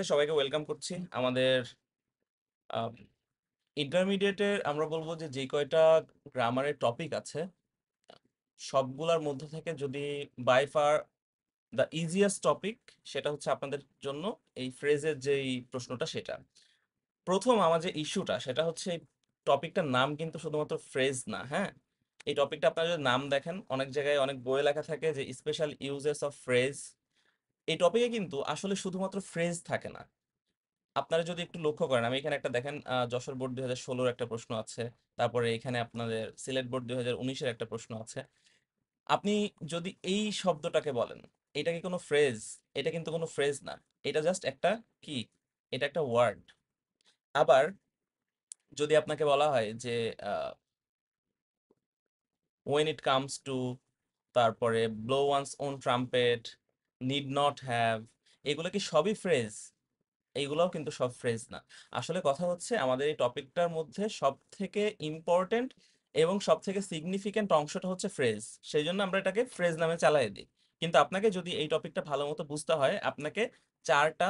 সবাইকে ওয়েলকাম করছি আমাদের ইন্টারমিডিয়েটের। আমরা বলবো যে যে কয়টা গ্রামারের টপিক আছে সবগুলোর মধ্যে থেকে যদি by far the easiest topic সেটা হচ্ছে আপনাদের জন্য এই ফ্রেজের যেই প্রশ্নটা সেটা। প্রথম আমার যে ইস্যুটা সেটা হচ্ছে এই টপিকটার নাম কিন্তু শুধুমাত্র ফ্রেজ না। হ্যাঁ, এই টপিকটা আপনারা যদি নাম দেখেন অনেক জায়গায় অনেক বইয়ে লেখা থাকে যে স্পেশাল ইউজেস অফ ফ্রেজ। এই টপিকে কিন্তু আসলে শুধুমাত্র ফ্রেজ থাকে না। আপনারা যদি একটু লক্ষ্য করেন, আমি এখানে একটা দেখেন, যশোর বোর্ড 2016 একটা প্রশ্ন আছে, তারপরে এখানে আপনাদের সিলেট বোর্ড 2019-এর একটা প্রশ্ন আছে। আপনি যদি এই শব্দটাকে বলেন এটা কি কোনো ফ্রেজ? এটা কিন্তু কোনো ফ্রেজ না, এটা জাস্ট একটা কি, এটা একটা ওয়ার্ড। আবার যদি আপনাকে বলা হয় যে when it comes to, তারপরে blow one's own trumpet, need not have, এগুলো কি সবই ফ্রেজ? এইগুলোও কিন্তু সব ফ্রেজ না। আসলে কথা হচ্ছে আমাদের এই টপিকটার মধ্যে সব থেকে ইম্পর্টেন্ট এবং সব থেকে সিগনিফিক্যান্ট অংশটা হচ্ছে ফ্রেজ। সেই জন্য আমরা এটাকে ফ্রেজ নামে চালাই দিই। কিন্তু আপনাকে যদি এই টপিকটা ভালো মতো বুঝতে হয়, আপনাকে চারটা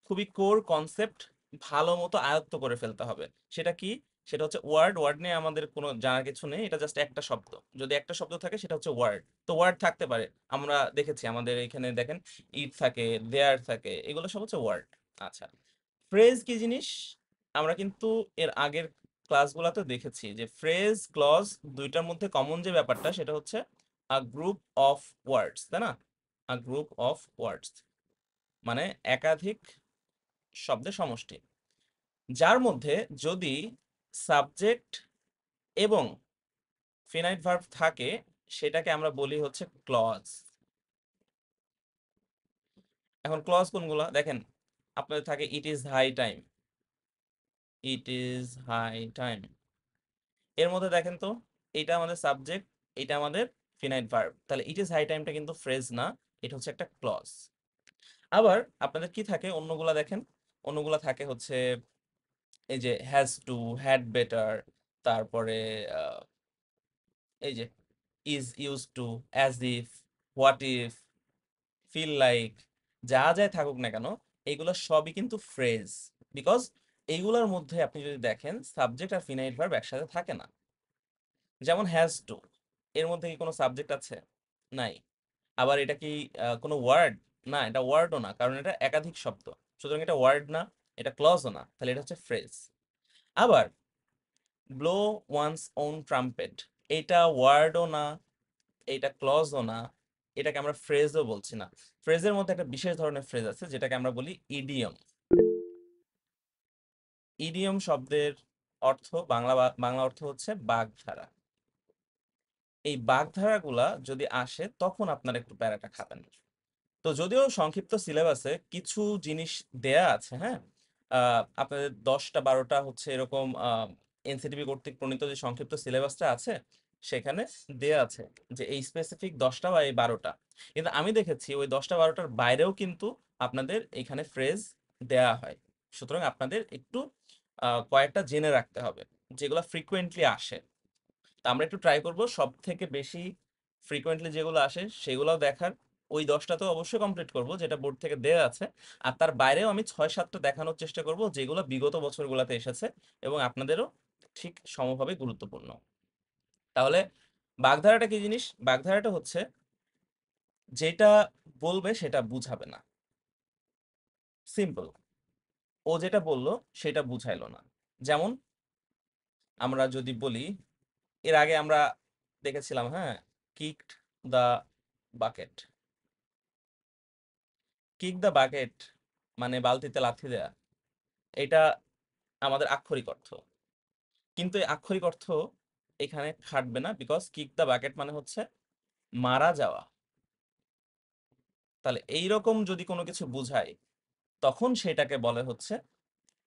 খুবই কোর কনসেপ্ট ভালো মতো আয়ত্ত করে ফেলতে হবে। সেটা কি? সেটা হচ্ছে ওয়ার্ড। ওয়ার্ড নিয়ে আমাদের কোনো জানার কিছু নেই, এটা জাস্ট একটা শব্দ। যদি একটা শব্দ থাকে সেটা হচ্ছে ওয়ার্ড। তো ওয়ার্ড থাকতে পারে, আমরা দেখেছি আমাদের এখানে দেখেন ইট থাকে, দেয়ার থাকে, এগুলো সব হচ্ছে ওয়ার্ড। আচ্ছা, ফ্রেজ কি জিনিস? আমরা কিন্তু এর আগের ক্লাসগুলোতে দেখেছি যে ফ্রেজ ক্লজ দুইটার মধ্যে কমন যে ব্যাপারটা সেটা হচ্ছে আ গ্রুপ অফ ওয়ার্ডস, তাই না? আ গ্রুপ অফ ওয়ার্ডস মানে একাধিক শব্দের সমষ্টি, যার মধ্যে যদি সাবজেক্ট এবং ফিনাইট ভার্ব থাকে সেটাকে আমরা বলি হচ্ছে ক্লজ। এখন ক্লজ কোনগুলা দেখেন, আপনাদের থাকে it is high time, it is high time. এর মধ্যে দেখেন তো, এটা আমাদের সাবজেক্ট, এটা আমাদের ফিনাইট ভার্ব, তাহলে ইট ইজ হাই টাইমটা কিন্তু ফ্রেজ না, এটা হচ্ছে একটা ক্লজ। আবার আপনাদের কি থাকে অন্যগুলা দেখেন, অন্যগুলা থাকে হচ্ছে এই যে হ্যাজ টু, হ্যাড বেটার, তারপরে আহ, এই যে is use to, as if, what if, feel like, যা যাই থাকুক না কেন এগুলো সবই কিন্তু ফ্রেজ। বিকজ এইগুলোর মধ্যে আপনি যদি দেখেন সাবজেক্ট আর ফিনাইট ভার্ব একসাথে থাকে না। যেমন হ্যাজ টু, এর মধ্যে কি কোনো সাবজেক্ট আছে? নাই। আবার এটা কি কোনো ওয়ার্ড? না, এটা ওয়ার্ডও না, কারণ এটা একাধিক শব্দ। সুতরাং এটা ওয়ার্ড না, এটা ক্লজও না, তাহলে এটা হচ্ছে ফ্রেজ। আবার ব্লো ওয়ান্স ওন ট্রাম্পেট, এটা ওয়ার্ডও না, এটা ক্লজও না, এটাকে আমরা ফ্রেজও বলছি না। ফ্রেজের মধ্যে একটা বিশেষ ধরনের ফ্রেজ আছে যেটাকে আমরা বলি ইডিয়ম। ইডিয়ম শব্দের অর্থ বাংলা অর্থ হচ্ছে বাগধারা। এই বাগধারাগুলা যদি আসে তখন আপনারা একটু প্যারাটা খাবেন। তো যদিও সংক্ষিপ্ত সিলেবাসে কিছু জিনিস দেয়া আছে, হ্যাঁ, আপনাদের 10টা 12টা হচ্ছে এরকম এনসিটিভি কর্তৃক প্রণীত যে সংক্ষিপ্ত সিলেবাসটা আছে সেখানে দেয়া আছে যে এই স্পেসিফিক 10টা বা এই 12টা। কিন্তু আমি দেখেছি ওই 10টা 12টার বাইরেও কিন্তু আপনাদের এখানে ফ্রেজ দেয়া হয়। সুতরাং আপনাদের একটু কয়েকটা জেনে রাখতে হবে যেগুলো ফ্রিকোয়েন্টলি আসে। তা আমরা একটু ট্রাই করব সব থেকে বেশি ফ্রিকোয়েন্টলি যেগুলো আসে সেগুলোও দেখার। ওই 10টা তো অবশ্যই কমপ্লিট করব যেটা বোর্ড থেকে দেয়া আছে, আর তার বাইরেও আমি 6-7টা দেখানোর চেষ্টা করব যেগুলো বিগত বছরগুলোতে এসেছে এবং আপনাদেরও ঠিক সমভাবে গুরুত্বপূর্ণ। তাহলে বাগধারাটা কি জিনিস? বাগধারাটা হচ্ছে যেটা বলবে সেটা বুঝাবে না। সিম্পল, ও যেটা বললো সেটা বুঝাইলো না। যেমন আমরা যদি বলি, এর আগে আমরা দেখেছিলাম, হ্যাঁ, kicked the bucket. Kick the bucket মানে বালতিতে লাথি দেয়া, এটা আমাদের আক্ষরিক অর্থ। কিন্তু এই আক্ষরিক অর্থ এখানে খাটবে না, বিকজ কিক দ্য বাকেট মানে হচ্ছে মারা যাওয়া। তাহলে এইরকম যদি কোনো কিছু বুঝায় তখন সেটাকে বলে হচ্ছে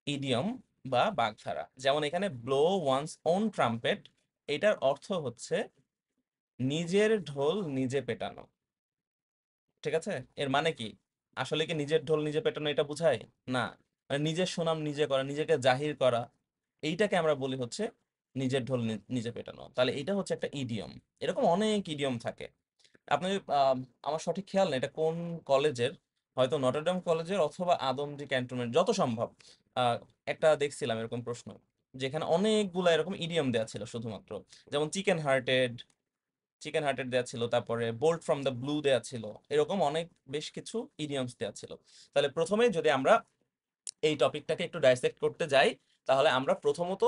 ইডিয়ম বা বাগধারা। যেমন এখানে ব্লো ওয়ান্স ওন ট্রাম্পেট, এটার অর্থ হচ্ছে নিজের ঢোল নিজে পেটানো। ঠিক আছে, এর মানে কি? আসলে কি নিজের ঢোল নিজে পেটানো এটা বুঝায়? না, মানে নিজের সুনাম নিজে করা, নিজেকে জাহির করা, এইটাকে আমরা বলি হচ্ছে নিজের ঢোল নিজে পেটানো। তাহলে এটা হচ্ছে একটা ইডিয়ম। এরকম অনেক ইডিয়ম থাকে। আপনি আমার সঠিক খেয়াল নেই এটা কোন কলেজের, হয়তো নটরডেম কলেজের অথবা আদমজী ক্যান্টনমেন্ট, যত সম্ভব। আহ, একটা দেখছিলাম এরকম প্রশ্ন, যেখানে অনেকগুলা এরকম ইডিয়ম দেওয়া ছিল শুধুমাত্র, যেমন চিকেন হার্টেড দেওয়া ছিল, তারপরে বোল্ট ফ্রম দ্য ব্লু দেওয়া ছিল, এরকম অনেক বেশ কিছু ইডিয়মস দেওয়া ছিল। তাহলে প্রথমেই যদি আমরা এই টপিকটাকে একটু ডাইসেক্ট করতে যাই, তাহলে আমরা প্রথমত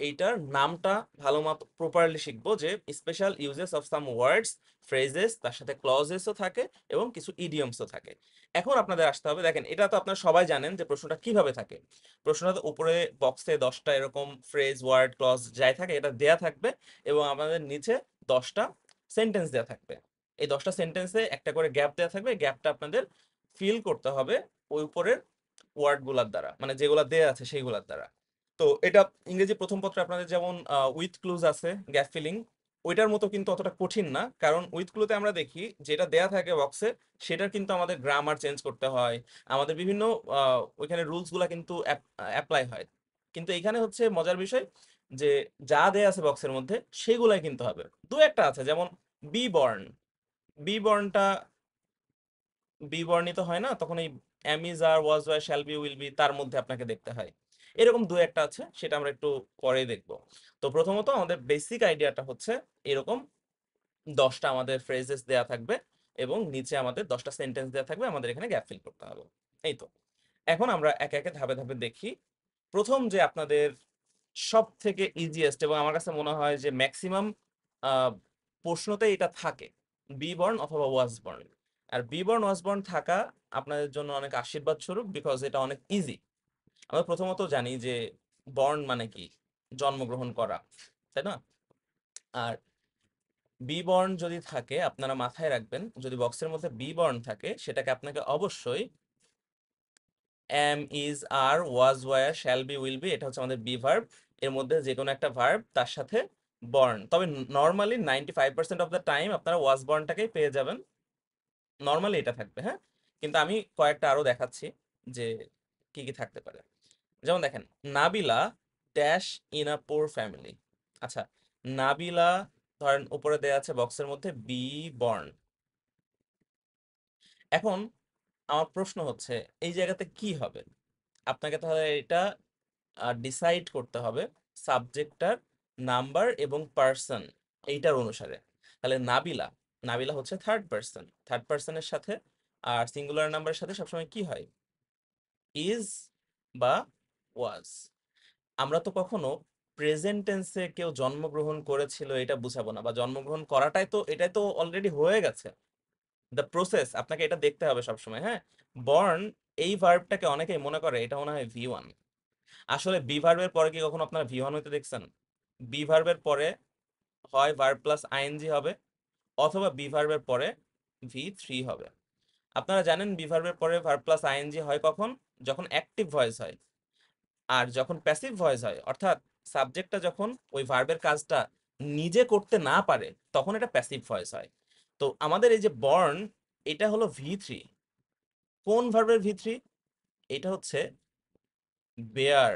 এইটার নামটা ভালো মতো প্রপারলি শিখবো, যে special uses of some words, phrases, তার সাথে ক্লজেসও থাকে এবং কিছু ইডিয়মসও থাকে। এখন আপনাদের আসতে হবে, দেখেন এটা তো আপনারা সবাই জানেন যে প্রশ্নটা কিভাবে থাকে। প্রশ্নটা তো উপরে বক্সে 10টা এরকম ফ্রেজ, ওয়ার্ড, ক্লজ যাই থাকে এটা দেয়া থাকবে, এবং আমাদের নিচে 10টা সেন্টেন্স দেয়া থাকবে। এই 10টা সেন্টেন্সে একটা করে গ্যাপ দেয়া থাকবে, গ্যাপটা আপনাদের ফিল করতে হবে ওই উপরের ওয়ার্ড গুলার দ্বারা, মানে যেগুলা দেয়া আছে সেইগুলার দ্বারা। তো এটা ইংরেজি প্রথম পত্রে আপনাদের যেমন উইথ ক্লুজ আছে, গ্যাপ ফিলিং, ওইটার মতো কিন্তু অতটা কঠিন না, কারণ উইথ ক্লুতে আমরা দেখি যেটা দেয়া থাকে বক্সে সেটার কিন্তু আমাদের গ্রামার চেঞ্জ করতে হয়, আমাদের বিভিন্ন ওইখানে রুলস গুলা কিন্তু অ্যাপ্লাই হয়। কিন্তু এখানে হচ্ছে মজার বিষয় যে যা দেয়া আছে বক্সের মধ্যে সেগুলাই কিন্তু হবে। দু একটা আছে, যেমন বি বর্ন, বি বর্নটা বিবর্ণিত হয় না, তখন এই am is are was were shall be will be তার মধ্যে আপনাকে দেখতে হয়। এরকম দু একটা আছে, সেটা আমরা একটু পরে দেখব। তো প্রথমত আমাদের বেসিক আইডিয়াটা হচ্ছে এরকম 10টা আমাদের ফ্রেজেস দেয়া থাকবে এবং নিচে আমাদের 10টা সেন্টেন্স দেয়া থাকবে, আমাদের এখানে গ্যাপ ফিল করতে হবে। এই তো, এখন আমরা একে একে ধাপে ধাপে দেখি। প্রথম যে আপনাদের সব থেকে ইজিয়েস্ট এবং আমার কাছে মনে হয় যে ম্যাক্সিমাম প্রশ্নতে এটা থাকে, বি বর্ন অথবা ওয়াজ বর্ন। আর বি বর্ন ওয়াজ বর্ন থাকা আপনাদের জন্য অনেক আশীর্বাদ স্বরূপ, বিকজ এটা অনেক ইজি। আমরা প্রথমত জানি যে বর্ন মানে কি, জন্মগ্রহণ করা, তাই না? আর বি বর্ন যদি থাকে, আপনারা মাথায় রাখবেন, যদি বক্সের মধ্যে বি বর্ন থাকে সেটাকে আপনাকে অবশ্যই am is are was were shall be will be, এটা হচ্ছে আমাদের বি ভার্ব, এর মধ্যে যে কোনো একটা ভার্ব তার সাথে বর্ন। তবে নর্মালি 95% অফ দ্য টাইম আপনারা ওয়াজ বর্নটাকেই পেয়ে যাবেন, নর্মালি এটা থাকবে, হ্যাঁ। কিন্তু আমি কয়েকটা আরো দেখাচ্ছি যে কি কি থাকতে পারে। যেমন দেখেন, Nabila dash in a poor family. আচ্ছা, নাবিলা ধরেন উপরে দেয়া আছে বক্সের মধ্যে বি বর্ন। এখন আমার প্রশ্ন হচ্ছে এই জায়গাতে কি হবে, আপনাকে তাহলে এটা ডিসাইড করতে হবে সাবজেক্টটার নাম্বার এবং পার্সন এইটার অনুসারে। তাহলে নাবিলা, নাবিলা হচ্ছে থার্ড পার্সন, থার্ড পার্সনের সাথে আর সিঙ্গুলার নাম্বারের সাথে সবসময় কি হয়, ইজ বা ওয়াজ। আমরা তো কখনো প্রেজেন্ট টেন্সে কেউ জন্মগ্রহণ করেছিল এটা বুঝাবো না, বা জন্মগ্রহণ করাটাই তো, এটাই তো অলরেডি হয়ে গেছে, দ্য প্রসেস, আপনাকে এটা দেখতে হবে সবসময়, হ্যাঁ। বর্ন, এই ভার্বটাকে অনেকেই মনে করে এটা মনে হয় V1। আসলে বি ভার্বের পরে কি কখনো আপনারা V1 হইতে দেখছেন? বি ভার্বের পরে হয় ভার্ব প্লাস আইএনজি হবে, অথবা বি ভার্বের পরে V3 হবে। আপনারা জানেন বি ভার্বের পরে ভার্ব প্লাস আইএনজি হয় কখন? যখন অ্যাক্টিভ ভয়েস হয়। আর যখন প্যাসিভ ভয়েস হয়, অর্থাৎ সাবজেক্টটা যখন ওই ভার্বের কাজটা নিজে করতে না পারে, তখন এটা প্যাসিভ ভয়েস হয়। তো আমাদের এই যে বর্ন, এটা হলো V3। কোন ভার্বের V3? এটা হচ্ছে বেয়ার,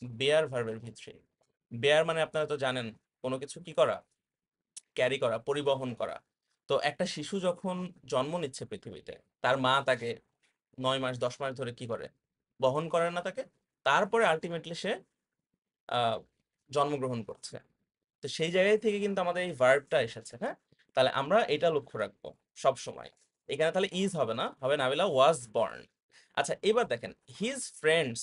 বেয়ার ভার্বের V3। বেয়ার মানে আপনারা তো জানেন, কোনো কিছু কি করা, ক্যারি করা, পরিবহন করা। তো একটা শিশু যখন জন্ম নিচ্ছে পৃথিবীতে, তার মা তাকে 9 মাস 10 মাস ধরে কি করে, বহন করে না তাকে, তারপরে আলটিমেটলি সে আহ, জন্মগ্রহণ করছে। তো সেই জায়গায় থেকে কিন্তু আমাদের এই ভার্বটা এসেছে, হ্যাঁ। তাহলে আমরা এটা লক্ষ্য রাখবো সব সময়। এখানে তাহলে ইজ হবে না, হবে নাবিলা ওয়াজ বর্ন। আচ্ছা, এবার দেখেন হিজ ফ্রেন্ডস,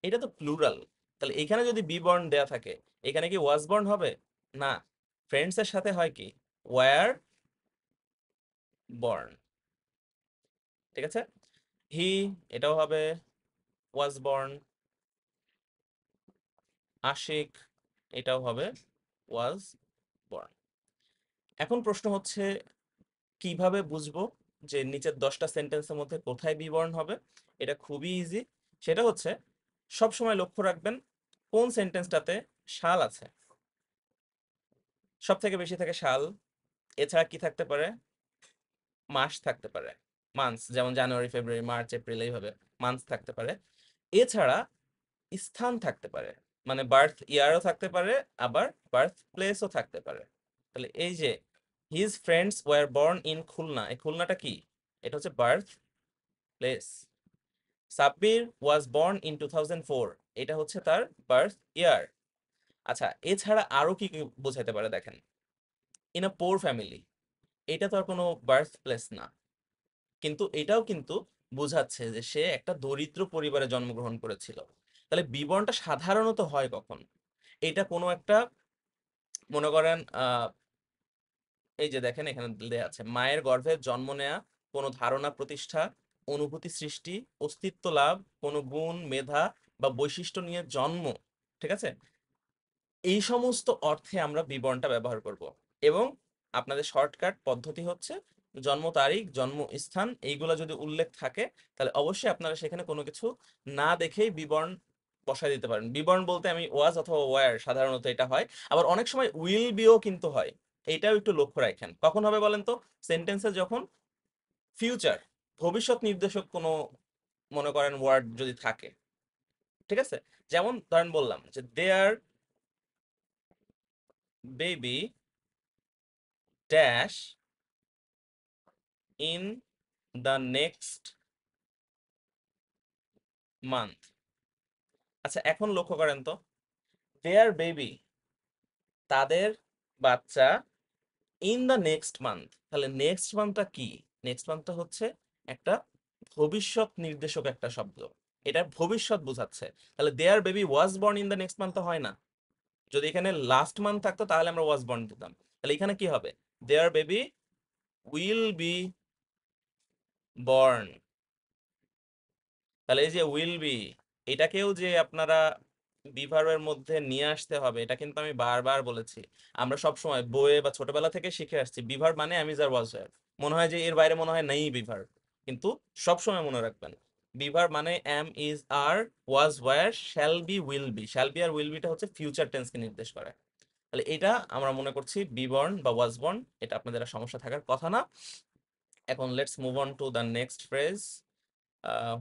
এটা তো প্লুরাল, তাহলে এখানে যদি বি বর্ন দেয়া থাকে, এখানে কি ওয়াজ বর্ন হবে? না, ফ্রেন্ডস এর সাথে হয় কি, ওয়ার বর্ন, ঠিক আছে। হি, এটাও হবে ওয়াজ বর্ন। আশিক, এটাও হবে ওয়াজ বর্ন। এখন প্রশ্ন হচ্ছে কিভাবে বুঝবো যে নিচের 10টা সেন্টেন্সের মধ্যে কোথায় বিবরণ হবে। এটা খুবই ইজি, সেটা হচ্ছে সব সময় লক্ষ্য রাখবেন কোন সেন্টেন্সটাতে শাল আছে, সব থেকে বেশি থাকে শাল। এছাড়া কি থাকতে পারে, মাস থাকতে পারে, মান্থস, যেমন জানুয়ারি ফেব্রুয়ারি মার্চ এপ্রিল, এইভাবে মান্থস থাকতে পারে। এছাড়া স্থান থাকতে পারে, মানে বার্থ ইয়ারও থাকতে পারে, আবার বার্থ প্লেসও থাকতে পারে। তাহলে এই যে his friends were born in Khulna, এই খুলনাটা কি, এটা হচ্ছে birth place. Sabbir was born in 2004, এটা হচ্ছে তার বার্থ ইয়ার। আচ্ছা, এছাড়া আরো কি কি বোঝাতে পারে দেখেন, ইন আ পোর ফ্যামিলি, এটা তো আর কোনো বার্থ প্লেস না, কিন্তু এটাও কিন্তু বোঝাচ্ছে যে সে একটা দরিদ্র পরিবারে জন্মগ্রহণ করেছিল। তাহলে বিবরণটা সাধারণত হয় কখন? এটা কোনো একটা, মনে করেন এই যে দেখেন এখানে দেয়া আছে, মায়ের গর্ভে জন্ম নেয়া, কোনো ধারণা প্রতিষ্ঠা, অনুভূতি সৃষ্টি, অস্তিত্ব লাভ, কোনো গুণ, মেধা বা বৈশিষ্ট্য নিয়ে জন্ম। ঠিক আছে, এই সমস্ত অর্থে আমরা বিবরণটা ব্যবহার করব। এবং আপনাদের শর্টকাট পদ্ধতি হচ্ছে জন্ম তারিখ, জন্ম স্থান, এইগুলা যদি উল্লেখ থাকে তাহলে অবশ্যই আপনারা সেখানে কোনো কিছু না দেখেই বিবরণ বসায় দিতে পারেন। বিবরণ বলতে আমি ওয়াজ অথবা ওয়্যার, সাধারণত এটা হয়। আবার অনেক সময় উইল বিও কিন্তু হয়, এইটাও একটু লক্ষ্য রাখেন। কখন হবে বলেন তো? সেন্টেন্সে যখন ফিউচার, ভবিষ্যৎ নির্দেশক কোনো, মনে করেন ওয়ার্ড যদি থাকে। ঠিক আছে, যেমন ধরেন বললাম যে their baby dash in the next month. আচ্ছা, এখন লক্ষ্য করেন তো, দেয়ার বেবি, তাদের বাচ্চা, ইন দ্য নেক্সট মান্থ, তাহলে নেক্সট মান্থটা কি? নেক্সট মান্থটা হচ্ছে একটা ভবিষ্যৎ নির্দেশক একটা শব্দ, এটা ভবিষ্যৎ বোঝাচ্ছে। তাহলে their baby was born in the next month হয় না। যদি এখানে লাস্ট মান্থ থাকতো তাহলে আমরা ওয়াজ বর্ন দিতাম। তাহলে এখানে কি হবে? দেয়ার বেবি উইল বি বর্ন। তাহলে এই যে উইল বি, এটাকেও যে আপনারা বিভার্বের মধ্যে নিয়ে আসতে হবে, এটা কিন্তু আমি বারবার বলেছি। আমরা সব সময় বইয়ে বা ছোটবেলা থেকে শিখে আসছি বিভার্ব মানে am is are was wire. মনে হয় যে এর বাইরে মনে হয় নেই বিভার্ব, কিন্তু সব সময় মনে রাখবেন বিভার্ব মানে am is are was were, shall be will be. Shall be আর উইল বিটা হচ্ছে ফিউচার টেন্সকে নির্দেশ করে। তাহলে এটা আমরা মনে করছি বিবর্ন বা ওয়াজ বর্ন, এটা আপনাদের আর সমস্যা থাকার কথা না। এখন let's move on to the next phrase. Ah,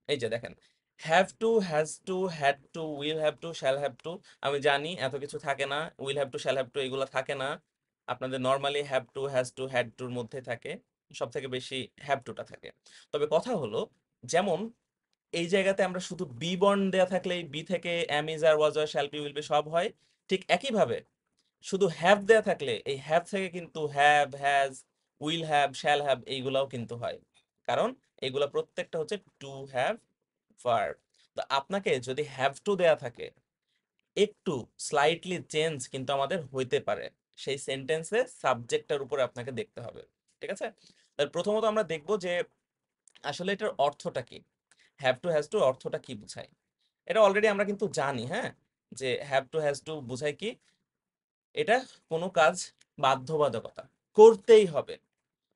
এই যে দেখেন, have to, has to, had to, will have to, shall have to. আমি জানি এত কিছু থাকে না, will have to, shall have to এগুলো থাকে না। আপনাদের normally have to, has to, had টুর মধ্যে থাকে, সব থেকে বেশি হ্যাভ টুটা থাকে। তবে কথা হলো, যেমন এই জায়গাতে আমরা শুধু বি বর্ন দেয়া থাকলে বি থেকে অ্যাম ইজ আর ওয়াজ আর শ্যাল বি উইল বি সব হয়, ঠিক একইভাবে শুধু হ্যাভ দেয়া থাকলে এই হ্যাভ থেকে কিন্তু have, has, will have, shall have এইগুলাও কিন্তু হয়। কারণ এগুলা প্রত্যেকটা হচ্ছে টু হ্যাভ ভার্ব। তো আপনাকে যদি হ্যাভ টু দেয়া থাকে, একটু স্লাইটলি চেঞ্জ কিন্তু আমাদের হইতে পারে, সেই সেন্টেন্সে সাবজেক্টটার উপরে আপনাকে দেখতে হবে। ঠিক আছে, তাহলে প্রথমত আমরা দেখব যে আসলে এটার অর্থটা কি। হ্যাভ টু হ্যাজ টু অর্থটা কি বোঝায়, এটা অলরেডি আমরা কিন্তু জানি। হ্যাঁ, যে হ্যাভ টু হ্যাজ টু বোঝায় কি? এটা কোনো কাজ বাধ্যবাধকতা, করতেই হবে,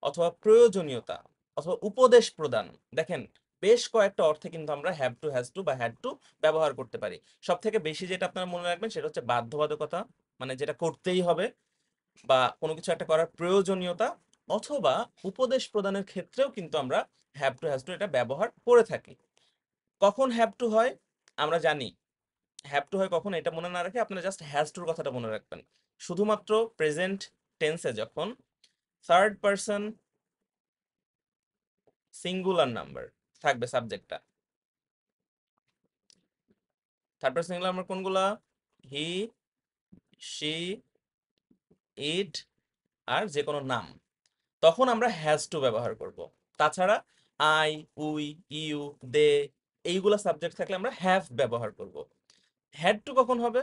অথবা প্রয়োজনীয়তা, অথবা উপদেশ প্রদান। দেখেন, বেশ কয়েকটা অর্থে কিন্তু আমরা হ্যাভ টু, হ্যাজ টু বা হ্যাড টু ব্যবহার করতে পারি। সব থেকে বেশি যেটা আপনারা মনে রাখবেন সেটা হচ্ছে বাধ্যবাধকতা, মানে যেটা করতেই হবে, বা কোনো কিছু একটা করার প্রয়োজনীয়তা, অথবা উপদেশ প্রদানের ক্ষেত্রেও কিন্তু আমরা হ্যাভ টু, হ্যাজ টু এটা ব্যবহার করে থাকি। কখন হ্যাভ টু হয় আমরা জানি। হ্যাভ টু হয় কখন এটা মনে না রেখে আপনারা জাস্ট হ্যাজ টুর কথাটা মনে রাখবেন। শুধুমাত্র প্রেজেন্ট টেন্সে যখন থার্ড পারসন সিঙ্গুলার নাম্বার থাকবে সাবজেক্টটা। থার্ড পারসন সিঙ্গুলার নাম্বার কোনগুলা? হি, শি, ইট, আর যে কোনো নাম, তখন আমরা হ্যাজ টু ব্যবহার করব। তাছাড়া আই, উই, ইউ, দে, এইগুলা সাবজেক্ট থাকলে আমরা হ্যাভ ব্যবহার করব। হ্যাড টু কখন হবে?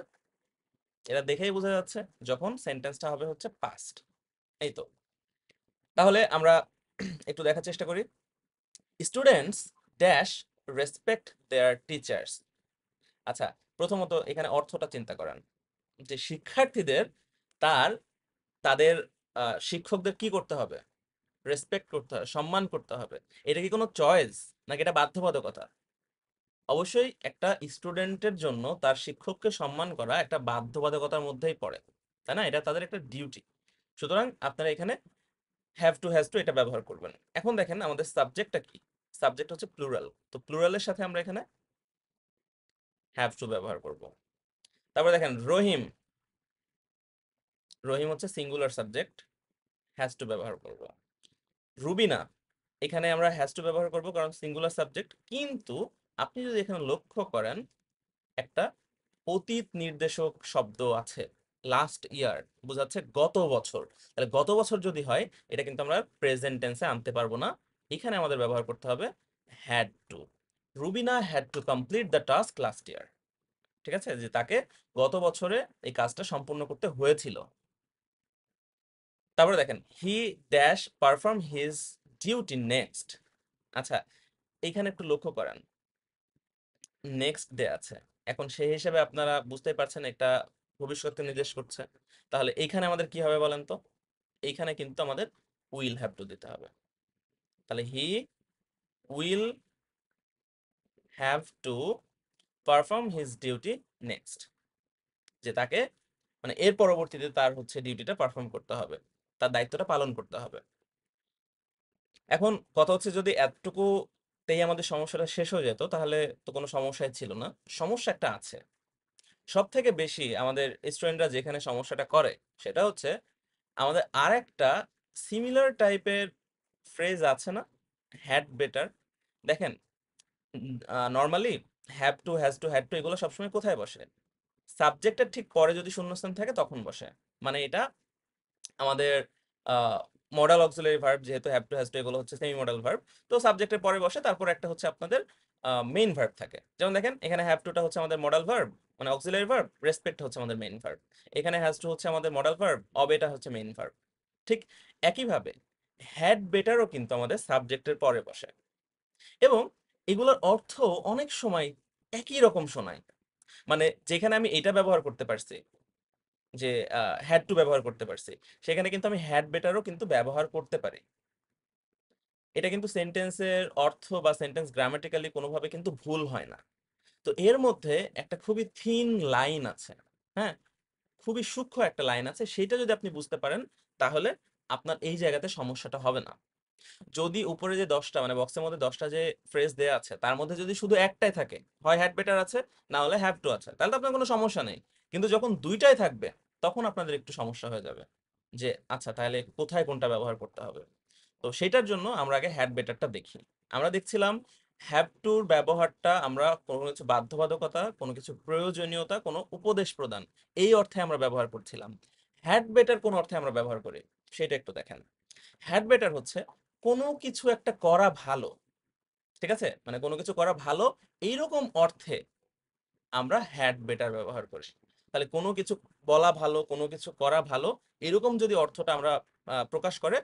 এটা দেখেই বোঝা যাচ্ছে, যখন সেন্টেন্সটা হবে হচ্ছে পাস্ট। এই তো। তাহলে আমরা একটু দেখার চেষ্টা করি। Students dash respect their teachers. আচ্ছা, প্রথমত এখানে অর্থটা চিন্তা করেন, যে শিক্ষার্থীদের তার তাদের শিক্ষকদের কি করতে হবে? রেসপেক্ট করতে হবে, সম্মান করতে হবে। এটা কি কোনো চয়েস নাকি এটা বাধ্যবাধকতা? অবশ্যই একটা স্টুডেন্টের জন্য তার শিক্ষককে সম্মান করা একটা বাধ্যবাধকতার মধ্যেই পড়ে, তাই না? এটা তাদের একটা ডিউটি। সুতরাং আপনারা এখানে হ্যাভ টু, হ্যাজ টু এটা ব্যবহার করবেন। এখন দেখেন আমাদের সাবজেক্টটা কি? সাবজেক্ট হচ্ছে প্লুরাল, তো প্লুরালের সাথে আমরা এখানে হ্যাভ টু ব্যবহার করব। তারপরে দেখেন রহিম, রহিম হচ্ছে সিঙ্গুলার সাবজেক্ট, হ্যাজ টু ব্যবহার করব। রুবিনা, এখানে আমরা হ্যাজ টু ব্যবহার করব কারণ সিঙ্গুলার সাবজেক্ট, কিন্তু আপনি যদি এখানে লক্ষ্য করেন একটা অতীত নির্দেশক শব্দ আছে, লাস্ট ইয়ার বোঝাচ্ছে গত বছর। তাহলে গত বছর যদি হয় এটা কিন্তু আমরা প্রেজেন্ট টেন্সে আনতে পারবো না, এখানে আমাদের ব্যবহার করতে হবে had to. Rubina had to complete the task last year. ঠিক আছে, যে তাকে গত বছরে এই কাজটা সম্পূর্ণ করতে হয়েছিল। তারপরে দেখেন he dash perform his duty next. আচ্ছা, এইখানে একটু লক্ষ্য করেন নেক্সট ডে আছে, এখন সেই হিসেবে আপনারা বুঝতেই পারছেন এটা ভবিষ্যৎকে নির্দেশ করছে। তাহলে এইখানে আমাদের কি হবে বলেন তো? এইখানে কিন্তু আমাদের উইল হ্যাভ টু দিতে হবে। তাহলে he will have to perform his duty next, যে তাকে মানে এর পরবর্তীতে তার হচ্ছে ডিউটিটা পারফর্ম করতে হবে, তার দায়িত্বটা পালন করতে হবে। এখন কথা হচ্ছে যদি এতটুকুতেই আমাদের সমস্যাটা শেষ হয়ে যেত তাহলে তো কোনো সমস্যাই ছিল না। সমস্যা একটা আছে, সব থেকে বেশি আমাদের স্টুডেন্টরা যেখানে সমস্যাটা করে সেটা হচ্ছে আমাদের আরেকটা সিমিলার টাইপের ফ্রেজ আছে না, হ্যাড বেটার। দেখেন normally have to, has to, had two এগুলো সবসময় কোথায় বসে? সাবজেক্টের ঠিক পরে যদি শূন্যস্থান থাকে তখন বসে। মানে এটা আমাদের মডাল অক্সিলারি ভার্ব, যেহেতু হ্যাভ টু হ্যাজ টু এগুলো হচ্ছে সেমি মডাল ভার্ব, তো সাবজেক্টের পরে বসে, তারপর একটা হচ্ছে আপনাদের মেইন ভার্ব থাকে। যেমন দেখেন এখানে হ্যাভ টুটা হচ্ছে আমাদের মডাল ভার্ব মানে অক্সিলারি ভার্ব, রেসপেক্ট হচ্ছে আমাদের মেইন ভার্ব। এখানে হ্যাজ টু হচ্ছে আমাদের মডাল ভার্ব, অবেটা হচ্ছে মেইন ভার্ব। ঠিক একইভাবে হ্যাড বেটারও কিন্তু আমাদের সাবজেক্টের পরে বসে, এবং এগুলোর অর্থ অনেক সময় একই রকম শোনায়। মানে যেখানে আমি এটা ব্যবহার করতে পারছি যে হ্যাড টু ব্যবহার করতে পারছি, সেখানে কিন্তু আমি হ্যাড বেটারও কিন্তু ব্যবহার করতে পারি। এটা কিন্তু সেন্টেন্সের অর্থ বা সেন্টেন্স গ্রামাটিক্যালি কোনোভাবে কিন্তু ভুল হয় না। তো এর মধ্যে একটা খুবই থিন লাইন আছে, হ্যাঁ, খুবই সূক্ষ্ম একটা লাইন আছে, সেটা যদি আপনি বুঝতে পারেন তাহলে আপনার এই জায়গাতে সমস্যাটা হবে না। যদি উপরে যে 10টা মানে বক্সের মধ্যে 10টা যে ফ্রেজ দেয়া আছে তার মধ্যে যদি শুধু একটাই থাকে, হয় হ্যাড বেটার আছে না হলে হ্যাভ টু আছে, তাহলে তো আপনার কোনো সমস্যা নেই। কিন্তু যখন দুইটাই থাকবে তখন আপনাদের একটু সমস্যা হয়ে যাবে যে আচ্ছা তাহলে কোথায় কোনটা ব্যবহার করতে হবে। তো সেটার জন্য আমরা আগে হ্যাড বেটারটা দেখি। আমরা দেখছিলাম হ্যাভ টুর ব্যবহারটা আমরা কোনো কিছু বাধ্যবাধকতা, কোনো কিছু প্রয়োজনীয়তা, কোনো উপদেশ প্রদান এই অর্থে আমরা ব্যবহার করছিলাম। হ্যাড বেটার কোন অর্থে আমরা ব্যবহার করি সেটা একটু দেখেন। হ্যাড বেটার হচ্ছে কোনো কিছু একটা করা ভালো, ঠিক আছে, মানে কোনো কিছু করা ভালো এইরকম অর্থে আমরা হ্যাড বেটার ব্যবহার করি। তাহলে কোনো কিছু বলা ভালো, কোনো কিছু করা ভালো, এরকম যদি অর্থটা আমরা প্রকাশ করে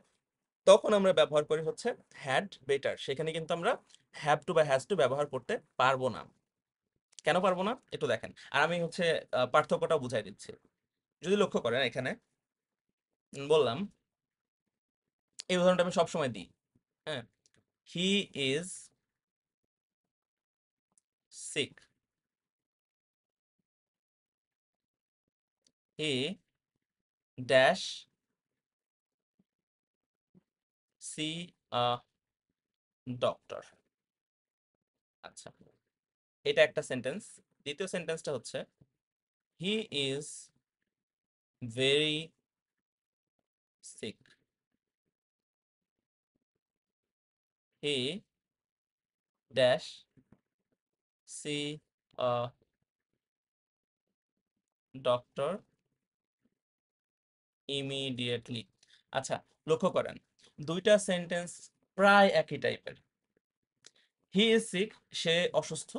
তখন আমরা ব্যবহার করি হচ্ছে হ্যাড বেটার। সেখানে কিন্তু আমরা হ্যাভ টু বা হ্যাজ টু ব্যবহার করতে পারবো না। কেন পারবো না একটু দেখেন, আর আমি হচ্ছে পার্থক্যটা বুঝাই দিচ্ছি। যদি লক্ষ্য করেন এখানে বললাম, এই উদাহরণটা আমি সবসময় দিই, হ্যাঁ, he is sick, he dash see a doctor. আচ্ছা, এটা একটা সেন্টেন্স। দ্বিতীয় সেন্টেন্সটা হচ্ছে he is very sick, he dash see a doctor immediately. আচ্ছা, লক্ষ্য করেন দুইটা সেন্টেন্স প্রায় একই টাইপের। হি ইজ সিক, সে অসুস্থ,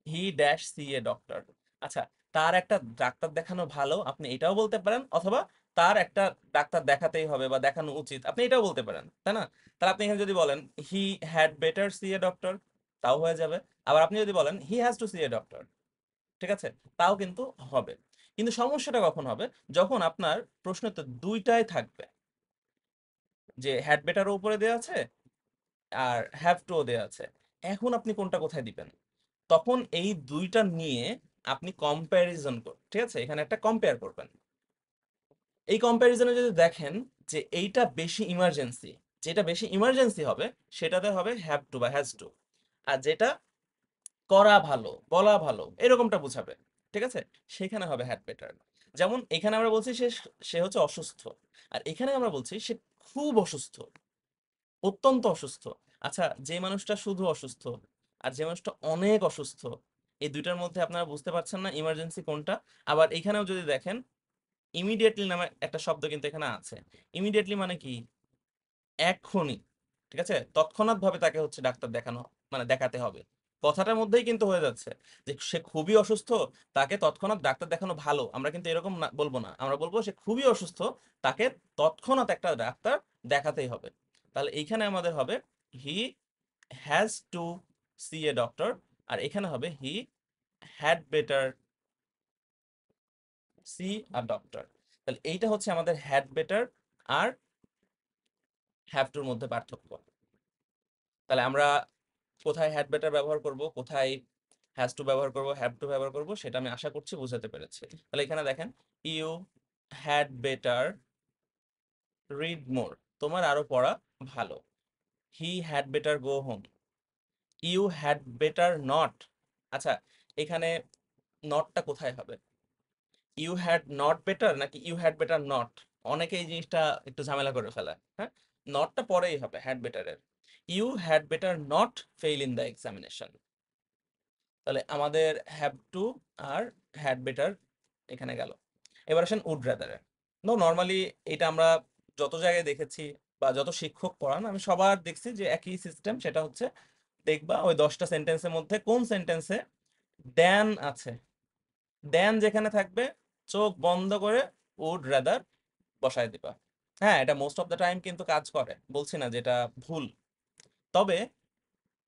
he dash see a doctor. আচ্ছা, তার একটা ডাক্তার দেখানো ভালো আপনি এটাও বলতে পারেন, অথবা তার একটা ডাক্তার দেখাতেই হবে বা দেখানো উচিত আপনি এটাও বলতে পারেন, তাই না? তাহলে আপনি এখানে যদি বলেন he had better see a doctor, তাও হয়ে যাবে। আবার আপনি যদি বলেন he has to see a doctor, ঠিক আছে, তাও কিন্তু হবে। কিন্তু সমস্যাটা কখন হবে? যখন আপনার প্রশ্নতে দুইটাই থাকবে, যে হ্যাড বেটারও উপরে দেওয়া আছে আর হ্যাভ টুও দেওয়া আছে। এখন আপনি কোনটা কোথায় দিবেন? তখন এই দুইটা নিয়ে আপনি কম্প্যারিজন করুন, ঠিক আছে, এখানে একটা কম্পেয়ার করবেন। এই কম্প্যারিজনে যদি দেখেন যে এইটা বেশি ইমার্জেন্সি, যেটা বেশি ইমার্জেন্সি হবে সেটাতে হবে হ্যাভ টু বা হ্যাজ টু, আর যেটা করা ভালো বলা ভালো এরকমটা বুঝাবে, ঠিক আছে, সেখানে হবে হ্যাড বেটার। যেমন এখানে আমরা বলছি সে সে হচ্ছে অসুস্থ, আর এখানে আমরা বলছি সে খুব অসুস্থ। অত্যন্ত অসুস্থ। আচ্ছা, যে মানুষটা শুধু অসুস্থ আর যে মানুষটা অনেক অসুস্থ, এই দুইটার মধ্যে আপনারা বুঝতে পারছেন না ইমার্জেন্সি কোনটা? আবার এখানেও যদি দেখেন, ইমিডিয়েটলি নামে একটা শব্দ কিন্তু এখানে আছে। ইমিডিয়েটলি মানে কি? এক্ষুনি। ঠিক আছে? তৎক্ষণাৎ ভাবে তাকে হচ্ছে ডাক্তার দেখানো, মানে দেখাতে হবে। কথাটার মধ্যেই কিন্তু হয়ে যাচ্ছে যে সে খুবই অসুস্থ, তাকে তৎক্ষণাৎ ডাক্তার দেখানো ভালো। আমরা কিন্তু এরকম না, বলবো না। আমরা বলবো সে খুবই অসুস্থ, তাকে তৎক্ষণাৎ একটা ডাক্তার দেখাতেই হবে। তাহলে এইখানে আমাদের হবে he has to see a doctor, আর এখানে হবে he had better see a doctor. তাহলে এইটা হচ্ছে আমাদের হ্যাড বেটার আর হ্যাভ টুর মধ্যে পার্থক্য। তাহলে আমরা কোথায় হ্যাড বেটার ব্যবহার করব, কোথায় হ্যাজ টু ব্যবহার করব, হ্যাভ টু ব্যবহার করব, সেটা আমি আশা করছি বুঝাতে পেরেছি। তাহলে এখানে দেখেন, you had better read more, তোমার আরো পড়া ভালো। He had better go home. You had better not. আচ্ছা, এখানে নটটা কোথায় হবে? ইউ হ্যাড নট বেটার নাকি ইউ হ্যাড বেটার নট? অনেকে এই জিনিসটা একটু ঝামেলা করে ফেলে। হ্যাঁ, নটটা পরেই হবে হ্যাড বেটারের। You had better not fail in the examination. তাহলে আমাদের হ্যাভ টু আর হ্যাড বেটার এখানে গেল। এবার আসেন উড রাদারে। নর্মালি এটা আমরা যত জায়গায় দেখেছি বা যত শিক্ষক পড়ান, আমি সবার দেখছি যে একই সিস্টেম। সেটা হচ্ছে, দেখবা ওই 10টা সেন্টেন্সের মধ্যে কোন সেন্টেন্সে দেন আছে, দেন যেখানে থাকবে চোখ বন্ধ করে উড রাদার বসায় দিবা। হ্যাঁ, এটা মোস্ট অফ দ্য টাইম কিন্তু কাজ করে, বলছি না যেটা ভুল। তবে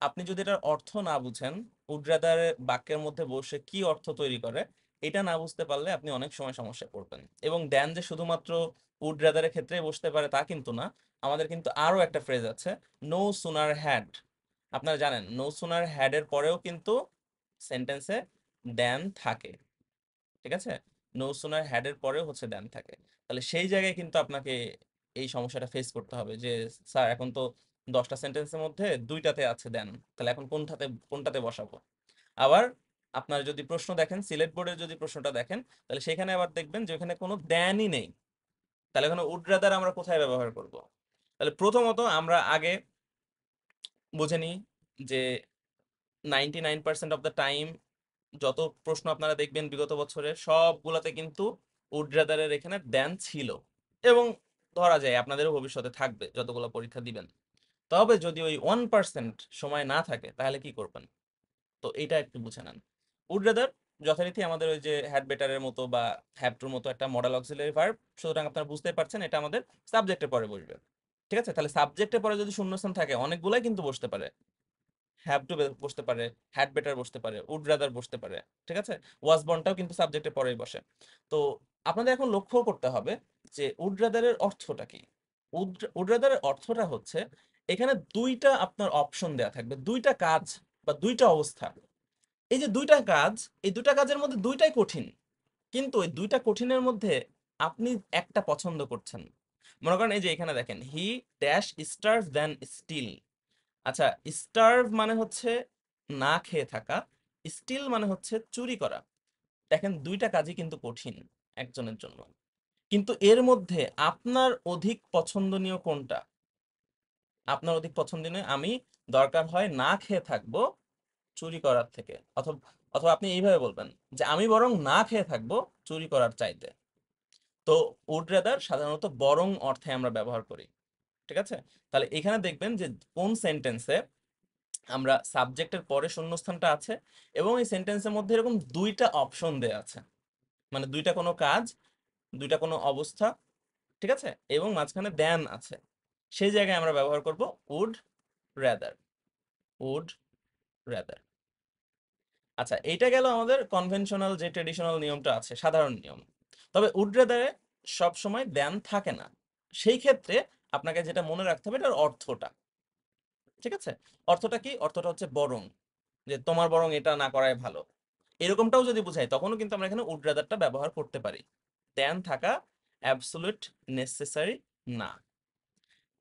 আপনি যদি এটার অর্থ না বুঝেন, উড রাদার বাক্যের মধ্যে বসে কি অর্থ তৈরি করে, এটা না বুঝতে পারলে আপনি অনেক সময় সমস্যায় পড়বেন। এবং দেন যে শুধুমাত্র উড রাদারের ক্ষেত্রে বসতে পারে তা কিন্তু না। আমাদের কিন্তু আরো একটা ফ্রেজ আছে, নো সুনার হ্যাড। আপনারা জানেন নো সুনার হ্যাড এর পরেও কিন্তু সেন্টেন্সে দেন থাকে। ঠিক আছে? নো সুনার হ্যাড এর পরেও হচ্ছে দেন থাকে। তাহলে সেই জায়গায় কিন্তু আপনাকে এই সমস্যাটা ফেস করতে হবে যে স্যার এখন তো 10টা সেন্টেন্সের মধ্যে 2টাতে আছে দেন, তাহলে এখন কোনটাতে কোনটাতে বসাবো? আবার আপনার যদি প্রশ্ন দেখেন, সিলেট বোর্ডের যদি প্রশ্নটা দেখেন, তাহলে সেখানে আবার দেখবেন যে ওখানে কোনো দেনই নেই। তাহলে এখানে উড রাদার আমরা কোথায় ব্যবহার করব? তাহলে প্রথমত আমরা আগে বুঝে নিই যে 99% অফ দ্য টাইম যত প্রশ্ন আপনারা দেখবেন বিগত বছরের সবগুলাতে কিন্তু উড রাদারের এখানে দেন ছিল, এবং ধরা যায় আপনাদেরও ভবিষ্যতে থাকবে যতগুলো পরীক্ষা দিবেন। তবে যদি ওই 1% সময় না থাকে তাহলে কি করবেন? তো এটা একটু বুঝে নেন। উড রাদার যথারীতি আমাদের ওই যে হ্যাড বেটারের মতো বা হ্যাভ টুর মতো একটা মডেল অক্সিলারি ভার্ব, সুতরাং আপনারা বুঝতেই পারছেন এটা আমাদের সাবজেক্টের পরে বসবে। ঠিক আছে? তাহলে সাবজেক্টের পরে যদি শূন্যস্থান থাকে, অনেকগুলাই কিন্তু বসতে পারে। হ্যাভ টু বসতে পারে, হ্যাড বেটার বসতে পারে, উড রাদার বসতে পারে। ঠিক আছে? ওয়াজ বর্নটাও কিন্তু সাবজেক্টের পরেই বসে। তো আপনাদের এখন লক্ষ্য করতে হবে যে উড রাদারের অর্থটা কি। উড রাদারের অর্থটা হচ্ছে, এখানে দুইটা আপনার অপশন দেয়া থাকবে, দুইটা কাজ বা দুইটা অবস্থা। এই যে দুইটা কাজ, এই দুইটা কাজের মধ্যে দুইটাই কঠিন, কিন্তু ওই দুইটা কঠিনের মধ্যে আপনি একটা পছন্দ করছেন। মনে করেন এই যে এখানে দেখেন, he dash starve than steal. আচ্ছা, স্টার্ভ মানে হচ্ছে না খেয়ে থাকা, স্টিল মানে হচ্ছে চুরি করা। দেখেন দুইটা কাজই কিন্তু কঠিন একজনের জন্য, কিন্তু এর মধ্যে আপনার অধিক পছন্দনীয় কোনটা? আপনার অধিক পছন্দনীয়, আমি দরকার হয় না খেয়ে থাকবো চুরি করার থেকে, অথবা অথবা আপনি এইভাবে বলবেন যে আমি বরং না খেয়ে থাকবো চুরি করার চাইতে। তো উড রাদার সাধারণত বরং অর্থে আমরা ব্যবহার করি। ঠিক আছে? তাহলে এখানে দেখবেন যে কোন সেন্টেন্সে আমরা সাবজেক্টের পরে শূন্যস্থানটা আছে, এবং এই সেন্টেন্সের মধ্যে এরকম দুইটা অপশন দেয়া আছে, মানে দুইটা কোনো কাজ, দুইটা কোনো অবস্থা। ঠিক আছে? এবং মাঝখানে দেন আছে, সেই জায়গায় আমরা ব্যবহার করব উড রাদার। Would rather. আচ্ছা, এইটা গেল আমাদের কনভেনশনাল যে ট্রেডিশনাল নিয়মটা আছে, সাধারণ নিয়ম। তবে উড রাদারে সব সময় দেন থাকে না। সেই ক্ষেত্রে আপনাকে যেটা মনে রাখতে হবে এটার অর্থটা। ঠিক আছে? অর্থটা কি? অর্থটা হচ্ছে বরং, যে তোমার বরং এটা না করাই ভালো। এরকমটাও যদি বুঝাই, তখনও কিন্তু আমরা এখানে উড রাদারটা ব্যবহার করতে পারি। দেন থাকা অ্যাবসলিউট নেসেসারি না।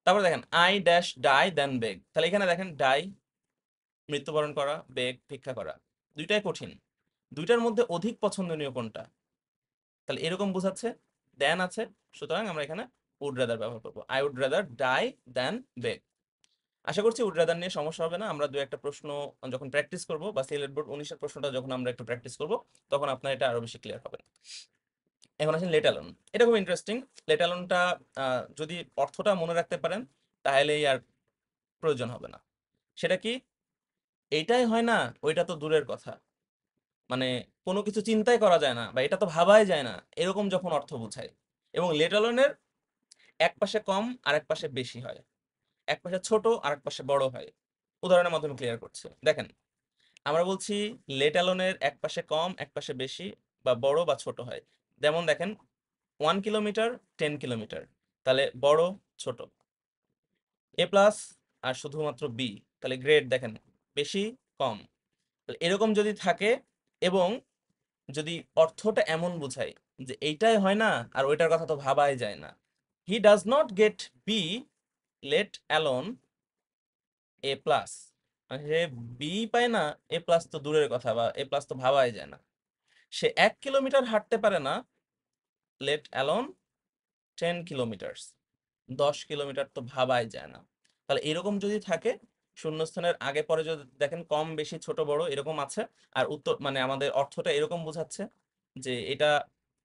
তারপরে দেখেন, আই ড্যাশ ডাই দেন বেগ। তাহলে এখানে দেখেন, ডাই মৃত্যুবরণ করা, বেগ ভিক্ষা করা, দুইটাই কঠিন। দুইটার মধ্যে অধিক পছন্দনীয় কোনটা? তাহলে এরকম বোঝাচ্ছে দেন আছে, সুতরাং আমরা এখানে উড রাদার ব্যবহার করবো। আই উড রাদার ডাই দেন বেগ। আশা করছি উড রাদার নিয়ে সমস্যা হবে না। আমরা দু একটা প্রশ্ন যখন প্র্যাকটিস করব, বা সিলেট বোর্ড 19-এর প্রশ্নটা যখন আমরা একটু প্র্যাকটিস করব, তখন আপনার এটা আরো বেশি ক্লিয়ার হবে। এখন আসেন লেট অ্যালোন। এটা খুব ইন্টারেস্টিং। লেট অ্যালোনটা যদি অর্থটা মনে রাখতে পারেন, তাহলেই আর প্রয়োজন হবে না। সেটা কি? এইটাই হয় না, ওইটা তো দূরের কথা। মানে কোনো কিছু চিন্তাই করা যায় না, বা এটা তো ভাবাই যায় না, এরকম যখন অর্থ বোঝায়। এবং লেট অ্যালোনের এক পাশে কম আর এক পাশে বেশি হয়, এক পাশে ছোট আর এক পাশে বড় হয়। উদাহরণের মাধ্যমে ক্লিয়ার করছে, দেখেন। আমরা বলছি লেট অ্যালোনের এক পাশে কম এক পাশে বেশি, বা বড় বা ছোট হয়। যেমন দেখেন, 1 কিলোমিটার 10 কিলোমিটার, তাহলে বড় ছোট। এ প্লাস আর শুধুমাত্র বি, তাহলে গ্রেড দেখেন বেশি কম। তাহলে এরকম যদি থাকে, এবং যদি অর্থটা এমন বোঝায় যে এইটাই হয় না আর ওইটার কথা তো ভাবাই যায় না, he does not get B let alone A plus, সে বি পায় না, এ প্লাস তো দূরের কথা, বা এ প্লাস তো ভাবাই যায় না। সে 1 কিলোমিটার হাঁটতে পারে না, লেট অ্যালোন 10 কিলোমিটার, 10 কিলোমিটার তো ভাবাই যায় না। তাহলে এরকম যদি থাকে, শূন্যস্থানের আগে পরে যদি দেখেন কম বেশি ছোট বড় এরকম আছে, আর উত্তর মানে আমাদের অর্থটা এরকম বোঝাচ্ছে যে এটা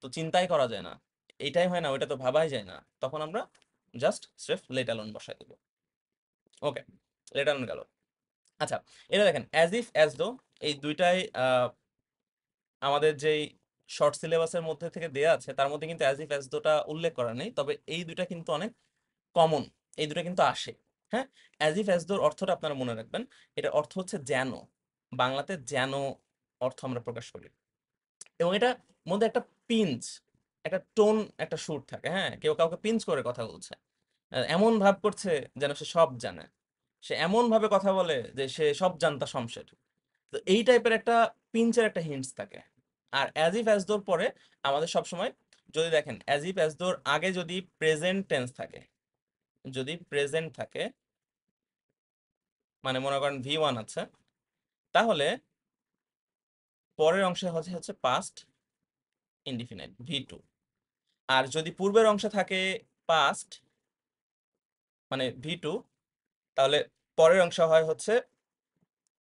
তো চিন্তাই করা যায় না, এটাই হয় না, ওইটা তো ভাবাই যায় না, তখন আমরা জাস্ট স্রেফ লেট অ্যালোন বসাই দেবো। ওকে, লেট অ্যালোন গেল। আচ্ছা, এটা দেখেন অ্যাজ ইফ অ্যাজ দো, এই দুইটাই আমাদের যেই শর্ট সিলেবাসের মধ্যে থেকে দেয়া আছে, তার মধ্যে কিন্তু অ্যাজ ইফ অ্যাজ দোটা উল্লেখ করা নেই, তবে এই দুইটা কিন্তু অনেক কমন, এই দুটো কিন্তু আসে। হ্যাঁ, অ্যাজ ইফ অ্যাজ দোর অর্থটা আপনারা মনে রাখবেন। এটার অর্থ হচ্ছে যেন, বাংলাতে যেন অর্থ আমরা প্রকাশ করি। এবং এটা মধ্যে একটা পিঞ্চ, একটা টোন, একটা সুর থাকে। হ্যাঁ, কেউ কাউকে পিঞ্চ করে কথা বলছে, এমন ভাব করছে যেন সে সব জানে, সে এমন ভাবে কথা বলে যে সে সব জানতা শমশের। তো এই টাইপের একটা পিঞ্চের একটা হিন্টস থাকে। আর অ্যাজ ইফ অ্যাজ দোর পরে আমাদের সব সময়, যদি দেখেন অ্যাজ ইফ অ্যাজ দোর আগে যদি প্রেজেন্ট টেন্স থাকে, যদি প্রেজেন্ট থাকে, মানে মনে করেন V1 আছে, তাহলে পরের অংশে হচ্ছে হচ্ছে পাস্ট ইনডিফিনাইট V2। আর যদি পূর্বের অংশে থাকে পাস্ট মানে V2, তাহলে পরের অংশ হয় হচ্ছে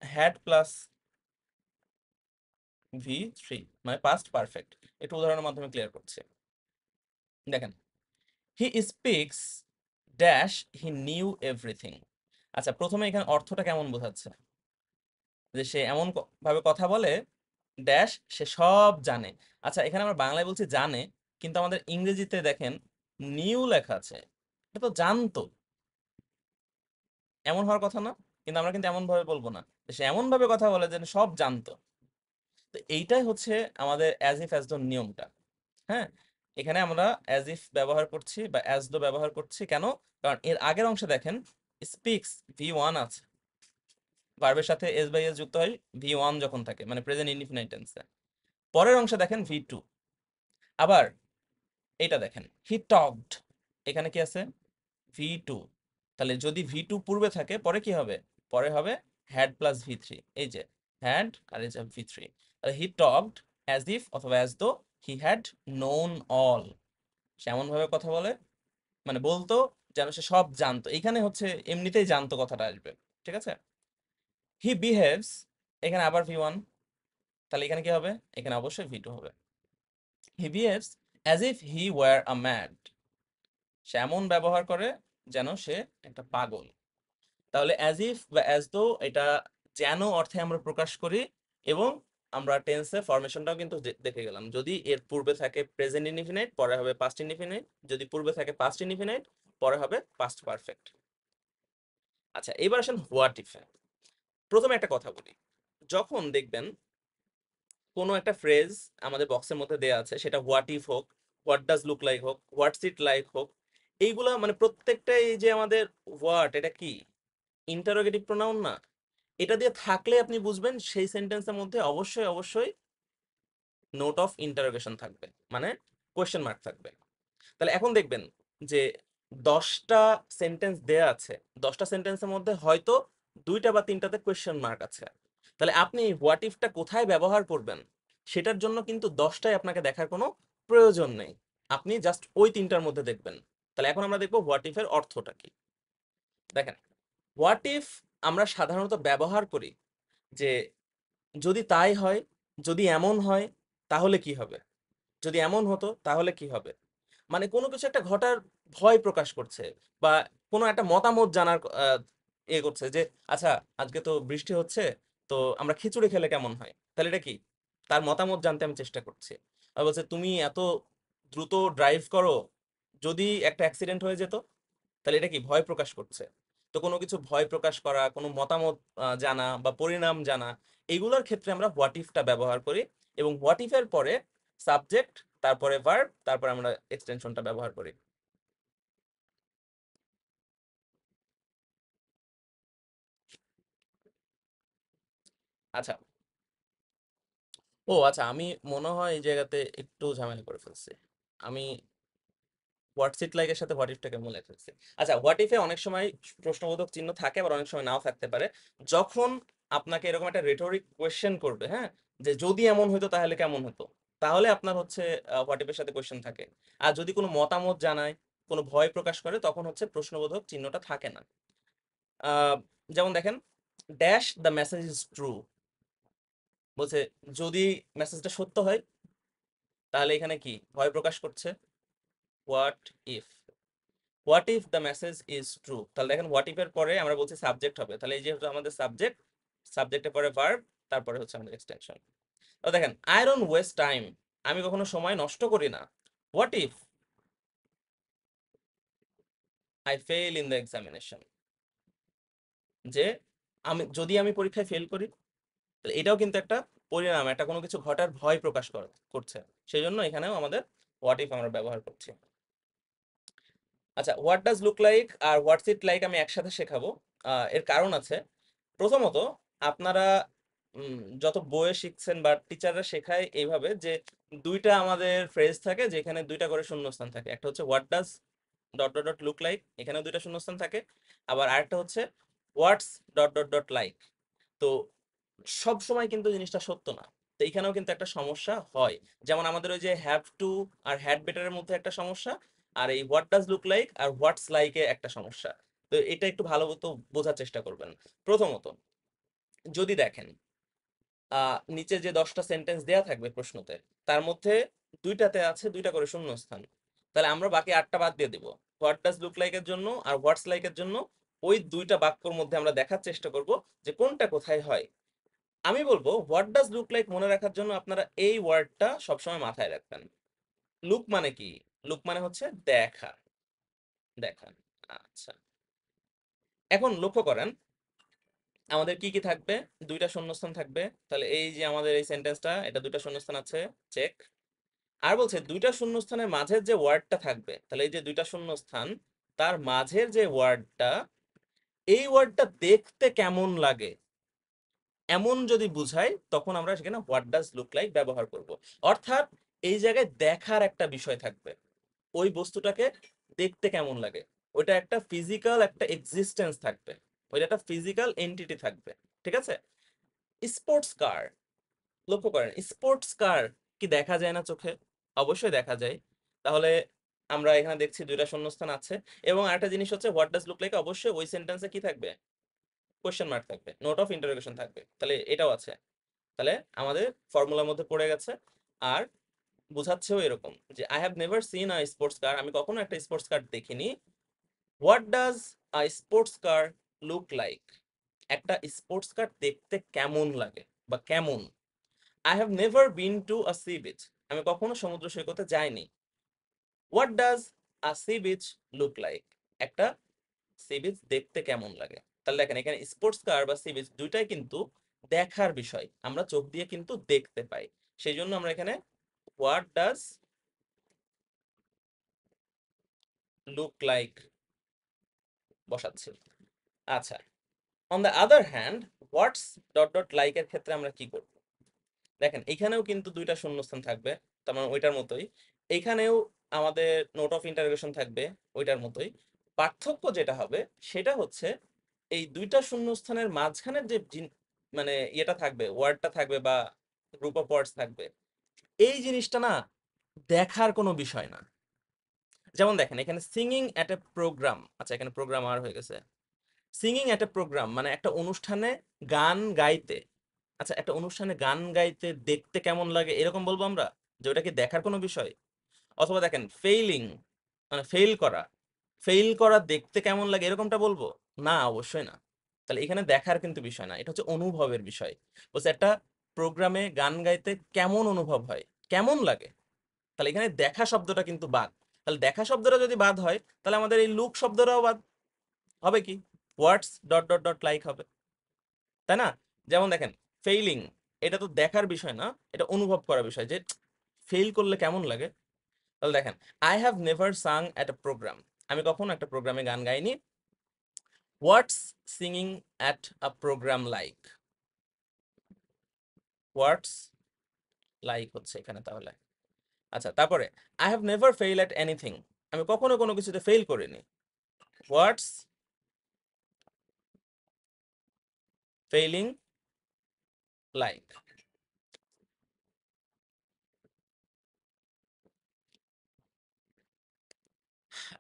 হ্যাড প্লাস V3, মানে পাস্ট পারফেক্ট। একটু উদাহরণের মাধ্যমে ক্লিয়ার করছে। দেখেন, he speaks dash he knew everything. আচ্ছা, প্রথমে এখানে অর্থটা কেমন বোঝাচ্ছে? যে সে এমন ভাবে কথা বলে ড্যাশ, সে সব জানে। আচ্ছা, এখানে আমরা বাংলায় বলছি জানে, কিন্তু আমাদের ইংরেজিতে দেখেন নিউ লেখা আছে, এটা তো জানতো, এমন হওয়ার কথা না? কিন্তু আমরা কিন্তু এমন ভাবে বলবো না, সে এমন ভাবে কথা বলে যেন সব জানতো। তো এইটাই হচ্ছে আমাদের অ্যাজ ইফ অ্যাজ দো নিয়মটা। হ্যাঁ, এখানে আমরা অ্যাজ ইফ ব্যবহার করছি বা অ্যাজ দো ব্যবহার করছি কেন? কারণ এর আগের অংশে দেখেন স্পিক্স V1 আছে, ভার্বের সাথে এস বাই এস যুক্ত হয় V1 যখন থাকে, মানে প্রেজেন্ট ইনডিফিনাইট টেন্সে। পরের অংশে দেখেন V2। আবার এটা দেখেন হি টকড, এখানে কি আছে? V2। তাহলে যদি V2 পূর্বে থাকে, পরে কি হবে? পরে হবে হ্যাড প্লাস V3। এই যে হ্যাড আর এই যে V3, তাহলে হি টকড অ্যাজ ইফ অথবা as though he had known all. সে এমন ভাবে কথা বলে, মানে বলতো যেন সে সব জানতো। এখানে হচ্ছে এমনিতেই জানতো কথাটা আসবে। ঠিক আছে। হি বিহেভস, এখানে আবার V1, তাহলে এখানে কি হবে? এখানে অবশ্যই V2 হবে। He behaves as if he were a mad, সে এমন ব্যবহার করে যেন সে একটা পাগল। তাহলে অ্যাজ ইফ বা অ্যাজ দো এটা যেন অর্থে আমরা প্রকাশ করি, এবং আমরা টেন্সের ফরমেশনটাও কিন্তু দেখে গেলাম। যদি এর পূর্বে থাকে প্রেজেন্ট ইনডিফিনাইট, পরে হবে পাস্ট ইনডিফিনাইট। যদি পূর্বে থাকে পাস্ট ইনডিফিনাইট, পরে হবে পাস্ট পারফেক্ট। আচ্ছা, এবার আসেন হোয়াট ইফে। প্রথমে একটা কথা বলি, যখন দেখবেন কোনো একটা ফ্রেজ আমাদের বক্সের মধ্যে দেয়া আছে, সেটা হোয়াট ইফ হোক, হোয়াট ডাজ লুক লাইক হোক, হোয়াটস ইট লাইক হোক, এইগুলা মানে প্রত্যেকটা, এই যে আমাদের হোয়াট, এটা কি ইন্টারোগেটিভ প্রোনাউন না? এটা দিয়ে থাকলে আপনি বুঝবেন সেই সেন্টেন্সের মধ্যে অবশ্যই অবশ্যই নোট অফ ইন্টারোগেশন থাকবে, মানে কোয়েশ্চেন মার্ক থাকবে। তাহলে এখন দেখবেন যে 10টা সেন্টেন্স দেয়া আছে, 10টা সেন্টেন্সের মধ্যে হয়তো 2টা বা 3টাতে কোয়েশ্চেন মার্ক আছে। তাহলে আপনি হোয়াট ইফটা কোথায় ব্যবহার করবেন, সেটার জন্য কিন্তু 10টাই আপনাকে দেখার কোনো প্রয়োজন নেই, আপনি জাস্ট ওই 3টার মধ্যে দেখবেন। তাহলে এখন আমরা দেখবো হোয়াট ইফের অর্থটা কি। দেখেন, হোয়াট ইফ আমরা সাধারণত ব্যবহার করি যে যদি তাই হয়, যদি এমন হয় তাহলে কি হবে, যদি এমন হতো তাহলে কি হবে। মানে কোনো কিছু একটা ঘটার ভয় প্রকাশ করছে, বা কোনো একটা মতামত জানার করছে যে আচ্ছা আজকে তো বৃষ্টি হচ্ছে, তো আমরা খিচুড়ি খেলে কেমন হয়, তাহলে এটা কি, তার মতামত জানতে আমি চেষ্টা করছি। আর বলছে তুমি এত দ্রুত ড্রাইভ করো, যদি একটা অ্যাক্সিডেন্ট হয়ে যেত, তাহলে এটা কি ভয় প্রকাশ করছে। তো কোনো কিছু ভয় প্রকাশ করা, কোনো মতামত জানা বা পরিণাম জানা, এইগুলোর ক্ষেত্রে আমরা হোয়াট ইফটা ব্যবহার করি। এবং হোয়াট ইফের পরে সাবজেক্ট, তারপরে ভার্ব, তারপরে আমরা এক্সটেনশনটা ব্যবহার করি। আচ্ছা, ও আচ্ছা, আমি মনে হয় এই জায়গাতে একটু ঝামেলা করে ফেলছি। আমি হোয়াটস ইট লাইকের সাথে হোয়াট ইফটাকে মনে ফেলছি। আচ্ছা, হোয়াট ইফে অনেক সময় প্রশ্নবোধক চিহ্ন থাকে, আবার অনেক সময় নাও থাকতে পারে। যখন আপনাকে এরকম একটা রেটরিক কোয়েশ্চেন করবে, হ্যাঁ, যে যদি এমন হতো তাহলে কেমন হতো, তাহলে আপনার হচ্ছে হোয়াট ইফের সাথে কোয়েশ্চেন থাকে। আর যদি কোনো মতামত জানায়, কোনো ভয় প্রকাশ করে, তখন হচ্ছে প্রশ্নবোধক চিহ্নটা থাকে না। আহ, যেমন দেখেন, dash the message is true, বলছে যদি মেসেজটা সত্য হয়, তাহলে এখানে কি ভয় প্রকাশ করছে, what if. What if the message is true, তাহলে দেখেন হোয়াট ইফ এর পরে আমরা বলছি সাবজেক্ট হবে, তাহলে এই যে হচ্ছে আমাদের সাবজেক্ট, সাবজেক্টের পরে ভার্ব, তারপরে হচ্ছে আমাদের এক্সটেনশন। তো দেখেন, আই ডোন্ট ওয়েস্ট টাইম, আমি কখনো সময় নষ্ট করি না। What if I fail in the examination, যে আমি পরীক্ষায় ফেল করি, তাহলে এটাও কিন্তু একটা পরিণাম, একটা কোনো কিছু ঘটার ভয় প্রকাশ করছে। সেই জন্য এখানেও আমাদের হোয়াট ইফ আমরা ব্যবহার করছি। আচ্ছা, হোয়াট ডাজ লুক লাইক আর হোয়াটস ইট লাইক আমি একসাথে শেখাবো। এর কারণ আছে। প্রথমত, আপনারা যত বইয়ে শিখছেন বা টিচাররা শেখায় এইভাবে যে দুইটা আমাদের ফ্রেজ থাকে, যেখানে দুইটা করে শূন্যস্থান থাকে। একটা হচ্ছে what does dot dot dot look like, এখানেও দুইটা শূন্যস্থান থাকে। আবার আরেকটা হচ্ছে হোয়াটস ডট ডট ডট লাইক। তো সব সময় কিন্তু জিনিসটা সত্য না। তো এখানেও কিন্তু একটা সমস্যা হয়। যেমন আমাদের ওই যে হ্যাভ টু আর হ্যাড বেটারের মধ্যে একটা সমস্যা, আর এই হোয়াট ডাজ লুক লাইক আর হোয়াটস লাইকে একটা সমস্যা। তো এটা একটু ভালো মতো বোঝার চেষ্টা করবেন। প্রথমত, যদি দেখেন নিচে যে 10টা সেন্টেন্স দেয়া থাকবে প্রশ্নতে, তার মধ্যে দুইটাতে আছে দুইটা করে শূন্যস্থান, তাহলে আমরা বাকি 8টা বাদ দিয়ে দিব। হোয়াট ডাজ লুক লাইকের জন্য আর হোয়াটস লাইকের জন্য ওই দুইটা বাক্যর মধ্যে আমরা দেখার চেষ্টা করব যে কোনটা কোথায় হয়। আমি বলবো হোয়াট ডাজ লুক লাইক মনে রাখার জন্য আপনারা এই ওয়ার্ডটা সবসময় মাথায় রাখবেন। লুক মানে কি? লুক মানে হচ্ছে দেখা, দেখা। আচ্ছা, এখন লক্ষ্য করেন আমাদের কি কি থাকবে, দুইটা শূন্যস্থান থাকবে। তাহলে এই যে আমাদের এই সেন্টেন্সটা, এটা দুইটা শূন্যস্থান আছে, চেক। আর বলছে দুইটা শূন্যস্থানের মাঝের যে ওয়ার্ডটা থাকবে, তাহলে এই যে দুইটা শূন্যস্থান, তার মাঝের যে ওয়ার্ডটা, এই ওয়ার্ডটা দেখতে কেমন লাগে এমন যদি বুঝাই, তখন আমরা সেখানে হোয়াট ডাজ লুক লাইক ব্যবহার করব। অর্থাৎ এই জায়গায় দেখার একটা বিষয় থাকবে, ওই বস্তুটাকে দেখতে কেমন লাগে, ওইটা একটা ফিজিক্যাল একটা এক্সিস্টেন্স থাকবে, ওইটা একটা ফিজিক্যাল এন্টিটি থাকবে। ঠিক আছে? স্পোর্টস কার, লক্ষ্য করেন স্পোর্টস কার কি দেখা যায় না চোখে? অবশ্যই দেখা যায়। তাহলে আমরা এখানে দেখছি দুইটা শূন্যস্থান আছে। এবং আরেকটা জিনিস হচ্ছে হোয়াট ডাজ লুক লাইক, অবশ্যই ওই সেন্টেন্সে কি থাকবে, কোশ্চেন মার্ক থাকবে, নোট অফ ইন্টারোগেশন থাকবে, তাহলে এটাও আছে। তাহলে আমাদের ফর্মুলার মধ্যে পড়ে গেছে। আর বোঝাচ্ছেও এরকম যে I have never seen a sports car, আমি কখনো একটা স্পোর্টস কার দেখিনি। What does a sports car look like, একটা স্পোর্টস কার দেখতে কেমন লাগে বা কেমন। I have never been to a sea beach, আমি কখনো সমুদ্র সৈকতে যাইনি। What does a sea beach look like, একটা সি বিচ দেখতে কেমন লাগে। তাহলে দেখেন এখানে স্পোর্টস কার বা সি বিচ দুইটাই কিন্তু দেখার বিষয়, আমরা চোখ দিয়ে কিন্তু দেখতে পাই। সেই জন্য আমরা এখানে হোয়াট ডাজ লুক লাইক বসাচ্ছি। আচ্ছা, on the other hand what's dot dot like এর ক্ষেত্রে আমরা কি করব? দেখেন এখানেও কিন্তু দুইটা শূন্যস্থান থাকবে, তার মানে ওইটার মতোই। এখানেও আমাদের নোট অফ ইন্টারোগেশন থাকবে, ওইটার মতোই। পার্থক্য যেটা হবে সেটা হচ্ছে এই দুইটা শূন্যস্থানের মাঝখানের যে মানে ইয়েটা থাকবে, ওয়ার্ডটা থাকবে বা গ্রুপ অফ ওয়ার্ডস থাকবে, এই জিনিসটা না দেখার কোনো বিষয় না। যেমন দেখেন এখানে সিঙ্গিং অ্যাট এ প্রোগ্রাম, আচ্ছা এখানে প্রোগ্রাম আর হয়ে গেছে। সিঙ্গিং এট এ প্রোগ্রাম মানে একটা অনুষ্ঠানে গান গাইতে। আচ্ছা, একটা অনুষ্ঠানে গান গাইতে দেখতে কেমন লাগে এরকম বলবো আমরা, যে ওটা কি দেখার কোনো বিষয়? অথবা দেখেন ফেইলিং মানে ফেইল করা, ফেইল করা দেখতে কেমন লাগে এরকমটা বলবো? না, অবশ্যই না। তাহলে এখানে দেখার কিন্তু বিষয় না, এটা হচ্ছে অনুভবের বিষয়। বলছে একটা প্রোগ্রামে গান গাইতে কেমন অনুভব হয়, কেমন লাগে। তাহলে এখানে দেখা শব্দটা কিন্তু বাদ। তাহলে দেখা শব্দটা যদি বাদ হয়, তাহলে আমাদের এই লুক শব্দটাও বাদ হবে। কি ওয়ার্ডস ডট ডট ডট লাইক হবে, তাই না? যেমন দেখেন ফেইলিং, এটা তো দেখার বিষয় না, এটা অনুভব করার বিষয়, যে ফেইল করলে কেমন লাগে। তাহলে দেখেন, I have never sung at a program, আমি কখনো একটা প্রোগ্রামে গান গাইনি। What's singing at a program like, what's like হচ্ছে এখানে তাহলে। আচ্ছা, তারপরে I have never fail at anything, আমি কখনো কোনো কিছুতে ফেল করিনি। What's failing like.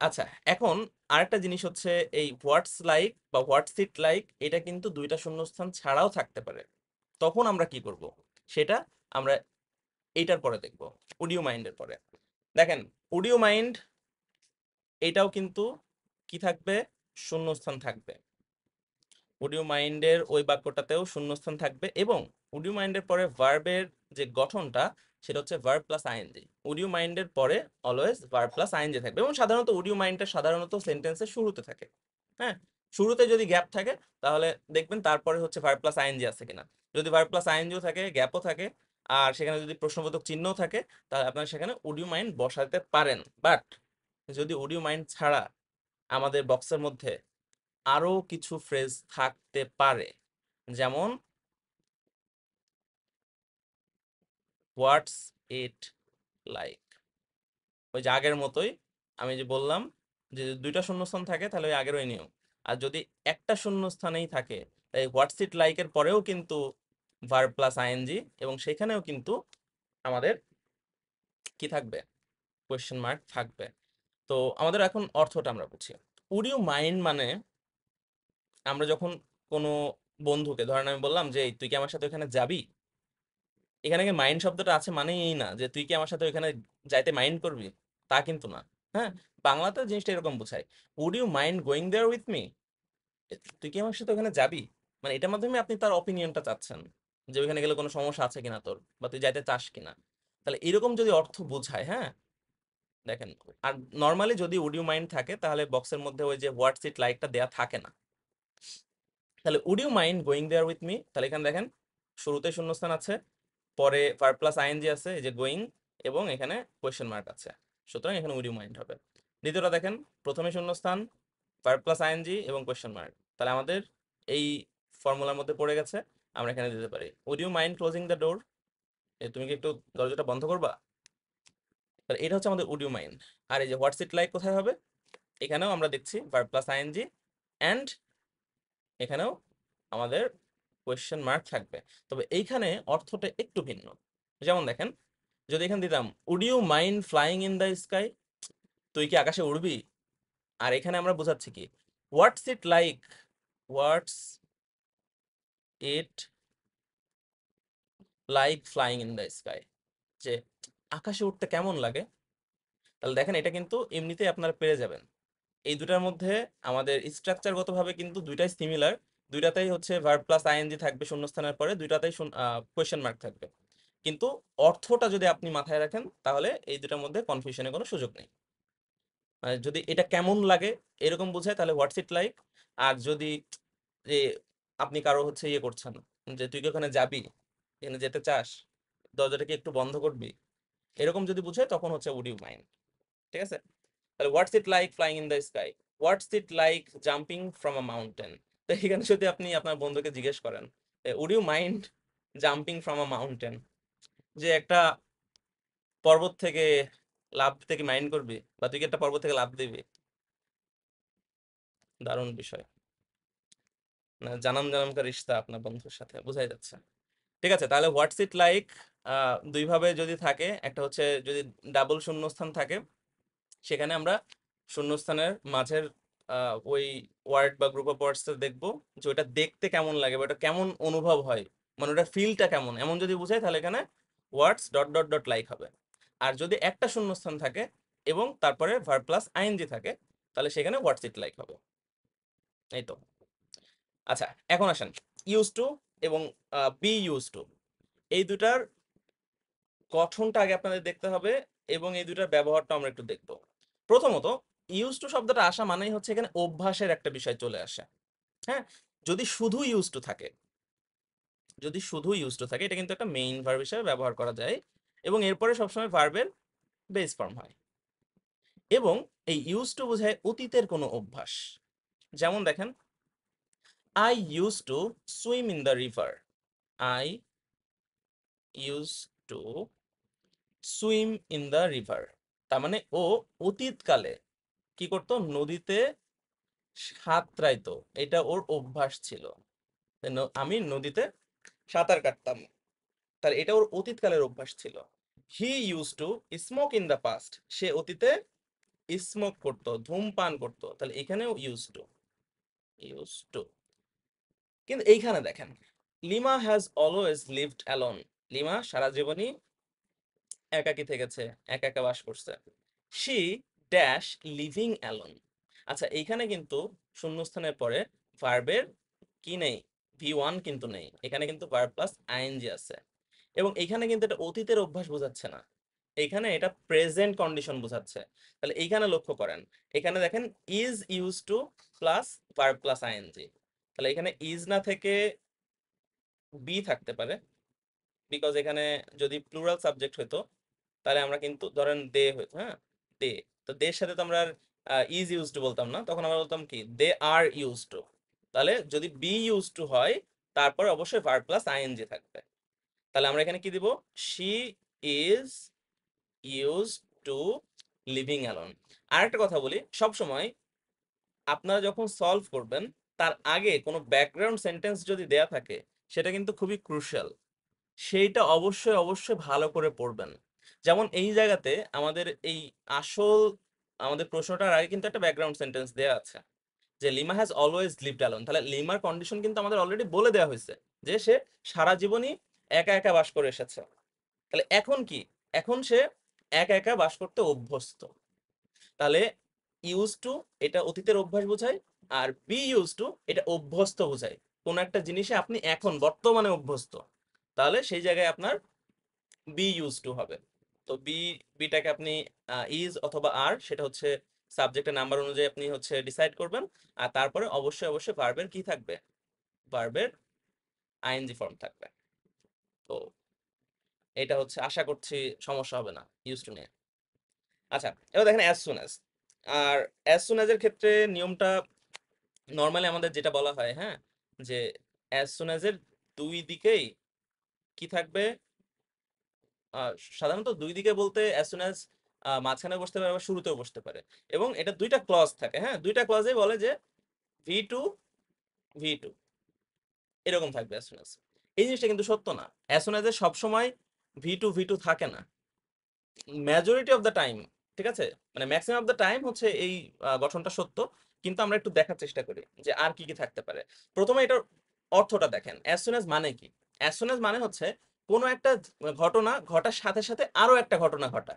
আচ্ছা, এখন আরেকটা জিনিস হচ্ছে, এই হোয়াটস লাইক বা হোয়াটস ইট লাইক এটা কিন্তু দুইটা শূন্যস্থান ছাড়াও থাকতে পারে। তখন আমরা কি করব সেটা আমরা এইটার পরে দেখব, উড ইউ মাইন্ডের পরে। দেখেন, উড ইউ মাইন্ড এটাও কিন্তু কি থাকবে, শূন্যস্থান থাকবে। উড ইউ মাইন্ডের ওই বাক্যটাতেও শূন্যস্থান থাকবে, এবং উড ইউ মাইন্ডের পরে ভার্বের যে গঠনটা সেটা হচ্ছে verb plus ING. Would you মাইন্ডের পরে অলওয়েজ ভার্ব প্লাস আইএনজি থাকবে, এবং সাধারণত উড ইউ মাইন্ডটা সাধারণত সেন্টেন্সের শুরুতে থাকে। হ্যাঁ, শুরুতে যদি গ্যাপ থাকে তাহলে দেখবেন তারপরে হচ্ছে ভার্ব প্লাস আইএনজি আছে কিনা। যদি ভার্ব প্লাস আইএনজিও থাকে, গ্যাপও থাকে, আর সেখানে যদি প্রশ্নবোধক চিহ্নও থাকে, তাহলে আপনারা সেখানে উড ইউ মাইন্ড বসাতে পারেন। বাট যদি উড ইউ মাইন্ড ছাড়া আমাদের বক্সের মধ্যে আরো কিছু ফ্রেজ থাকতে পারে, যেমন হোয়াটস ইট লাইক, ওই যে আগের মতোই আমি যে বললাম, যে যদি দুইটা শূন্যস্থান থাকে তাহলে ওই আগের ওই নিয়ম। আর যদি একটা শূন্যস্থানেই থাকে, তাই হোয়াটস ইট লাইকের পরেও কিন্তু ভার্ব প্লাস আইএনজি, এবং সেখানেও কিন্তু আমাদের কি থাকবে, কোয়েশ্চেন মার্ক থাকবে। তো আমাদের এখন অর্থটা আমরা বুঝি। উড ইউ মাইন্ড মানে আমরা যখন কোনো বন্ধুকে, ধরেন আমি বললাম যে, "এই, তুই কি আমার সাথে ওখানে যাবি?" এখানে কি মাইন্ড শব্দটা আছে মানেই এই না যে তুই কি আমার সাথে ওইখানে যাইতে মাইন্ড করবি, তা কিন্তু না। হ্যাঁ, বাংলাতে জিনিসটা এরকম বোঝায়, would you mind going there with me, তুই কি আমার সাথে ওখানে যাবি, মানে এটার মাধ্যমে আপনি তার অপিনিয়নটা চাচ্ছেন, যে ওইখানে গেলে কোনো সমস্যা আছে কিনা তোর, বা তুই যাইতে চাস কিনা। তাহলে এরকম যদি অর্থ বোঝায়, হ্যাঁ, দেখেন। আর নর্মালি যদি উড ইউ মাইন্ড থাকে তাহলে বক্সের মধ্যে ওই যে হোয়াটস ইট লাইকটা দেয়া থাকে না। তাহলে would you mind going there with me, তাহলে এখানে দেখেন শুরুতে শূন্যস্থান আছে, পরে ভার্ব প্লাস আইএনজি আছে এই যে গোয়িং, এবং এখানে কোয়েশ্চেন মার্ক আছে, সুতরাং এখানে উড ইউ মাইন্ড হবে। দ্বিতীয়টা দেখেন, প্রথমে শূন্যস্থান, ভার্ব প্লাস আইএনজি এবং কোয়েশ্চেন মার্ক, তাহলে আমাদের এই ফর্মুলার মধ্যে পড়ে গেছে। আমরা এখানে দিতে পারি would you mind closing the door, তুমি কি একটু দরজাটা বন্ধ করবা। তাহলে এটা হচ্ছে আমাদের উড ইউ মাইন্ড। আর এই যে হোয়াটস ইট লাইক কোথায় হবে, এখানেও আমরা দেখছি ভার্ব প্লাস আইএনজি, অ্যান্ড এখানেও আমাদের কোয়েশ্চেন মার্ক থাকবে। তবে এইখানে অর্থটা একটু ভিন্ন। যেমন দেখেন, যদি এখানে দিতাম would you mind flying in the sky, তুই কি আকাশে উড়বি। আর এখানে আমরা বোঝাচ্ছি কি, what's it like, what's it like flying in the sky, যে আকাশে উঠতে কেমন লাগে। তাহলে দেখেন এটা কিন্তু এমনিতেই আপনারা পেরে যাবেন। এই দুটার মধ্যে আমাদের স্ট্রাকচারগতভাবে কিন্তু দুইটাই সিমিলার, দুইটাতেই হচ্ছে ভার্ব প্লাস আইএনজি থাকবে শূন্যস্থানের পরে, দুইটাতেই কোয়েশ্চেন মার্ক থাকবে। কিন্তু অর্থটা যদি আপনি মাথায় রাখেন তাহলে এই দুটার মধ্যে কনফিউশনের কোনো সুযোগ নেই। মানে যদি এটা কেমন লাগে এরকম বোঝায় তাহলে হোয়াটস ইট লাইক, আর যদি যে আপনি কারো হচ্ছে ইয়ে করছেন, যে তুই কি ওখানে যাবি, এখানে যেতে চাস, দরজাটা কি একটু বন্ধ করবি, এরকম যদি বুঝায় তখন হচ্ছে উড ইউ মাইন্ড। ঠিক আছে, তাহলে what's it like flying in the sky, what's it like jumping from a mountain. তো এখানে যদি আপনি আপনার বন্ধুকে জিজ্ঞেস করেন would you mind jumping from a mountain, যে একটা পর্বত থেকে লাফ দিতে কি মাইন্ড করবি, বা তুই কি একটা পর্বত থেকে লাফ দিবি। দারুণ বিষয়, না জানাম জানাম কা রিশতা আপনার বন্ধুর সাথে বোঝাই যাচ্ছে। ঠিক আছে, তাহলে হোয়াটস ইট লাইক দুই ভাবে যদি থাকে, একটা হচ্ছে যদি ডাবল শূন্যস্থান থাকে, সেখানে আমরা শূন্যস্থানের মাঝের ওই ওয়ার্ড বা গ্রুপ অফ ওয়ার্ডস দেখবো যে ওটা দেখতে কেমন লাগে বা ওটা কেমন অনুভব হয়, মানে ওটা ফিলটা কেমন, এমন যদি বুঝাই তাহলে এখানে ওয়ার্ডস ডট ডট ডট লাইক হবে। আর যদি একটা শূন্যস্থান থাকে এবং তারপরে ভার্ব প্লাস আইএনজি থাকে তাহলে সেখানে হোয়াটস ইট লাইক হবে। এই তো। আচ্ছা, এখন আসেন ইউজ টু এবং বি ইউজ টু, এই দুটার গঠনটা আগে আপনাদের দেখতে হবে এবং এই দুটার ব্যবহারটা আমরা একটু দেখব। প্রথমত, ইউজ টু শব্দটা আসা মানেই হচ্ছে এখানে অভ্যাসের একটা বিষয় চলে আসে। হ্যাঁ, যদি শুধু ইউজ টু থাকে, যদি শুধু ইউজ টু থাকে এটা কিন্তু একটা মেইন ভার্ব হিসেবে ব্যবহার করা যায় এবং এরপরে সবসময় ভার্বের বেস ফর্ম হয়। এবং এই ইউজ টু বোঝায় অতীতের কোনো অভ্যাস। যেমন দেখেন, I use to swim in the river. I use to swim in the river, তার মানে ও অতীতকালে কি করতো, নদীতে সাঁতরাইতো, এটা ওর অভ্যাস ছিল। আমি নদীতে সাঁতার কাটতাম, তাহলে এটা ওর অতীতকালের অভ্যাস ছিল। He use to smoke in the past, সে অতীতে স্মোক করতো, ধূমপান করতো, তাহলে এখানেও ইউজ টু, ইউজ টু। কিন্তু এইখানে দেখেন, Lima has always lived alone, Lima সারা জীবনই একাকী থেকেছে, একা একা বাস করছে। She dash living alone. আচ্ছা, এইখানে কিন্তু শূন্যস্থানের পরে ভার্বের কি নেই, ভি ওয়ান কিন্তু নেই, এখানে কিন্তু ভার্ব প্লাস আইএনজি আছে। এবং এখানে কিন্তু এটা অতীতের অভ্যাস বোঝাচ্ছে না, এখানে এটা প্রেজেন্ট কন্ডিশন বোঝাচ্ছে। তাহলে এইখানে লক্ষ্য করেন, এখানে দেখেন is use to plus verb plus ING, তাহলে এখানে ইজ না থেকে বি থাকতে পারে, বিকজ এখানে যদি প্লুরাল সাবজেক্ট হতো তাহলে আমরা কিন্তু ধরেন দে হইতো, হ্যাঁ দে, তো দের সাথে তো আমরা ইজ ইউজ টু বলতাম না, তখন আমরা বলতাম কি দে আর ইউজ টু। তাহলে যদি বি ইউজ টু হয় তারপরে অবশ্যই ভার্ব প্লাস আইএনজি থাকবে। তাহলে আমরা এখানে কি দিব, she is use to living alone. আরেকটা কথা বলি, সব সময় আপনারা যখন সলভ করবেন তার আগে কোনো ব্যাকগ্রাউন্ড সেন্টেন্স যদি দেয়া থাকে সেটা কিন্তু খুবই ক্রুশিয়াল, সেইটা অবশ্যই অবশ্যই ভালো করে পড়বেন। যেমন এই জায়গাতে আমাদের এই আসল আমাদের প্রশ্নটার আগে কিন্তু একটা ব্যাকগ্রাউন্ড সেন্টেন্স দেয়া আছে যে lima has always lived alone, তাহলে লিমার কন্ডিশন কিন্তু আমাদের অলরেডি বলে দেওয়া হয়েছে যে সে সারা জীবনই একা একা বাস করে এসেছে। তাহলে এখন কি, এখন সে একা একা বাস করতে অভ্যস্ত। তাহলে ইউজ টু এটা অতীতের অভ্যাস বোঝায়, আর বি ইউজ টু এটা অভ্যস্ত বোঝায়, কোন একটা জিনিসে আপনি এখন বর্তমানে অভ্যস্ত, তাহলে সেই জায়গায় আপনার বি ইউজ টু হবে। তো বিটাকে আপনি ইজ অথবা আর, সেটা হচ্ছে সাবজেক্টের নাম্বার অনুযায়ী আপনি হচ্ছে ডিসাইড করবেন। আর তারপরে অবশ্যই অবশ্যই ভার্বের কি থাকবে, ভার্বের আইএনজি ফর্ম থাকবে। তো এটা হচ্ছে আশা করছি সমস্যা হবে না ইউজ টু নিয়ে। আচ্ছা, এবার দেখেন অ্যাজ সুন অ্যাজ। আর অ্যাজ সুন অ্যাজ এর ক্ষেত্রে নিয়মটা নর্মালি আমাদের যেটা বলা হয়, হ্যাঁ, যে অ্যাজ সুন অ্যাজ এর দুই দিকেই কি থাকবে, আহ, সাধারণত দুই দিকে বলতে অ্যাজ সুন অ্যাজ মাঝখানে বসতে পারে আবার শুরুতেও বসতে পারে, এবং এটা দুইটা ক্লজ থাকে, হ্যাঁ দুইটা ক্লজেই বলে যে ভি টু ভি টু এরকম থাকবে অ্যাজ সুন অ্যাজ। এই জিনিসটা কিন্তু সত্য না, অ্যাজ সুন অ্যাজ এ সবসময় ভি টু থাকে না, মেজরিটি অফ দ্য টাইম, ঠিক আছে, মানে ম্যাক্সিমাম অফ দ্য টাইম হচ্ছে এই গঠনটা সত্য। কিন্তু আমরা একটু দেখার চেষ্টা করি যে আর কি কি থাকতে পারে। প্রথমে এটার অর্থটা দেখেন, অ্যাজ সুন অ্যাজ মানে কি, অ্যাজ সুন অ্যাজ মানে হচ্ছে কোনো একটা ঘটনা ঘটার সাথে সাথে আরো একটা ঘটনা ঘটা,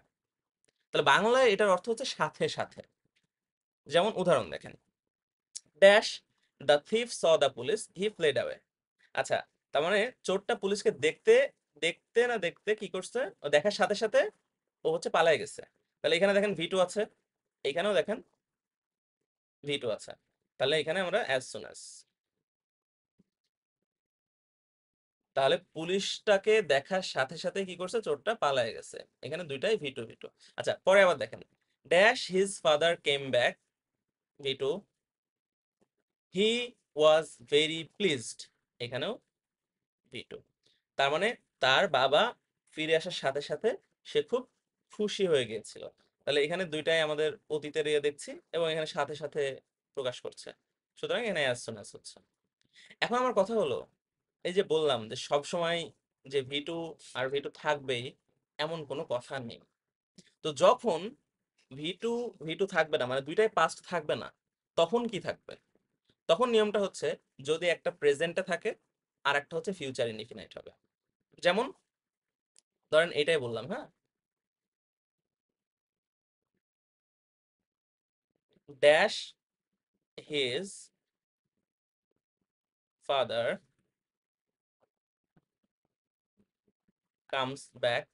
তাহলে বাংলায় এটার অর্থ হচ্ছে সাথে সাথে। যেমন উদাহরণ দেখেন, dash the thief saw the police he fled away. আচ্ছা, তার মানে চোরটা পুলিশকে দেখতে দেখতে না দেখতে কি করছে, ও দেখার সাথে সাথে ও হচ্ছে পালায় গেছে। তাহলে এখানে দেখেন ভি টু আছে, এখানেও দেখেন ভি টু আছে, তাহলে এখানে আমরা অ্যাজ সুন অ্যাজ, তাহলে পুলিশটাকে দেখার সাথে সাথে কি করছে, চোরটা পালায় গেছে, এখানে দুইটাই ভি টু ভি টু। আচ্ছা, পরে আবার দেখেন, dash his father came back, V two, he was very pleased, এখানেও ভি টু। তার মানে তার বাবা ফিরে আসার সাথে সাথে সে খুব খুশি হয়ে গিয়েছিল, তাহলে এখানে দুইটাই আমাদের অতীতের ইয়ে দেখছি এবং এখানে সাথে সাথে প্রকাশ করছে, সুতরাং এখানে অ্যাজ সুন অ্যাজ হচ্ছে। এখন আমার কথা হলো, এই যে বললাম যে সব সময় যে ভি টু আর ভি টু থাকবেই এমন কোনো কথা নেই। তো যখন ভি টু ভি টু থাকবে না, মানে দুইটাই পাস্ট থাকবে না, তখন কি থাকবে? তখন নিয়মটা হচ্ছে যদি একটা প্রেজেন্টে থাকে আর একটা হচ্ছে ফিউচার ইনডিফিনাইট হবে। যেমন ধরেন এটাই বললাম, হ্যাঁ, dash his father comes back.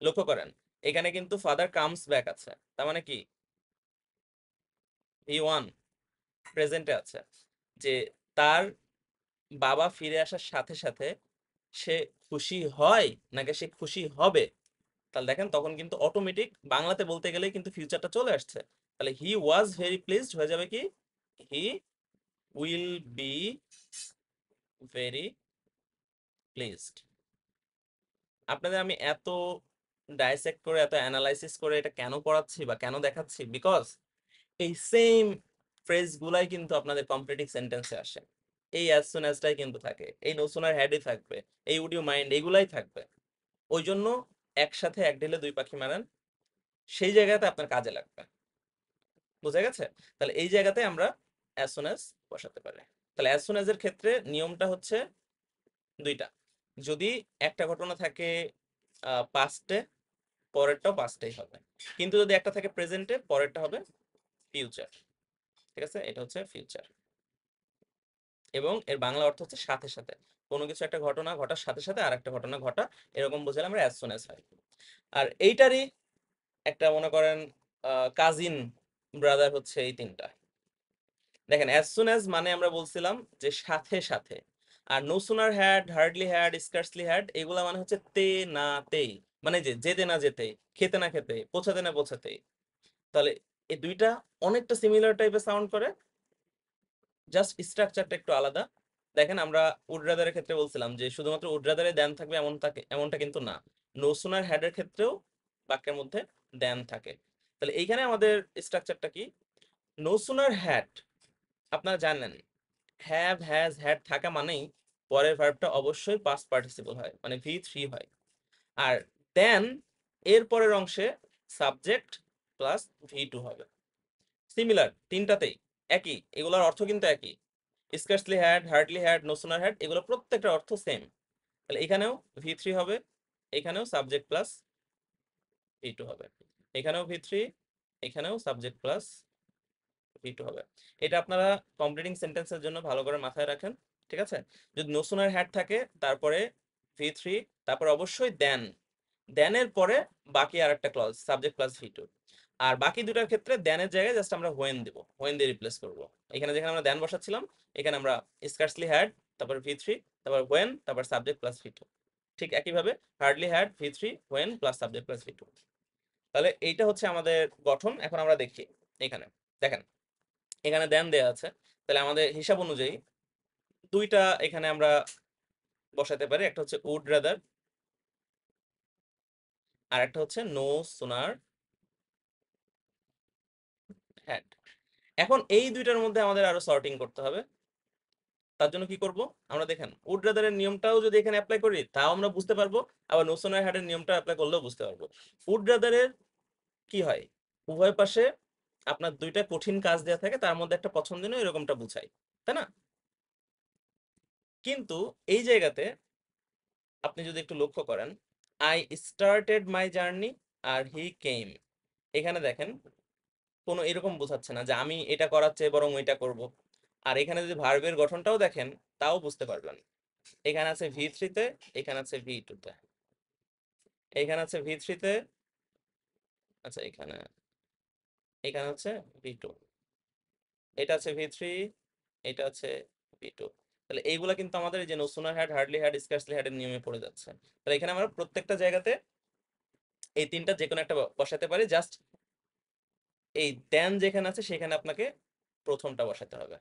লক্ষ্য করেন এখানে কিন্তু ফাদার কামস ব্যাক আছে, তার মানে কি হি ওয়ান প্রেজেন্টে আছে, যে তার বাবা ফিরে আসার সাথে সাথে সে খুশি হয় নাকি সে খুশি হবে। তাহলে দেখেন তখন কিন্তু অটোমেটিক বাংলাতে বলতে গেলেই কিন্তু ফিউচারটা চলে আসছে। তাহলে হি ওয়াজ ভেরি প্লিজড হয়ে যাবে কি he will be very pleased. আপনাদের আমি এত ডাইসেক্ট করে এত অ্যানালাইসিস করে এটা কেন পড়াচ্ছি বা কেন দেখাচ্ছি, বিকজ এই সেম ফ্রেজ গুলাই কিন্তু আপনাদের কমপ্লিটিং সেন্টেন্সে আসে। এই অ্যাজ সুন অ্যাজটাই কিন্তু থাকে, এই নো সুনার হ্যাডই থাকবে, এই উড ইউ মাইন্ড এগুলাই থাকবে। ওই জন্য একসাথে এক ঢিলে দুই পাখি মারেন, সেই জায়গাতে আপনার কাজে লাগবে। বোঝা গেছে? তাহলে এই জায়গাতে আমরা অ্যাজ সুন অ্যাজ বসাতে পারি। তাহলে অ্যাজ সুন অ্যাজ এর ক্ষেত্রে নিয়মটা হচ্ছে দুইটা। যদি একটা ঘটনা থাকে পাস্টে, পরেরটাও পাস্টেই হবে। কিন্তু যদি একটা থাকে প্রেজেন্টে, পরেরটা হবে ফিউচার। ঠিক আছে, এটা হচ্ছে ফিউচার। এবং এর বাংলা অর্থ হচ্ছে সাথে সাথে, কোনো কিছু একটা ঘটনা ঘটার সাথে সাথে আর একটা ঘটনা ঘটা, এরকম বোঝালে আমরা অ্যাজ সুন অ্যাজ হয়। আর এইটারই একটা মনে করেন কাজিন ব্রাদার হচ্ছে এই তিনটা। দেখেন অ্যাজ সুন অ্যাজ মানে আমরা বলছিলাম যে সাথে সাথে, আর no sooner had, hardly had, scarcely had এগুলা মানে হচ্ছে তে না তেই, মানে যে যেতে না যেতে, খেতে না খেতে, পৌঁছাতে না পৌঁছাতেই। তাহলে এই দুইটা অনেকটা সিমিলার টাইপের সাউন্ড করে, জাস্ট স্ট্রাকচারটা একটু আলাদা। দেখেন আমরা উড রাদারের ক্ষেত্রে বলছিলাম যে শুধুমাত্র উড রাদারে দেন থাকবে এমনটা কিন্তু না। নো সুনার হ্যাডের ক্ষেত্রেও বাক্যের মধ্যে দেন থাকে। তাহলে এইখানে আমাদের স্ট্রাকচারটা কি? নো সুনার হ্যাড, আপনারা জানেন হ্যাভ হ্যাজ হ্যাড থাকা মানেই পরের ভার্বটা অবশ্যই পাস্ট পার্টিসিপল হয়, মানে V3 হয়। আর দেন এর পরের অংশে সাবজেক্ট প্লাস V2 হবে। সিমিলার তিনটাতেই একই, এগুলোর অর্থ কিন্তু একই। Scarcely had, hardly had, no sooner had এগুলো প্রত্যেকটার অর্থ সেম। তাহলে এখানেও V3 হবে, এখানেও সাবজেক্ট প্লাস V2 হবে, এখানেও V3, এখানেও সাবজেক্ট প্লাস V2 হবে। এটা আপনারা কমপ্লিটিং সেন্টেন্সের জন্য ভালো করে মাথায় রাখেন। ঠিক আছে, যদি নো সুনার হ্যাড থাকে তারপরে V3, তারপর অবশ্যই দেন, দেনের পরে বাকি আর একটা ক্লজ সাবজেক্ট প্লাস V2। আর বাকি দুটার ক্ষেত্রে দেনের জায়গায় জাস্ট আমরা হোয়েন দেব, হোয়েন দিয়ে রিপ্লেস করব। এখানে যেখানে আমরা দেন বসাচ্ছিলাম এখানে আমরা স্কার্সলি হ্যাড, তারপর V3, তারপর হোয়েন, তারপর সাবজেক্ট প্লাস V2। ঠিক একইভাবে hardly had, V3, when plus subject plus V2। তাহলে এইটা হচ্ছে আমাদের গঠন। এখন আমরা দেখি এখানে, দেখেন এখানে দেন দেয়া আছে, তাহলে আমাদের হিসাব অনুযায়ী দুইটা এখানে আমরা বসাতে পারি, একটা হচ্ছে উড রাদার আর একটা হচ্ছে নো সুনার হ্যাড। এখন এই দুইটার মধ্যে আমাদের আরো সর্টিং করতে হবে। তার জন্য কি করব? আমরা দেখেন উড রাদারের নিয়মটাও যদি এখানে অ্যাপ্লাই করি তাও আমরা বুঝতে পারবো, আবার নো সুনার হ্যাডের নিয়মটা অ্যাপ্লাই করলেও বুঝতে পারবো। উড রাদারের কি হয়, উভয় পাশে আপনার দুইটা কঠিন কাজ দেওয়া থাকে, তার মধ্যে একটা পছন্দনীয় এরকমটা বুঝাই, তাই না? কিন্তু এই জায়গাতে আপনি যদি একটু লক্ষ্য করেন, আই স্টার্টেড মাই জার্নি আর হি কেম, এখানে দেখেন কোনো এরকম বোঝাচ্ছে না যে আমি এটা করার চেয়ে বরং ওইটা করব। আর এখানে যদি ভার্বের গঠনটাও দেখেন তাও বুঝতে পারবেন। এখানে আছে V3 তে, এখানে আছে V2 তে, এখানে আছে V3 তে, আচ্ছা এখানে, এখানে হচ্ছে V2, এটা আছে V3, এটা আছে V2। তাহলে এইগুলা কিন্তু আমাদের এই যে no sooner had, hardly had, scarcely had এর নিয়মে পড়ে যাচ্ছে। তাহলে এখানে আমরা প্রত্যেকটা জায়গাতে এই তিনটা যে কোনো একটা বসাতে পারি, জাস্ট এই দেন যেখানে আছে সেখানে আপনাকে প্রথমটা বসাতে হবে।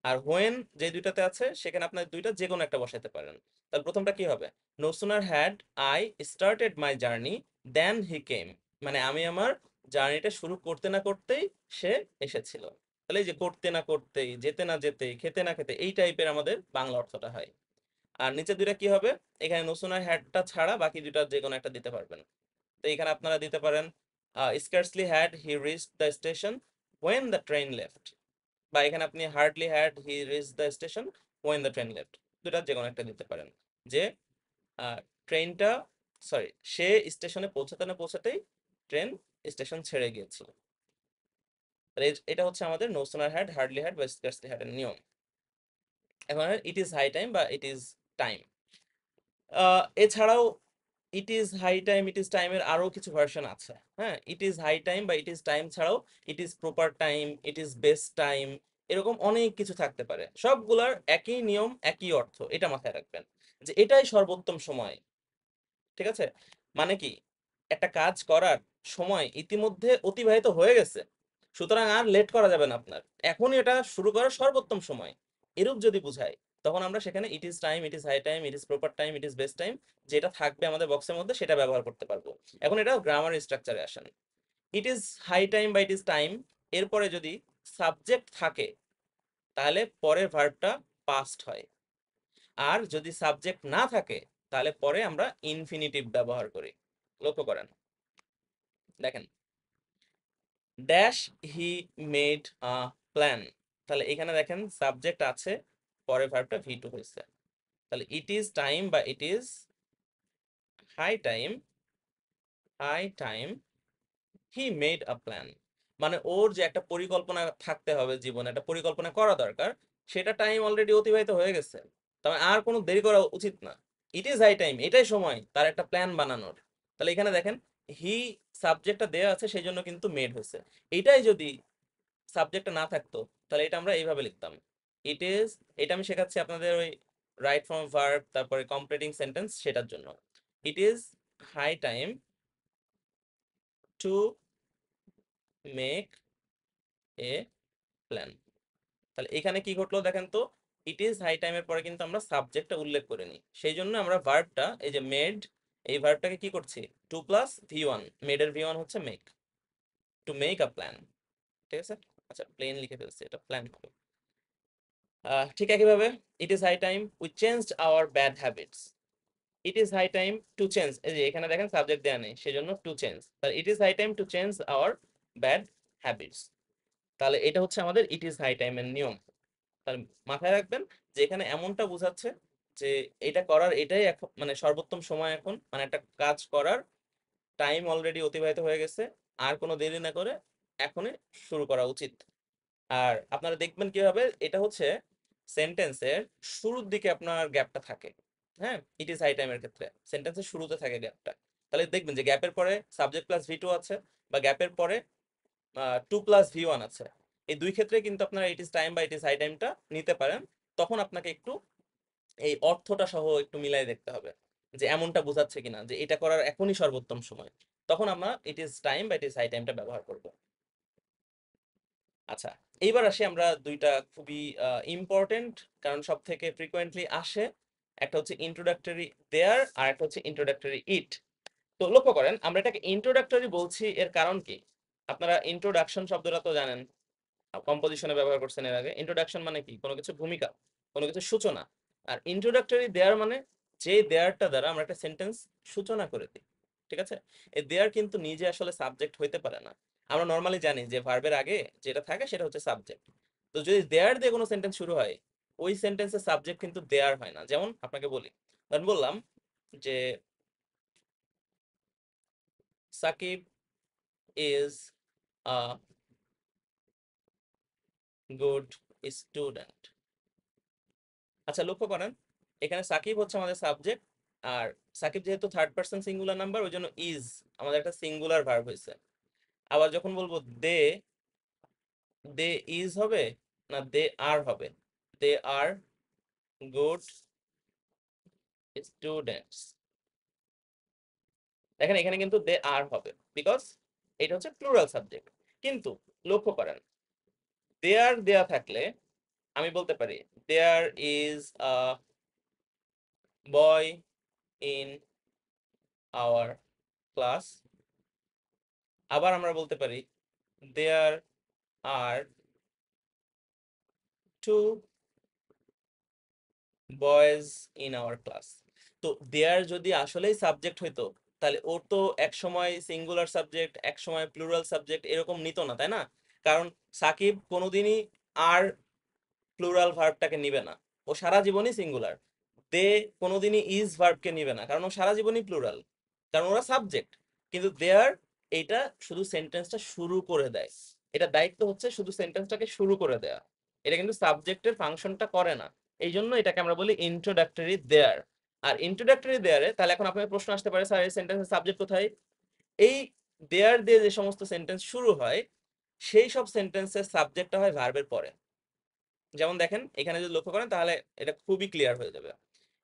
আর হোয়েন যে দুইটাতে আছে সেখানে আপনার দুইটা যে কোনো একটা বসাতে পারেন। তাহলে প্রথমটা কি হবে? No sooner had I started my journey then he came, মানে আমি আমার জার্নিটা শুরু করতে না করতেই সে এসেছিল। তাহলে এই যে করতে না করতেই, যেতে না যেতেই, খেতে না খেতে, এই টাইপের আমাদের বাংলা অর্থটা হয়। আর নিচে দুইটা কি হবে? এখানে নো সুনার হ্যাডটা ছাড়া বাকি দুইটা যে কোনো একটা দিতে পারবেন। তো এখানে আপনারা দিতে পারেন scarcely had he reached the station when the train left, বা এখানে আপনি hardly had he reached the station when the train left, দুটা যে কোনো একটা দিতে পারেন। যে ট্রেনটা, সরি, সে স্টেশনে পৌঁছাতে না পৌঁছাতেই ট্রেন স্টেশন ছেড়ে গিয়েছিল। এটা হচ্ছে আমাদের no sooner had, hardly had বা স্কার্সলি হ্যাড এর নিয়ম। এখন ইট ইজ হাই টাইম বা ইট ইজ টাইম। এছাড়াও it is high time, it is টাইমের আরো কিছু ভার্সন আছে। হ্যাঁ, ইট ইজ হাই টাইম বা ইট ইজ টাইম ছাড়াও ইট is proper time, it is best time, এরকম অনেক কিছু থাকতে পারে। সবগুলার একই নিয়ম, একই অর্থ, এটা মাথায় রাখবেন যে এটাই সর্বোত্তম সময়। ঠিক আছে, মানে কি, একটা কাজ করার সময় ইতিমধ্যে অতিবাহিত হয়ে গেছে, সুতরাং আর লেট করা যাবে না আপনার, এখনই এটা শুরু করার সর্বোত্তম সময়, এরূপ যদি বুঝায়, তখন আমরা সেখানে it is time, it is high time, it is proper time, it is best time, যেটা থাকবে আমাদের বক্সের মধ্যে সেটা ব্যবহার করতে পারবো। এখন এটা গ্রামার স্ট্রাকচারে আসেন। ইট ইজ হাই টাইম বা ইট ইজ টাইম, এরপরে যদি সাবজেক্ট থাকে তাহলে পরের ভার্বটা পাস্ট হয়, আর যদি সাবজেক্ট না থাকে তাহলে পরে আমরা ইনফিনিটিভ ব্যবহার করি। লক্ষ্য করেন, দেখেন, dash he made a plan, তাহলে এখানে দেখেন সাবজেক্ট আছে, পরে ভার্বটা ভি টু হয়েছে, তাহলে ইট ইজ টাইম বা it is high time, high time he made a plan, মানে ওর যে একটা পরিকল্পনা থাকতে হবে জীবনে, একটা পরিকল্পনা করা দরকার, সেটা টাইম অলরেডি অতিবাহিত হয়ে গেছে, তবে আর কোনো দেরি করা উচিত না। ইট ইজ হাই টাইম, এটাই সময় তার একটা প্ল্যান বানানোর। তাহলে এখানে দেখেন হি সাবজেক্টটা দেওয়া আছে, সেই জন্য কিন্তু মেড হয়েছে। এটাই যদি সাবজেক্টটা না থাকতো তাহলে এটা আমরা এইভাবে লিখতাম, ইট ইজ, এটা আমি শেখাচ্ছি আপনাদের ওই রাইট ফর্ম ভার্ব তারপরে কমপ্লিটিং সেন্টেন্স, সেটার জন্য। It is high time to make a plan. তাহলে এখানে কি ঘটলো দেখেন তো, ইট ইজ হাই টাইমের পরে কিন্তু আমরা সাবজেক্টটা উল্লেখ করিনি, সেই জন্য আমরা ভার্বটা, এই যে মেড, এই ভার্বটাকে কি করছি, টু প্লাস ভি ওয়ান, মেডের ভি ওয়ান হচ্ছে make, to make a plan. ঠিক আছে, আচ্ছা প্লেন লিখে ফেলছি, এটা প্ল্যান হবে। ঠিক একইভাবে it is high time we changed our bad habits, it is high time to change, এই যে এখানে দেখেন সাবজেক্ট দেওয়া নেই, সেজন্য টু চেঞ্জ, তাহলে it is high time to change our bad habits. তাহলে এটা হচ্ছে আমাদের ইট ইজ হাই টাইমের নিয়ম। তাহলে মাথায় রাখবেন যে এখানে এমনটা বোঝাচ্ছে যে এটা করার এটাই এখন মানে সর্বোত্তম সময়, এখন মানে একটা কাজ করার টাইম অলরেডি অতিবাহিত হয়ে গেছে, আর কোনো দেরি না করে এখনই শুরু করা উচিত। আর আপনারা দেখবেন কিভাবে এটা হচ্ছে সেন্টেন্সের শুরুর দিকে আপনার গ্যাপটা থাকে। হ্যাঁ, ইট ইজ হাই টাইমের ক্ষেত্রে সেন্টেন্সের শুরুতে থাকে গ্যাপটা, তাহলে দেখবেন যে গ্যাপের পরে সাবজেক্ট প্লাস ভি টু আছে, বা গ্যাপের পরে টু প্লাস ভি ওয়ান আছে, এই দুই ক্ষেত্রে কিন্তু আপনারা ইট ইজ টাইম বা ইট ইজ হাই টাইমটা নিতে পারেন। তখন আপনাকে একটু এই অর্থটা সহ একটু মিলাই দেখতে হবে যে এমনটা বোঝাচ্ছে কিনা যে এটা করার এখনই সর্বোত্তম সময়, তখন আমরা ইট ইজ টাইম বা ইট ইজ হাই টাইমটা ব্যবহার করব। আচ্ছা, এইবার আসি আমরা দুইটা খুবই ইম্পর্টেন্ট, কারণ সব থেকে ফ্রিকোয়েন্টলি আসে, একটা হচ্ছে ইন্ট্রোডাক্টরি দেয়ার আর একটা হচ্ছে ইন্ট্রোডাক্টরি ইট। তো লক্ষ্য করেন আমরা এটাকে ইন্ট্রোডাক্টরি বলছি, এর কারণ কি, আপনারা ইন্ট্রোডাকশন শব্দটা তো জানেন, কম্পোজিশনে ব্যবহার করছেন এর আগে। ইন্ট্রোডাকশন মানে কি, কোনো কিছু ভূমিকা, কোনো কিছু সূচনা। আর ইন্ট্রোডাক্টরি দেয়ার মানে যে দেয়ারটা দ্বারা আমরা একটা সেন্টেন্স সূচনা করে দিই। ঠিক আছে, এই দেয়ার কিন্তু নিজে আসলে সাবজেক্ট হইতে পারে না। আমরা নর্মালি জানি যে ভার্বের আগে যেটা থাকে সেটা হচ্ছে সাবজেক্ট। তো যদি দেয়ার দিয়ে কোনো সেন্টেন্স শুরু হয়, ওই সেন্টেন্সের সাবজেক্ট কিন্তু দেয়ার হয় না। যেমন আপনাকে বলি, ধরুন বললাম যে Sakib is a good student. আচ্ছা লক্ষ্য করেন, এখানে সাকিব হচ্ছে আমাদের সাবজেক্ট, আর সাকিব যেহেতু থার্ড পার্সন সিঙ্গুলার নাম্বার, ওই জন্য ইজ আমাদের একটা সিঙ্গুলার ভার্ব হয়েছে। আবার যখন বলবো দে, দে ইজ হবে না দে আর হবে, দে আর গুড স্টুডেন্টস। দেখেন এখানে কিন্তু দে আর হবে, বিকজ এটা হচ্ছে প্লুরাল সাবজেক্ট। কিন্তু লক্ষ্য করেন, দেয়ার দেয়া থাকলে আমি বলতে পারি there is a boy in our class. আবার আমরা বলতে পারি there are two boys in our class. তো দেয়ার যদি আসলেই সাবজেক্ট হইতো তাহলে ও তো এক সময় সিঙ্গুলার সাবজেক্ট এক সময় প্লুরাল সাবজেক্ট এরকম নিত না, তাই না? কারণ সাকিব কোনোদিনই আর প্লুরাল ভার্বটাকে নিবে না, ও সারা জীবনই সিঙ্গুলার। দে কোনোদিনই ইজ ভার্বকে নিবে না, কারণ ও সারা জীবনই প্লুরাল, কারণ ওরা সাবজেক্ট। কিন্তু দেয়ার এটা শুধু সেন্টেন্সটা শুরু করে দেয়, এটা দায়িত্ব হচ্ছে শুধু সেন্টেন্সটাকে শুরু করে দেয়া, এটা কিন্তু সাবজেক্টের ফাংশনটা করে না। এই জন্য এটাকে আমরা বলি ইন্ট্রোডাক্টরি দেয়ার। আর ইন্ট্রোডাক্টরি দেয়ারে তাহলে এখন আপনার প্রশ্ন আসতে পারে, স্যার এই সেন্টেন্সের সাবজেক্ট কোথায়? এই দেয়ার দিয়ে যে সমস্ত সেন্টেন্স শুরু হয় সেই সব সেন্টেন্সের সাবজেক্টটা হয় ভার্বের পরে। যেমন দেখেন এখানে যদি লক্ষ্য করেন তাহলে এটা খুবই ক্লিয়ার হয়ে যাবে।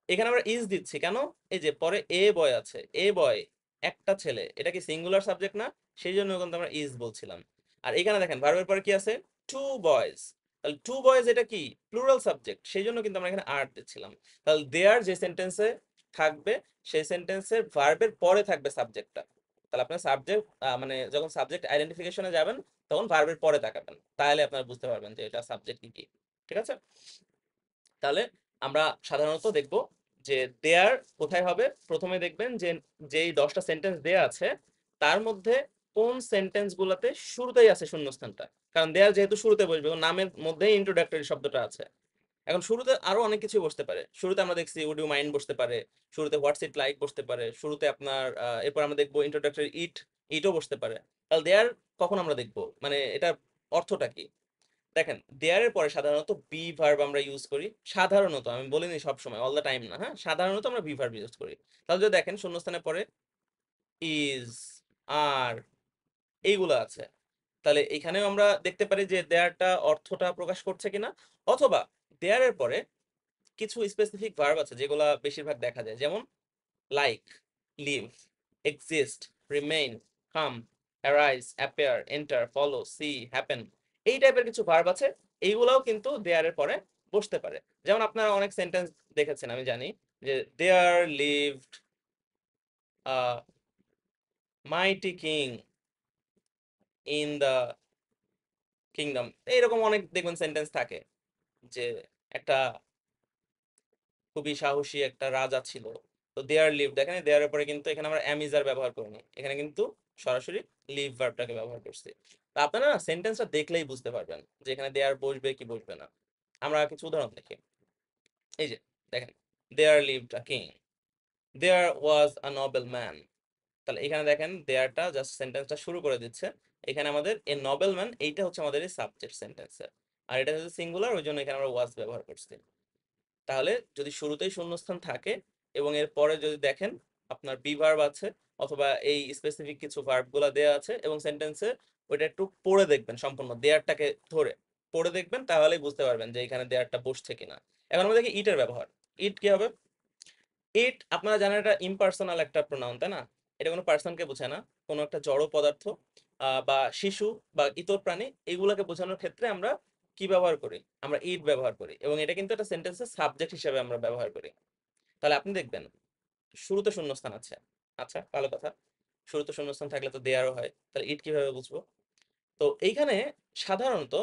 এখানে আমরা ইজ দিচ্ছি কেন? এই যে পরে এ বয় আছে, এ বয় একটা ছেলে, এটা কি সিঙ্গুলার সাবজেক্ট না? সেই জন্য কিন্তু আমরা ইজ বলছিলাম। আর এখানে দেখেন ভার্বের পরে কি আছে? Two boys. তাহলে টু বয়েজ এটা কি প্লুরাল সাবজেক্ট, সেই জন্য কিন্তু আমরা এখানে আর দিচ্ছিলাম। তাহলে দেয়ার যে সেন্টেন্সে থাকবে সেই সেন্টেন্সের ভার্বের পরে থাকবে সাবজেক্টটা। তাহলে আপনার সাবজেক্ট মানে যখন সাবজেক্ট আইডেন্টিফিকেশনে যাবেন তখন ভার্বের পরে তাকাবেন, তাহলে আপনারা বুঝতে পারবেন যে এটা সাবজেক্ট কি কি। ঠিক আছে? তাহলে আমরা সাধারণত দেখব যে দেয়ার কোথায় হবে। প্রথমে দেখবেন যে যেই 10টা সেন্টেন্স দেয়া আছে তার মধ্যে কোন সেন্টেন্স গুলাতে শুরুতেই আছে শূন্যস্থানটা, কারণ দেয়ার যেহেতু শুরুতে বসবে, ওর নামের মধ্যেই ইন্ট্রোডাক্টরি শব্দটা আছে। এখন শুরুতে আরো অনেক কিছু বসতে পারে, শুরুতে আমরা দেখছি উড ইউ মাইন্ড বসতে পারে, শুরুতে হোয়াটস ইট লাইক বসতে পারে, শুরুতে আপনার এরপর আমরা দেখবো ইন্ট্রোডাক্টরি ইটও বসতে পারে। তাহলে দেয়ার কখন আমরা দেখবো, মানে এটা অর্থটা কি? দেখেন দেয়ারের পরে সাধারণত বি ভার্ব আমরা ইউজ করি, সাধারণত, আমি বলিনি সব সময়, অল দ্য টাইম না, হ্যাঁ, সাধারণত আমরা বি ভার্ব ইউজ করি। তাহলে যদি দেখেন শূন্যস্থানের পরে ইজ, আর, এইগুলো আছে, তাহলে এখানেও আমরা দেখতে পারি যে দেয়ারটা অর্থটা প্রকাশ করছে কিনা। অথবা দেয়ারের পরে কিছু স্পেসিফিক ভার্ব আছে যেগুলা বেশিরভাগ দেখা যায়, যেমন like, live, exist, remain, come, arise, appear, enter, follow, see, happen. এই টাইপের কিছু ভার্ব আছে, এইগুলাও কিন্তু দেয়ারের পরে বসতে পারে। যেমন আপনারা অনেক সেন্টেন্স দেখেছেন আমি জানি, যে there lived mighty king in the kingdom, এইরকম অনেক দেখবেন সেন্টেন্স থাকে যে একটা খুবই সাহসী একটা রাজা ছিল। তো দেয়ার লিভ, দেখেন দেয়ারের পরে কিন্তু এখানে আমরা অ্যামিজার ব্যবহার করিনি, এখানে কিন্তু সরাসরি লিভ ভার্বটাকে ব্যবহার করছি। তো আপনারা না সেন্টেন্সটা দেখলেই বুঝতে পারবেন যে এখানে দেয়ার বসবে কি বসবে না। আমরা কিছু উদাহরণ দেখি। এই যে দেখেন, there lived a king, there was a noble man. তাহলে এখানে দেখেন দেয়ারটা জাস্ট সেন্টেন্সটা শুরু করে দিচ্ছে। এখানে আমাদের এ নোবেল ম্যান এইটা হচ্ছে আমাদের এই সাবজেক্ট সেন্টেন্সের, আর এটা হচ্ছে সিঙ্গুলার, ওই জন্য এখানে আমরা ওয়াজ ব্যবহার করছি। তাহলে যদি শুরুতেই শূন্যস্থান থাকে এবং এর পরে যদি দেখেন আপনার বি ভার্ব আছে অথবা এই স্পেসিফিক কিছু ভার্ব গুলা দেওয়া আছে এবং সেন্টেন্সে, ওইটা একটু পড়ে দেখবেন, সম্পূর্ণ দেয়ারটাকে ধরে পড়ে দেখবেন, তাহলেই বুঝতে পারবেন যে এখানে দেয়ারটা বসছে কিনা। এখন আমরা দেখি ইটের ব্যবহার। ইট কি হবে? ইট আপনারা জানেন এটা ইমপার্সোনাল একটা প্রোনাউন, তাই না? এটা কোনো পার্সনকে বোঝায় না, কোনো একটা জড় পদার্থ বা শিশু বা ইতর প্রাণী, এগুলোকে বোঝানোর ক্ষেত্রে আমরা কি ব্যবহার করি? আমরা ইট ব্যবহার করি, এবং এটা কিন্তু একটা সেন্টেন্সের সাবজেক্ট হিসেবে আমরা ব্যবহার করি। তাহলে আপনি দেখবেন শুরুতে শূন্যস্থান আছে, আচ্ছা ভালো কথা, শুরুতে শূন্যস্থান থাকলে তো দেয়ারও হয়, তাহলে ইট কিভাবে বুঝবো? তো এইখানে সাধারণত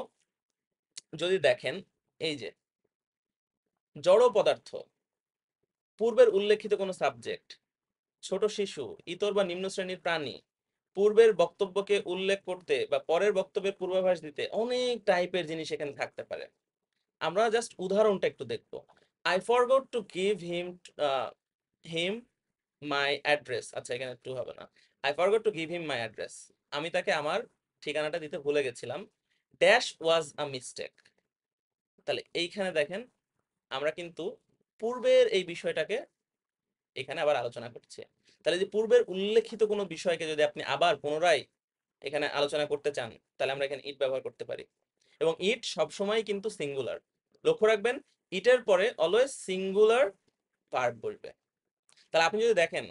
যদি দেখেন, এই যে জড় পদার্থ, পূর্বের উল্লেখিত কোনো সাবজেক্ট, ছোট শিশু, ইতর বা নিম্ন শ্রেণীর প্রাণী, পূর্বের বক্তব্যকে উল্লেখ করতে বা পরের বক্তব্যের পূর্বাভাস দিতে অনেক টাইপের জিনিস এখানে থাকতে পারে। আমরা জাস্ট উদাহরণটা একটু দেখবো। I forgot to give him my address, আচ্ছা এখানে টু হবে না, I forgot to give him my address, আমি তাকে আমার ঠিকানাটা দিতে ভুলে গেছিলাম, ড্যাশ ওয়াজ আ মিস্টেক। তাহলে এইখানে দেখেন আমরা কিন্তু পূর্বের এই বিষয়টাকে এখানে আবার আলোচনা করছে। তাহলে যে পূর্বের উল্লেখিত কোনো বিষয়কে যদি আপনি আবার পুনরায় এখানে আলোচনা করতে চান, তাহলে আমরা এখানে ইট ব্যবহার করতে পারি। এবং ইট সবসময় কিন্তু সিঙ্গুলার, লক্ষ্য রাখবেন, ইটের পরে অলওয়েজ সিঙ্গুলার ভার্ব বসবে। তাহলে আপনি যদি দেখেন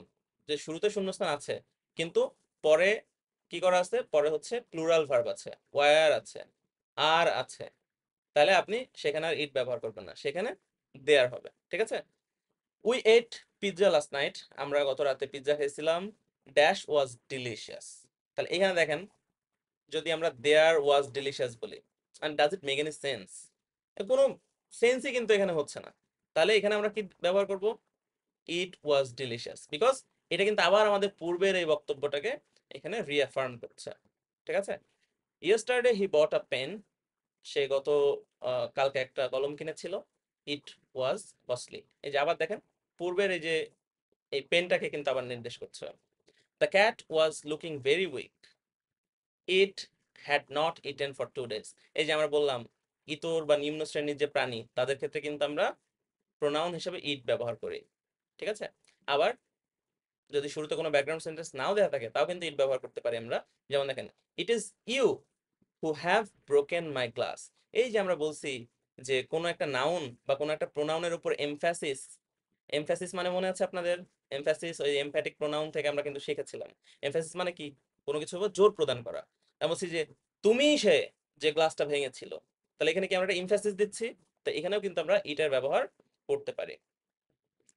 যে শুরুতে শূন্যস্থান আছে কিন্তু পরে কি করা আছে, পরে হচ্ছে প্লুরাল ভার্ব আছে, ওয়ার আছে, আর আছে, তাহলে আপনি সেখানে আর ইট ব্যবহার করবেন না, সেখানে দেয়ার হবে। ঠিক আছে? We at pizza last night, আমরা গত রাতে পিৎজা খেয়েছিলাম, ড্যাশ ওয়াজ ডিলিশিয়াস। তাহলে এখানে দেখেন যদি আমরা দেয়ার ওয়াজ ডিলিশিয়াস বলি, and does it make any sense? কোনো সেন্সই কিন্তু এখানে হচ্ছে না। তাহলে এখানে আমরা কি ব্যবহার করব? ইট ওয়াজ ডিলিশিয়াস, বিকজ এটা কিন্তু আবার আমাদের পূর্বের এই বক্তব্যটাকে এখানে রিঅ্যাফার্ম করছে, ঠিক আছে? Yesterday he bot a pen, সে গত কালকে একটা কলম কিনেছিল। ইট ওয়াজ কস্টলি, এই যে আবার দেখেন পূর্বের এই যে এই পেনটাকে কিন্তু আবার নির্দেশ করছে। The cat was looking very weak, it had not eaten for 2 days। এই যে আমরা বললাম ইতর বা নিম্ন শ্রেণীর যে প্রাণী তাদের ক্ষেত্রে কিন্তু আমরা প্রোনাউন হিসেবে ইট ব্যবহার করি, ঠিক আছে? আবার যদি শুরুতে কোনো ব্যাকগ্রাউন্ড সেন্টেন্স নাও দেওয়া থাকে তাও কিন্তু ইট ব্যবহার করতে পারি আমরা। যেমন দেখেন, it is you who have broken my glass. এই যে আমরা বলছি যে কোনো একটা নাউন বা কোনো একটা প্রোনাউনের উপর এমফ্যাসিস, এমফ্যাসিস মানে মনে আছে আপনাদের? এমফ্যাসিস ওই এমফ্যাটিক প্রোনাউন থেকে আমরা কিন্তু শিখেছিলাম। এমফ্যাসিস মানে কি? কোনো কিছুর উপর জোর প্রদান করা। আমি বলছি যে তুমিই সে যে গ্লাসটা ভেঙেছিল, তাহলে এখানে কি আমরা একটা এমফ্যাসিস দিচ্ছি? তো এখানেও কিন্তু আমরা ইটার ব্যবহার করতে পারি।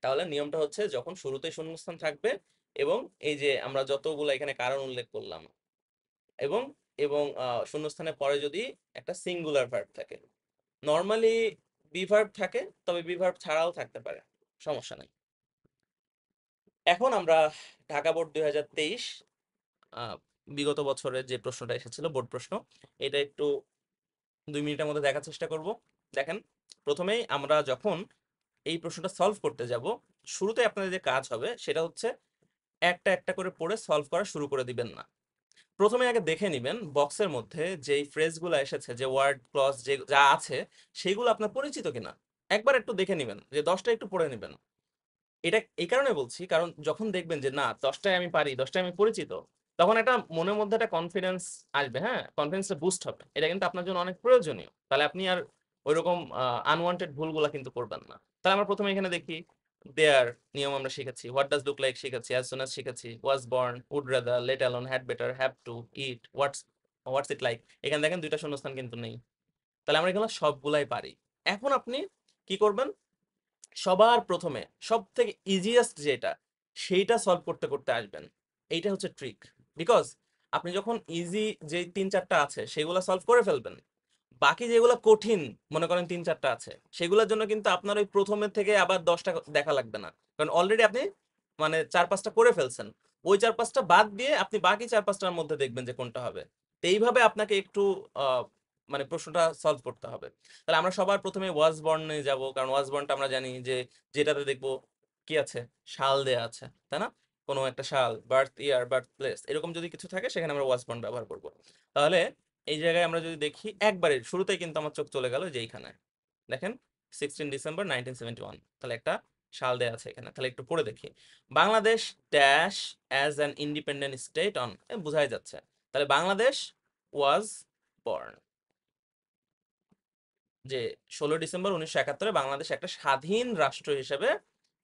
তাহলে নিয়মটা হচ্ছে যখন শুরুতেই শূন্যস্থান থাকবে এবং এই যে আমরা যতগুলো এখানে কারণ উল্লেখ করলাম এবং এবং শূন্যস্থানের পরে যদি একটা সিঙ্গুলার ভার্ব থাকে। নর্মালি বি ভার্ব থাকে, তবে বি ভার্ব ছাড়াও থাকতে পারে, সমস্যা নেই। এখন আমরা ঢাকা বোর্ড 2023 বিগত বছরের যে প্রশ্নটা এসেছিল বোর্ড প্রশ্ন, এটা একটু 2 মিনিটের মধ্যে দেখার চেষ্টা করব। দেখেন, প্রথমেই আমরা যখন এই প্রশ্নটা সলভ করতে যাব, শুরুতে আপনাদের যে কাজ হবে সেটা হচ্ছে একটা একটা করে পড়ে সলভ করা শুরু করে দিবেন না। প্রথমে আগে দেখে নিবেন বক্সের মধ্যে যেই ফ্রেজগুলো এসেছে, যে ওয়ার্ড ক্লজ যে যা আছে সেগুলো আপনার পরিচিত কিনা একবার একটু দেখে নিবেন, যে 10টা একটু পড়ে নিবেন। এটা এই কারণে বলছি, কারণ যখন দেখবেন যে না 10টায় আমি পারি, 10টায় আমি পরিচিত, তখন একটা মনের মধ্যে একটা কনফিডেন্স আসবে, হ্যাঁ, কনফিডেন্সটা বুস্ট হবে। এটা কিন্তু আপনার জন্য অনেক প্রয়োজনীয়। তাহলে আপনি আর ওইরকম আনওয়ান্টেড ভুলগুলা কিন্তু করবেন না। তাহলে আমরা প্রথমে এখানে দেখি দেয়ার নিয়ম আমরা শিখেছি, হোয়াট ডাজ লুক লাইক শিখেছি, অ্যাজ সুন অ্যাজ শিখেছি, was born, would rather, let alone, had better, have to, it, what's it like. এখানে দেখেন 2টা শূন্যস্থান কিন্তু নেই। তাহলে আমরা এগুলো সবগুলাই পারি। এখন আপনি কি করবেন? সবার প্রথমে সব থেকে ইজিয়েস্ট যেটা সেইটা সলভ করতে করতে আসবেন। এইটা হচ্ছে ট্রিক। বিকজ আপনি যখন ইজি যে 3-4টা আছে সেগুলো সলভ করে ফেলবেন, বাকি যেগুলো কঠিন মনে করেন 3-4টা আছে সেগুলোর জন্য কিন্তু আপনার ওই প্রথমের থেকে আবার 10টা দেখা লাগবে না, কারণ অলরেডি আপনি মানে 4-5টা করে ফেলছেন। ওই 4-5টা বাদ দিয়ে আপনি বাকি 4-5টার মধ্যে দেখবেন যে কোনটা হবে। তো এইভাবে আপনাকে একটু মানে প্রশ্নটা সলভ করতে হবে। তাহলে আমরা সবার প্রথমে ওয়াজ বর্নে যাব, কারণ ওয়াজ বর্নটা আমরা জানি যে যেটাতে দেখবো কি আছে, সাল দেয়া আছে, তাই না? কোনো একটা সাল, বার্থ ইয়ার, বার্থ প্লেস, এরকম যদি কিছু থাকে সেখানে আমরা ওয়াজ বর্ন ব্যবহার করব। তাহলে এই জায়গায় আমরা যদি দেখি একবারে শুরুতেই কিন্তু আমার চোখ চলে গেল যে এইখানে দেখেন 16 ডিসেম্বর 1971, তাহলে একটা সাল দেয়া আছে এখানে। তাহলে একটু পড়ে দেখি, Bangladesh dash as an independent state on, বোঝাই যাচ্ছে। তাহলে বাংলাদেশ ওয়াজ বর্ন, যে 16 ডিসেম্বর 1971 বাংলাদেশ একটা স্বাধীন রাষ্ট্র হিসেবে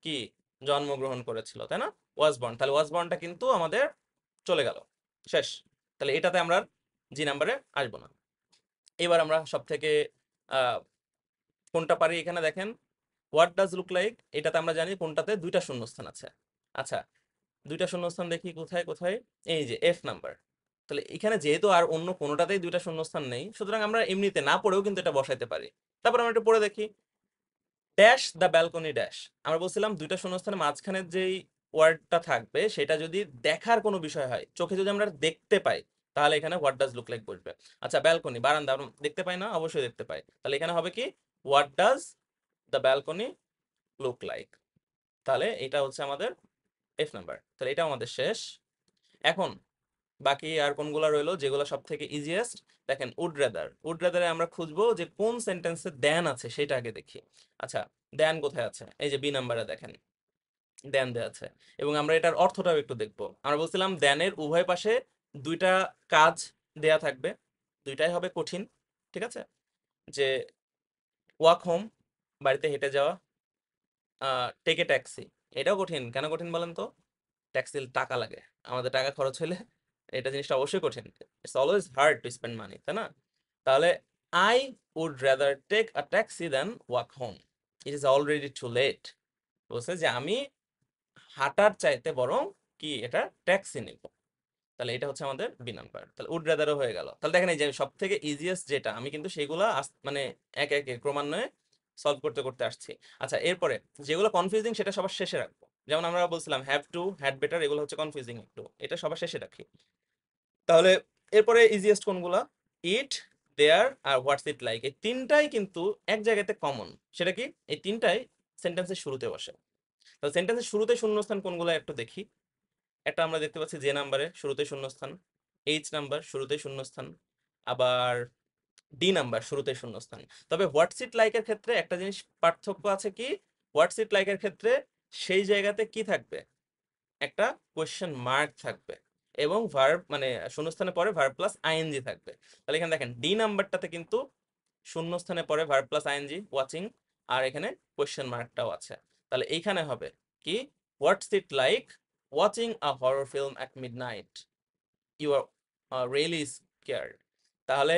কি জন্মগ্রহণ করেছিল, তাই না? ওয়াজ বর্ন, তাহলে ওয়াজ বর্নটা কিন্তু আমাদের চলে গেল, শেষ। তাহলে এটাতে আমরা জি নাম্বারে আসবো না। এবার আমরা সব থেকে কোনটা পারি এখানে দেখেন, হোয়াট ডাজ লুক লাইক, এটাতে আমরা জানি কোনটাতে 2টা শূন্যস্থান আছে। আচ্ছা, 2টা শূন্যস্থান দেখি কোথায় কোথায়, এই যে এফ নাম্বার। তাহলে এখানে যেহেতু আর অন্য কোনোটাতেই 2টা শূন্যস্থান নেই, সুতরাং আমরা এমনিতে না পড়েও কিন্তু এটা বসাইতে পারি। তারপর আমরা একটু পড়ে দেখি, ড্যাশ দ্য ব্যালকনি ড্যাশ। আমরা বলছিলাম 2টা শূন্যস্থানের মাঝখানে যেই ওয়ার্ডটা থাকবে সেটা যদি দেখার কোনো বিষয় হয়, চোখে যদি আমরা দেখতে পাই, তাহলে এখানে হোয়াট ডাজ লুক লাইক বসবে। আচ্ছা, ব্যালকনি বারান্দা আমরা দেখতে পাই না? অবশ্যই দেখতে পাই। তাহলে এখানে হবে কি, what does the balcony look like. তাহলে এটা হচ্ছে আমাদের এফ নাম্বার। তাহলে এটা আমাদের শেষ। এখন বাকি আর কোনগুলা রইলো যেগুলো সব থেকে ইজিয়েস্ট? দেখেন উড রেদার, উড রেদারে আমরা খুঁজবো যে কোন সেন্টেন্সে দেন আছে সেটা আগে দেখি। আচ্ছা, দেন কোথায় আছে? এই যে বি নাম্বারে দেখেন দেন দেয়া আছে, এবং আমরা এটার অর্থটাও একটু দেখবো। আমরা বলছিলাম দেনের উভয় পাশে 2টা কাজ দেয়া থাকবে, 2টাই হবে কঠিন, ঠিক আছে? যে ওয়াক হোম, বাড়িতে হেঁটে যাওয়া, টেক এ ট্যাক্সি, এটাও কঠিন। কেন কঠিন বলেন তো? ট্যাক্সির টাকা লাগে, আমাদের টাকা খরচ হলে এটা জিনিসটা অবশ্যই কঠিন। It's always hard to spend money, তাই না? তাহলে I would rather take a taxi than walk home, it is already too late. বলছে যে আমি হাঁটার চাইতে বরং কি এটা ট্যাক্সি নিব। তাহলে এটা হচ্ছে আমাদের বি নাম্বার। তাহলে উড রাদারও হয়ে গেল। তাহলে দেখেন এই যে সব থেকে ইজিয়েস্ট যেটা, আমি কিন্তু সেগুলা মানে একে একে ক্রমান্বয়ে সলভ করতে করতে আসছি। আচ্ছা, এরপরে যেগুলো কনফিউজিং সেটা সবার শেষে রাখবো। যেমন আমরা বলছিলাম হ্যাভ টু, হ্যাড বেটার, এগুলো হচ্ছে কনফিউজিং একটু, এটা সবার শেষে রাখি। তাহলে এরপরে ইজিয়েস্ট কোনগুলা? ইট, দেয়ার আর হোয়াটস ইট লাইক, এই তিনটাই কিন্তু এক জায়গাতে কমন। সেটা কি? এই তিনটাই সেন্টেন্সের শুরুতে বসে। তাহলে সেন্টেন্সের শুরুতে শূন্যস্থান কোনগুলো একটু দেখি। একটা আমরা দেখতে পাচ্ছি যে নাম্বারে শুরুতে শূন্যস্থান, এইচ নাম্বার শুরুতে শূন্যস্থান, আবার ডি নাম্বার শুরুতে শূন্যস্থান। তবে হোয়াটস ইট লাইকের ক্ষেত্রে একটা জিনিস পার্থক্য আছে কি, হোয়াটস ইট লাইকের ক্ষেত্রে সেই জায়গাতে কি থাকবে, একটা কোয়েশ্চেন মার্ক থাকবে এবং ভার্ব মানে শূন্যস্থানে পরে ভার্ব প্লাস আইএনজি থাকবে। তাহলে এখানে দেখেন ডি নাম্বারটাতে কিন্তু শূন্যস্থানে পরে ভার্ব প্লাস আইএনজি ওয়াচিং, আর এখানে কোয়েশ্চেন মার্কটাও আছে। তাহলে এইখানে হবে কি, what's it like watching a horror film at midnight, you are really scared. তাহলে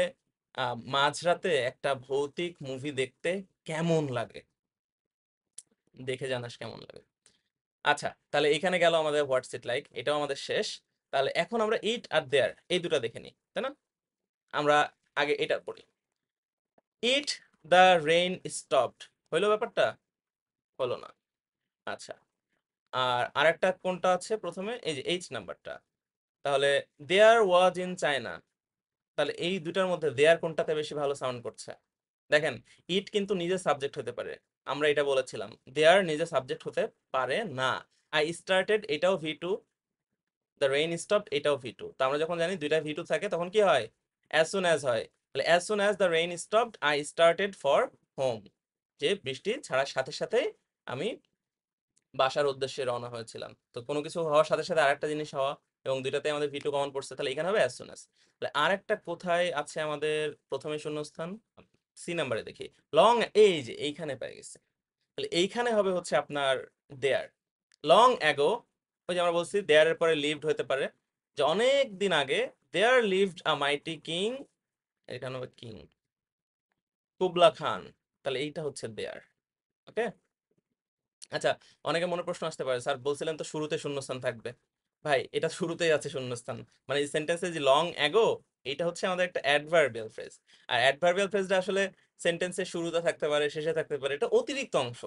মাঝরাতে একটা ভৌতিক মুভি দেখতে কেমন লাগে, দেখে জানাস কেমন লাগে। আচ্ছা, তাহলে এখানে গেল আমাদের হোয়াটস ইট লাইক, এটাও আমাদের শেষ। তাহলে এখন আমরা ইট আর দেয়ার এই দুটো দেখে নিই, তাই না? আমরা আগে এটা পড়ি। ইট দ্য রেইন স্টপড, হইলো ব্যাপারটা? হলো না। আচ্ছা, আর আরেকটা কোনটা আছে প্রথমে, এই যে এইচ নাম্বারটা। তাহলে দেয়ার ওয়াজ ইন চায়না, তাহলে এই দুটার মধ্যে দেয়ার কোনটাতে বেশি ভালো সাউন্ড করছে? দেখেন, ইট কিন্তু নিজে সাবজেক্ট হতে পারে, আমরা এটা বলেছিলাম। দেয়ার নিজে সাবজেক্ট হতে পারে না। আই স্টার্টেড, এটাও V two, the rain stopped এটাও ভি টু। তো আমরা যখন জানি দুইটা ভি টু থাকে তখন কি হয়, অ্যাজ সুন অ্যাজ হয়। তাহলে as soon as the rain stopped I started for home, যে বৃষ্টি ছাড়ার সাথে সাথেই আমি বাসার উদ্দেশ্যে রওনা হয়েছিলাম। তো কোনো কিছু হওয়ার সাথে সাথে আরেকটা জিনিস হওয়া, এবং দুইটাতে আমাদের ভি টু কমন পড়ছে, তাহলে এখানে হবে অ্যাজ সুন অ্যাজ। তাহলে আরেকটা কোথায় আছে আমাদের প্রথমে শূন্যস্থান, সি নাম্বারে দেখি, লং, এই যে এইখানে পেয়ে গেছে। তাহলে এইখানে হবে হচ্ছে আপনার দেয়ার। লং অ্যাগো, ওই যে আমরা বলছি দেয়ারের পরে লিভড হতে পারে, যে অনেক দিন আগে, দেয়ার লিভড আ মাইটি কিং, এখানে হবে কিং কুবলা খান। তাহলে এইটা হচ্ছে দেয়ার। ওকে। আচ্ছা, অনেকে মনে প্রশ্ন আসতে পারে, স্যার বলছিলেন তো শুরুতে শূন্যস্থান থাকবে। ভাই, এটা শুরুতেই আছে শূন্যস্থান, মানে এই সেন্টেন্সে যে লং অ্যাগো, এটা হচ্ছে আমাদের একটা অ্যাডভার্বিয়াল ফ্রেজ। আর অ্যাডভার্বিয়াল ফ্রেজটা আসলে সেন্টেন্সের শুরুতে থাকতে পারে, শেষে থাকতে পারে, এটা অতিরিক্ত অংশ।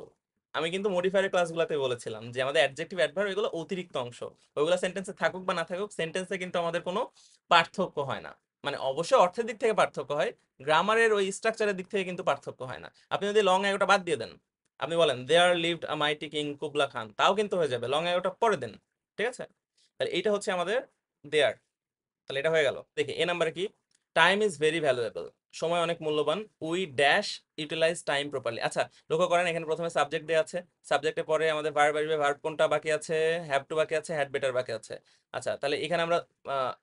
আমি কিন্তু মডিফায়ার ক্লাসগুলোতে বলেছিলাম যে আমাদের অ্যাডজেক্টিভ অ্যাডভার্ব এগুলো অতিরিক্ত অংশ, ওইগুলো সেন্টেন্সে থাকুক বা না থাকুক, সেন্টেন্সে কিন্তু আমাদের কোনো পার্থক্য হয় না। মানে অবশ্যই অর্থের দিক থেকে পার্থক্য হয়, গ্রামারের ওই স্ট্রাকচারের দিক থেকে কিন্তু পার্থক্য হয় না। আপনি যদি লং অ্যাগোটা বাদ দিয়ে দেন, আপনি বলেন there lived a mighty king Kubla Khan, তাও কিন্তু হয়ে যাবে, লং এগোটা পরে দেন। ঠিক আছে? তাহলে এইটা হচ্ছে আমাদের দেয়ার। তাহলে এটা হয়ে গেল। দেখি এ নাম্বারে কি, টাইম ইজ ভেরি ভ্যালুয়েবল, সময় অনেক মূল্যবান, we dash utilize time properly. আচ্ছা, লক্ষ্য করেন এখানে প্রথমে সাবজেক্ট দেওয়া আছে, সাবজেক্টের পরে আমাদের ভার্ব আসবে, ভার্ব কোনটা বাকি আছে, হ্যাভ টু বাকি আছে, হ্যাড বেটার বাকি আছে। আচ্ছা, তাহলে এখানে আমরা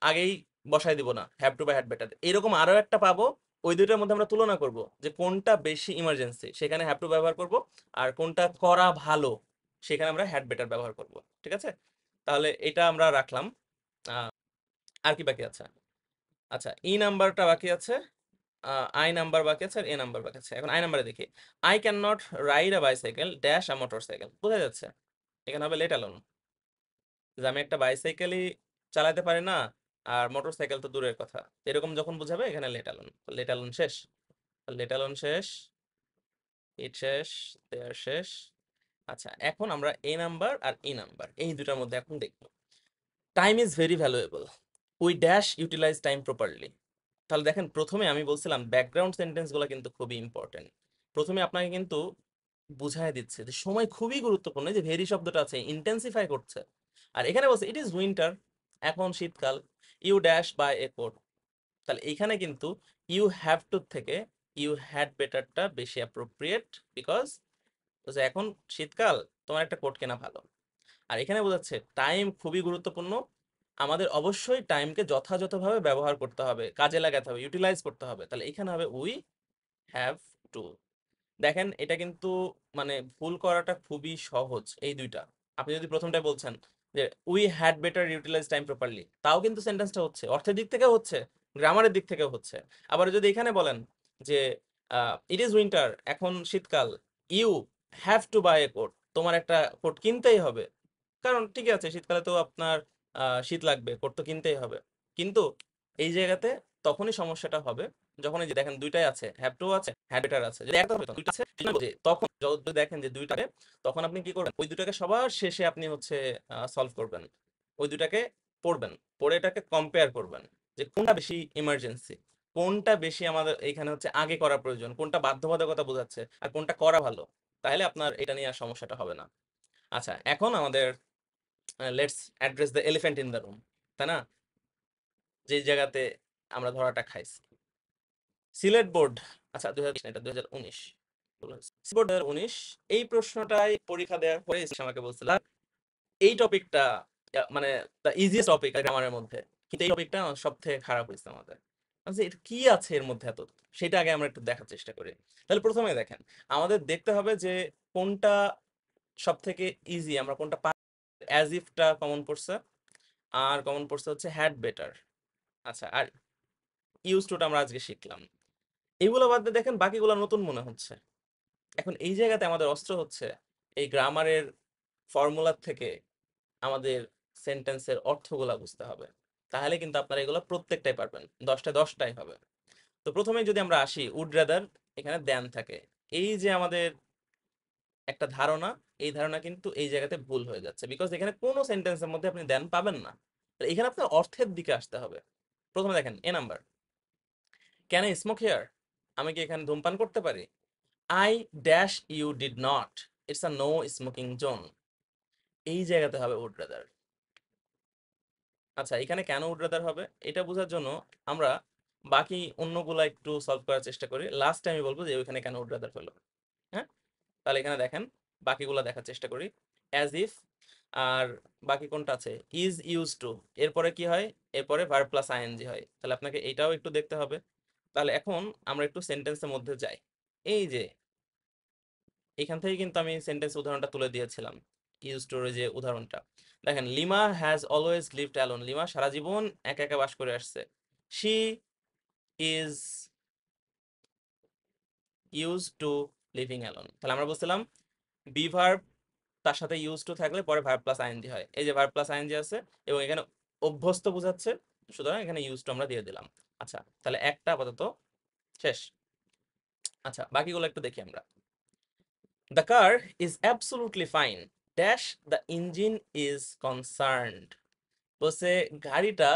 আগেই বসাই দিব না হ্যাভ টু বা হ্যাড বেটার, এরকম আরো একটা পাবো, ওই দুইটার মধ্যে আমরা তুলনা করব যে কোনটা বেশি ইমার্জেন্সি, সেখানে হ্যাভ টু ব্যবহার করব, আর কোনটা করা ভালো সেখানে আমরা হ্যাড বেটার ব্যবহার করব। ঠিক আছে? তাহলে এটা আমরা রাখলাম। আহ, আর কি বাকি আছে? আচ্ছা, ই নাম্বারটা বাকি আছে, আই নাম্বার বাকি আছে, আর এ নাম্বার বাকি আছে। এখন আই নাম্বারে দেখি, I can not write a bicycle dash a motor cycle, বোঝা যাচ্ছে এখানে হবে লেট অ্যালোন, যে আমি একটা বাইসাইকেলই চালাতে পারি না, আর মোটর সাইকেল তো দূরের কথা, এরকম যখন বোঝাবে এখানে লেট অ্যালোন। লেট অ্যালোন শেষ, লেট অ্যালোন শেষ, ইট শেষ, দেয়ার শেষ। আচ্ছা, এখন আমরা এ নাম্বার আর ই নাম্বার এই দুটার মধ্যে এখন দেখব। Time is very valuable, we dash utilize time properly. তাহলে দেখেন, প্রথমে আমি বলছিলাম ব্যাকগ্রাউন্ড সেন্টেন্সগুলো কিন্তু খুবই ইম্পর্টেন্ট। প্রথমে আপনাকে কিন্তু বুঝায় দিচ্ছে যে সময় খুবই গুরুত্বপূর্ণ, এই যে ভেরি শব্দটা আছে ইন্টেন্সিফাই করছে। আর এখানে বলছে ইট ইজ উইন্টার, এখন শীতকাল, you dash buy a coat. তাহলে এইখানে কিন্তু ইউ হ্যাভ টু থেকে ইউ হ্যাড বেটারটা বেশি অ্যাপ্রোপ্রিয়েট, বিকজ এখন শীতকাল, তোমার একটা কোট কেনা ভালো। আর এখানে বোঝাচ্ছে টাইম খুবই গুরুত্বপূর্ণ, আমাদের অবশ্যই টাইমকে যথাযথভাবে ব্যবহার করতে হবে, কাজে লাগাতে হবে, ইউটিলাইজ করতে হবে। তাহলে এখানে হবে উই হ্যাভ টু। দেখেন, এটা কিন্তু মানে ভুল করাটা খুবই সহজ, এই দুইটা। আপনি যদি প্রথমটাই বলছেন যে we had better utilize time properly, তাও কিন্তু সেন্টেন্সটা হচ্ছে, অর্থের দিক থেকেও হচ্ছে, গ্রামারের দিক থেকেও হচ্ছে। আবার যদি এখানে বলেন যে ইট ইজ উইন্টার, এখন শীতকাল, you have to buy a coat, তোমার একটা কোট কিনতেই হবে, কারণ ঠিক আছে শীতকালে তো আপনার শীত লাগবে, কোট তো কিনতেই হবে। কিন্তু এই জায়গাতে তখনই সমস্যাটা হবে যখন এই যে দেখেন দুইটাই আছে, হ্যাভ টু আছে, হ্যাড বেটার আছে, যদি একটা হতো দুইটা আছে তখন যদি দেখেন যে দুইটাকে, তখন আপনি কি করবেন, ওই দুটাকে সবার শেষে আপনি হচ্ছে সলভ করবেন, ওই দুটাকে পড়বেন, পড়ে এটাকে কম্পেয়ার করবেন যে কোনটা বেশি ইমার্জেন্সি, কোনটা বেশি আমাদের এখানে হচ্ছে আগে করা প্রয়োজন, কোনটা বাধ্যবাধকতা বোঝাচ্ছে, আর কোনটা করা ভালো, তাহলে আপনার এটা নিয়ে আর সমস্যাটা হবে না। আচ্ছা, এখন আমাদের let's address the elephant in the room, তাই না, যে জায়গাতে আমরা ধরাটা খাইছি, সিলেট বোর্ড। আচ্ছা 2020 না, এটা 2019, বোর্ড 2019। এই প্রশ্নটাই পরীক্ষা দেওয়ার পরে আমাকে বলছিল এই টপিকটা মানে দ্য ইজিয়েস্ট টপিক গ্রামারের মধ্যে, কিন্তু এই টপিকটা সব থেকে খারাপ হয়েছে আমাদের। আচ্ছা এটা কি আছে এর মধ্যে এত, সেটা আগে আমরা একটু দেখার চেষ্টা করি। তাহলে প্রথমে দেখেন, আমাদের দেখতে হবে যে কোনটা সব থেকে ইজি, আমরা কোনটা অ্যাজ ইফটা কমন পড়ছে, আর কমন পড়ছে হচ্ছে হ্যাড বেটার। আচ্ছা, আর ইউজ টুটা আমরা আজকে শিখলাম। এগুলো বাদ দিয়ে দেখেন বাকিগুলো নতুন মনে হচ্ছে। এখন এই জায়গাতে আমাদের অস্ত্র হচ্ছে এই গ্রামারের ফর্মুলার থেকে আমাদের সেন্টেন্সের অর্থগুলা বুঝতে হবে, তাহলে কিন্তু আপনারা এগুলো প্রত্যেকটাই পারবেন, 10টায় 10টাই হবে। তো প্রথমে যদি আমরা আসি উড রাদার, এখানে দেন থাকে, এই যে আমাদের একটা ধারণা, এই ধারণা কিন্তু এই জায়গাতে ভুল হয়ে যাচ্ছে, বিকজ এখানে কোনো সেন্টেন্সের মধ্যে আপনি দেন পাবেন না। তো এখানে আপনার অর্থের দিকে আসতে হবে। প্রথমে দেখেন A number, can I smoke here, আমি কি এখানে ধূমপান করতে পারি? I dash you did not, it's a no smoking zone, এই জায়গাতে হবে উড রাদার। আচ্ছা, এখানে কেন উড রাদার হবে এটা বোঝার জন্য আমরা বাকি অন্যগুলা একটু সলভ করার চেষ্টা করি, লাস্ট আমি বলবো যে ওইখানে কেন উড রাদার হলো। হ্যাঁ, তাহলে এখানে দেখেন বাকিগুলা দেখার চেষ্টা করি, অ্যাজ ইফ, আর বাকি কোনটা আছে, ইজ ইউজ টু, এরপরে কি হয়, এরপরে ভার্ব প্লাস আইএনজি হয়, তাহলে আপনাকে এইটাও একটু দেখতে হবে। তাহলে এখন আমরা একটু সেন্টেন্সের মধ্যে যাই। এই যে এখান থেকে কিন্তু আমি সেন্টেন্স উদাহরণটা তুলে দিয়েছিলাম, ইউজ টুর যে উদাহরণটা। দেখেন, Lima has always lived alone, Lima সারা জীবন একা একা বাস করে আসছে। She is use to living alone, তাহলে আমরা বলছিলাম বি ভার্ব তার সাথে ইউজ টু থাকলে পরে ভার্ব প্লাস আইএনজি হয়, এই যে ভার্ব প্লাস আইএনজি আছে এবং এখানে অভ্যস্ত বোঝাচ্ছে, সুতরাং এখানে ইউজ টু আমরা দিয়ে দিলাম। আচ্ছা, তাহলে একটা আপাতত শেষ। আচ্ছা, বাকিগুলো একটু দেখি আমরা। The car is absolutely fine dash the engine is concerned, বলছে গাড়িটা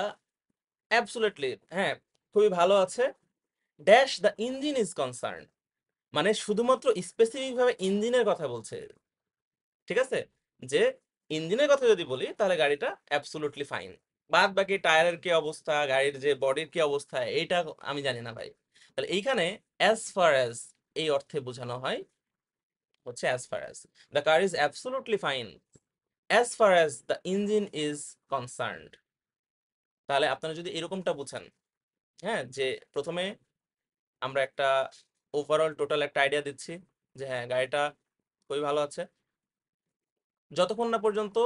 অ্যাবসলুটলি, হ্যাঁ, খুবই ভালো আছে, dash the engine is concern, মানে শুধুমাত্র স্পেসিফিক ভাবে ইঞ্জিনের কথা বলছে, ঠিক আছে, যে ইঞ্জিনের কথা যদি বলি তাহলে গাড়িটা অ্যাবসলুটলি ফাইন, বাদ বাকি টায়ারের কি অবস্থা, গাড়ির যে বডির কি অবস্থা, এইটা আমি জানি না ভাই। তাহলে এইখানে অ্যাজ ফার অ্যাজ এই অর্থে বোঝানো হয় হচ্ছে as far as the car is absolutely fine as far as the engine is concerned. তাহলে আপনারা যদি এরকমটা বুঝেন, হ্যাঁ, যে প্রথমে আমরা একটা ওভারঅল টোটাল একটা আইডিয়া দিচ্ছি যে হ্যাঁ গাড়িটা খুবই ভালো আছে, যতক্ষণ না পর্যন্ত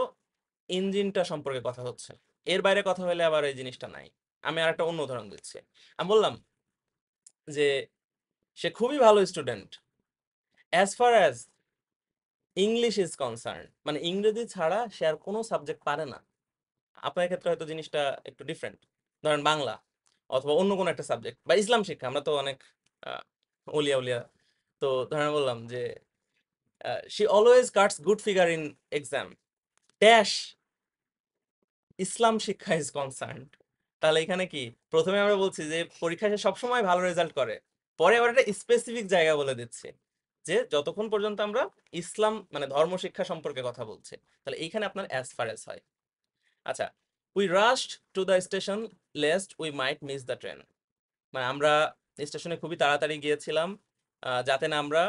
ইঞ্জিনটা সম্পর্কে কথা হচ্ছে, এর বাইরে কথা হলে আবার এই জিনিসটা নাই। আমি আর একটা অন্য উদাহরণ দিচ্ছি, আমি বললাম যে সে খুবই ভালো student as far as English is concern, মানে ইংরেজি ছাড়া সে আর কোনো সাবজেক্ট পারে না। আপনার ক্ষেত্রে হয়তো জিনিসটা একটু ডিফারেন্ট, ধরেন বাংলা অথবা অন্য কোনো একটা সাবজেক্ট বা ইসলাম শিক্ষা, আমরা তো অনেক আহ, উলিয়া উলিয়া, তো ধরেন বললাম যে she always cuts good figure in exam dash ইসলাম শিক্ষা ইজ কনসার্ন। তাহলে এখানে কি, প্রথমে আমরা বলছি যে পরীক্ষায় সে সবসময় ভালো রেজাল্ট করে, পরে আবার একটা স্পেসিফিক জায়গা বলে দিচ্ছে যে যতক্ষণ পর্যন্ত আমরা ইসলাম মানে ধর্ম শিক্ষা সম্পর্কে কথা বলছে, তাহলে এইখানে আপনার অ্যাজ ফার অ্যাজ হয়। আচ্ছা, we rushed to the station lest we might miss the train, মানে আমরা স্টেশনে খুবই তাড়াতাড়ি গিয়েছিলাম যাতে না আমরা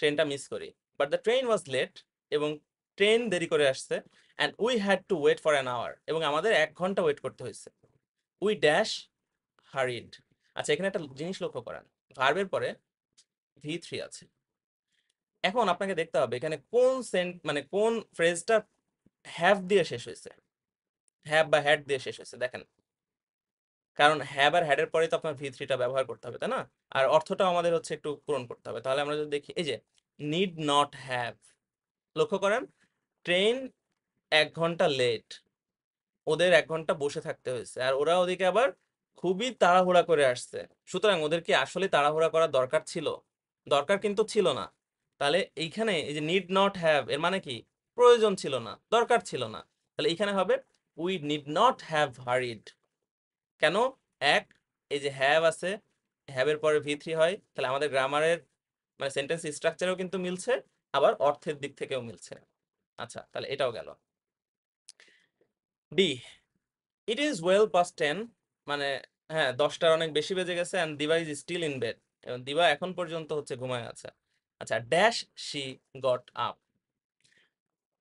ট্রেনটা মিস করি, but the train was late, এবং ট্রেন দেরি করে আসছে, and we had to wait for an hour, এবং আমাদের 1 ঘন্টা ওয়েট করতে হয়েছে। We dash hurried. আচ্ছা, এখানে একটা জিনিস লক্ষ্য করেন, ভার্বের পরে ভি3 আছে। এখন আপনাকে দেখতে হবে এখানে কোন মানে কোন ফ্রেজটা হ্যাভ দিয়ে শেষ হয়েছে, হ্যাভ বা হ্যাড দিয়ে শেষ হয়েছে, দেখেন, কারণ হ্যাভ আর হ্যাড এর পরে তো আপনার ভি3টা ব্যবহার করতে হবে, তাই না, আর অর্থটাও আমাদের হচ্ছে একটু পূরণ করতে হবে। তাহলে আমরা যদি দেখি এই যে নিড নট হ্যাভ, লক্ষ্য করেন ট্রেন 1 ঘন্টা লেট, ওদের 1 ঘন্টা বসে থাকতে হয়েছে, আর ওরা ওদিকে আবার খুবই তাড়াহুড়া করে আসছে, সুতরাং ওদের কি আসলে তাড়াহুড়া করার দরকার ছিল? দরকার কিন্তু ছিল না। তাহলে এইখানে এই যে নিড নট হ্যাভ এর মানে কি? প্রয়োজন ছিল না, দরকার ছিল না। তাহলে এইখানে হবে উই নিড নট হ্যাভ হারিড। কেন? এক, এই যে হ্যাভ আছে, হ্যাভের পরে ভি3 হয়, তাহলে আমাদের গ্রামারের মানে সেন্টেন্স স্ট্রাকচারেও কিন্তু মিলছে, আবার অর্থের দিক থেকেও মিলছে। আচ্ছা, তাহলে এটাও গেল। D, it is well past 10, মানে হ্যাঁ 10টার অনেক বেশি বেজে গেছে, অ্যান্ড দিবা ইজ স্টিল ইন বেড, এবং দিবা এখন পর্যন্ত হচ্ছে ঘুমায় আছে। আচ্ছা, ড্যাশ শি গট আপ,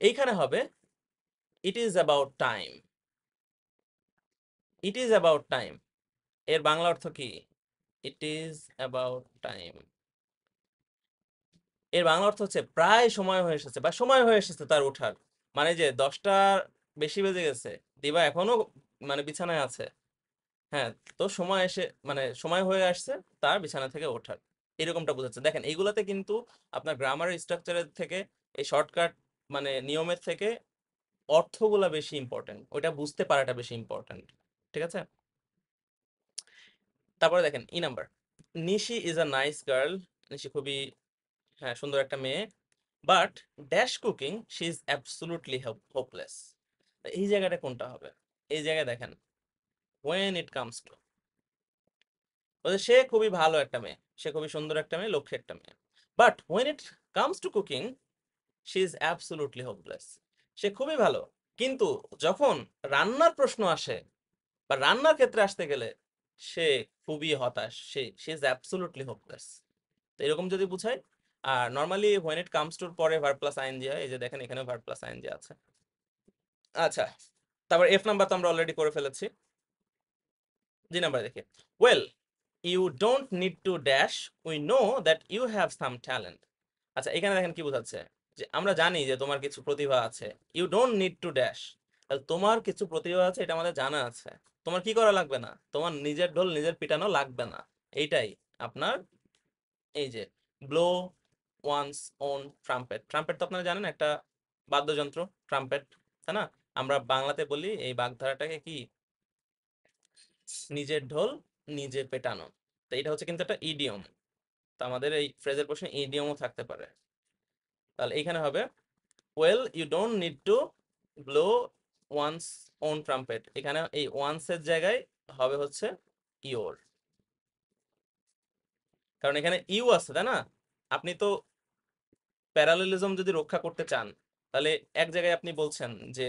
এইখানে হবে it is about time. It is about time এর বাংলা অর্থ কি? ইট ইজ অ্যাবাউট টাইম এর বাংলা অর্থ হচ্ছে প্রায় সময় হয়ে এসেছে, বা সময় হয়ে এসেছে তার ওঠার। মানে যে 10টার বেশি বেজে গেছে, দিবা এখনো মানে বিছানায় আছে। হ্যাঁ, তো সময় এসে মানে সময় হয়ে আসছে তার বিছানা থেকে ওঠার, এরকমটা বোঝাচ্ছে। দেখেন এইগুলাতে কিন্তু আপনার গ্রামারের স্ট্রাকচারের থেকে, এই শর্টকাট মানে নিয়মের থেকে অর্থগুলা বেশি ইম্পর্টেন্ট, ওইটা বুঝতে পারাটা বেশি ইম্পর্টেন্ট। ঠিক আছে, তারপরে দেখেন E number, Nishi is a nice girl, Nishi খুবই হ্যাঁ সুন্দর একটা মেয়ে, but dash cooking she is absolutely hopeless. এই জায়গাটা কোনটা হবে? এই জায়গায় দেখেন when it comes to, সে খুবই ভালো একটা মেয়ে, সে খুবই সুন্দর একটা মেয়ে, লক্ষ্মী একটা মেয়ে, but when it comes to cooking she is absolutely hopeless। সে খুবই ভালো, কিন্তু যখন রান্নার প্রশ্ন আসে বা রান্নার ক্ষেত্রে আসতে গেলে সে খুবই হতাশ, সে ইজ অ্যাবসলুটলি হোপলেস। তো এরকম যদি বুঝাই, আর normally when it comes to পরে ভার্ব প্লাস আইএনজি হয়, এই যে দেখেন এখানে ভার্ব প্লাস আইএনজি আছে। আচ্ছা, তারপর এফ নাম্বার তো আমরা অলরেডি করে ফেলেছি। জি নাম্বার দেখি, well you don't need to dash, we know that you have some talent. আচ্ছা, এখানে দেখেন কি বোঝাচ্ছে, যে আমরা জানি যে তোমার কিছু প্রতিভা আছে। You don't need to dash, তোমার কিছু প্রতিভা আছে, এটা আমাদের জানা আছে। তোমার কি করা লাগবে না, তোমার নিজের ঢোল নিজের পিটানো লাগবে না। এইটাই আপনার এই যে blow one's own trumpet. Trumpet তো আপনারা জানেন একটা বাদ্যযন্ত্র, ট্রাম্পেট, তাই না? আমরা বাংলাতে বলি এই বাগধারাটাকে কি, নিজের ঢোল নিজে পেটানো। তো এটা হচ্ছে কিন্তু একটা ইডিয়ম, তো আমাদের এই ফ্রেজের প্রশ্নে ইডিয়মও থাকতে পারে। তাহলে এইখানে হবে well you don't need to blow one's own trumpet, এখানে এই ওয়ান্স এর জায়গায় হবে হচ্ছে ইওর, কারণ এখানে ইউ আছে, তাই না? আপনি তো প্যারালেলিজম যদি রক্ষা করতে চান, তাহলে এক জায়গায় আপনি বলছেন যে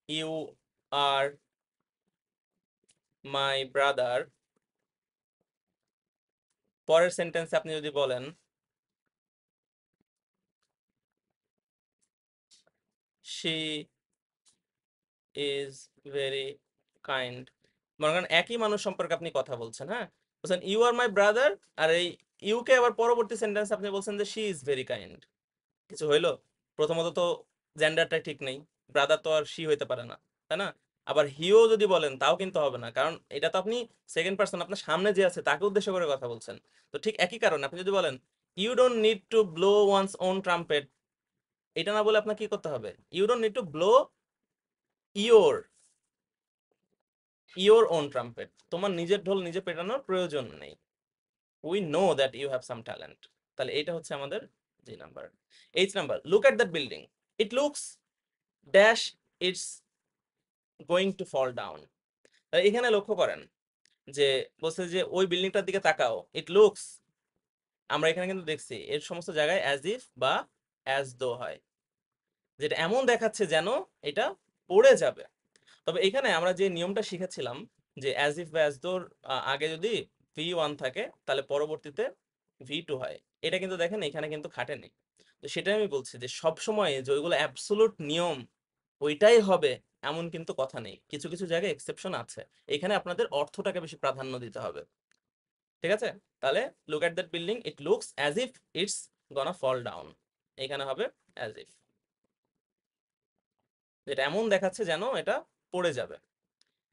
ইউ আর মাই ব্রাদার, পরের সেন্টেন্সে আপনি যদি বলেন শি ইজ ভেরি কাইন্ড, মনে করেন একই মানুষ সম্পর্কে আপনি কথা বলছেন, হ্যাঁ, বলছেন ইউ আর মাই ব্রাদার, আর এই ইউ কে আবার পরবর্তী সেন্টেন্স আপনি বলছেন যে শি ইজ ভেরি কাইন্ড। কিছু হইলো? প্রথমত তো জেন্ডারটা ঠিক নেই, ব্রাদার তো আর শি হইতে পারে না, তাই না? আবার হিও যদি বলেন তাও কিন্তু হবে না, কারণ এটা তো আপনি সেকেন্ড পার্সন, আপনার সামনে যে আছে তাকে উদ্দেশ্য করে কথা বলছেন। তো ঠিক একই কারণে আপনি যদি বলেন you don't need to blow one's own trumpet, এটা না বলে আপনার কি করতে হবে, you don't need to blow your your own trumpet, তোমার নিজের ঢোল নিজে পেটানোর প্রয়োজন নেই। We know that you have some talent. তাহলে এটা হচ্ছে আমাদের G number. H number, look at that building, it looks dash it's going to fall down. এখানে লক্ষ্য করেন যে বলছে যে ওই বিল্ডিংটার দিকে তাকাও, ইট লুকস, আমরা এখানে কিন্তু দেখছি এর সমস্ত জায়গায় অ্যাজ ইফ বা অ্যাজ দো হয়, যেটা এমন দেখাচ্ছে যেন এটা পড়ে যাবে। তবে এখানে আমরা যে নিয়মটা শিখেছিলাম যে অ্যাজ ইফ বা অ্যাজ দোর আগে যদি ভি1 থাকে তাহলে পরবর্তীতে ভি2 হয়, এটা কিন্তু দেখেন এখানে কিন্তু খাটেনি। তো সেটাই আমি বলছি যে সব সময় যে ওইগুলো অ্যাবসোলুট নিয়ম ওইটাই হবে এমন কিন্তু কথা নেই, কিছু কিছু জায়গায় এক্সেপশন আছে। এখানে আপনাদের অর্থটাকে বেশি প্রাধান্য দিতে হবে। ঠিক আছে, তাহলে look at that building it looks as if it's gonna fall down, এখানে হবে অ্যাজ ইফ, যেটা এমন দেখাচ্ছে যেন এটা পড়ে যাবে।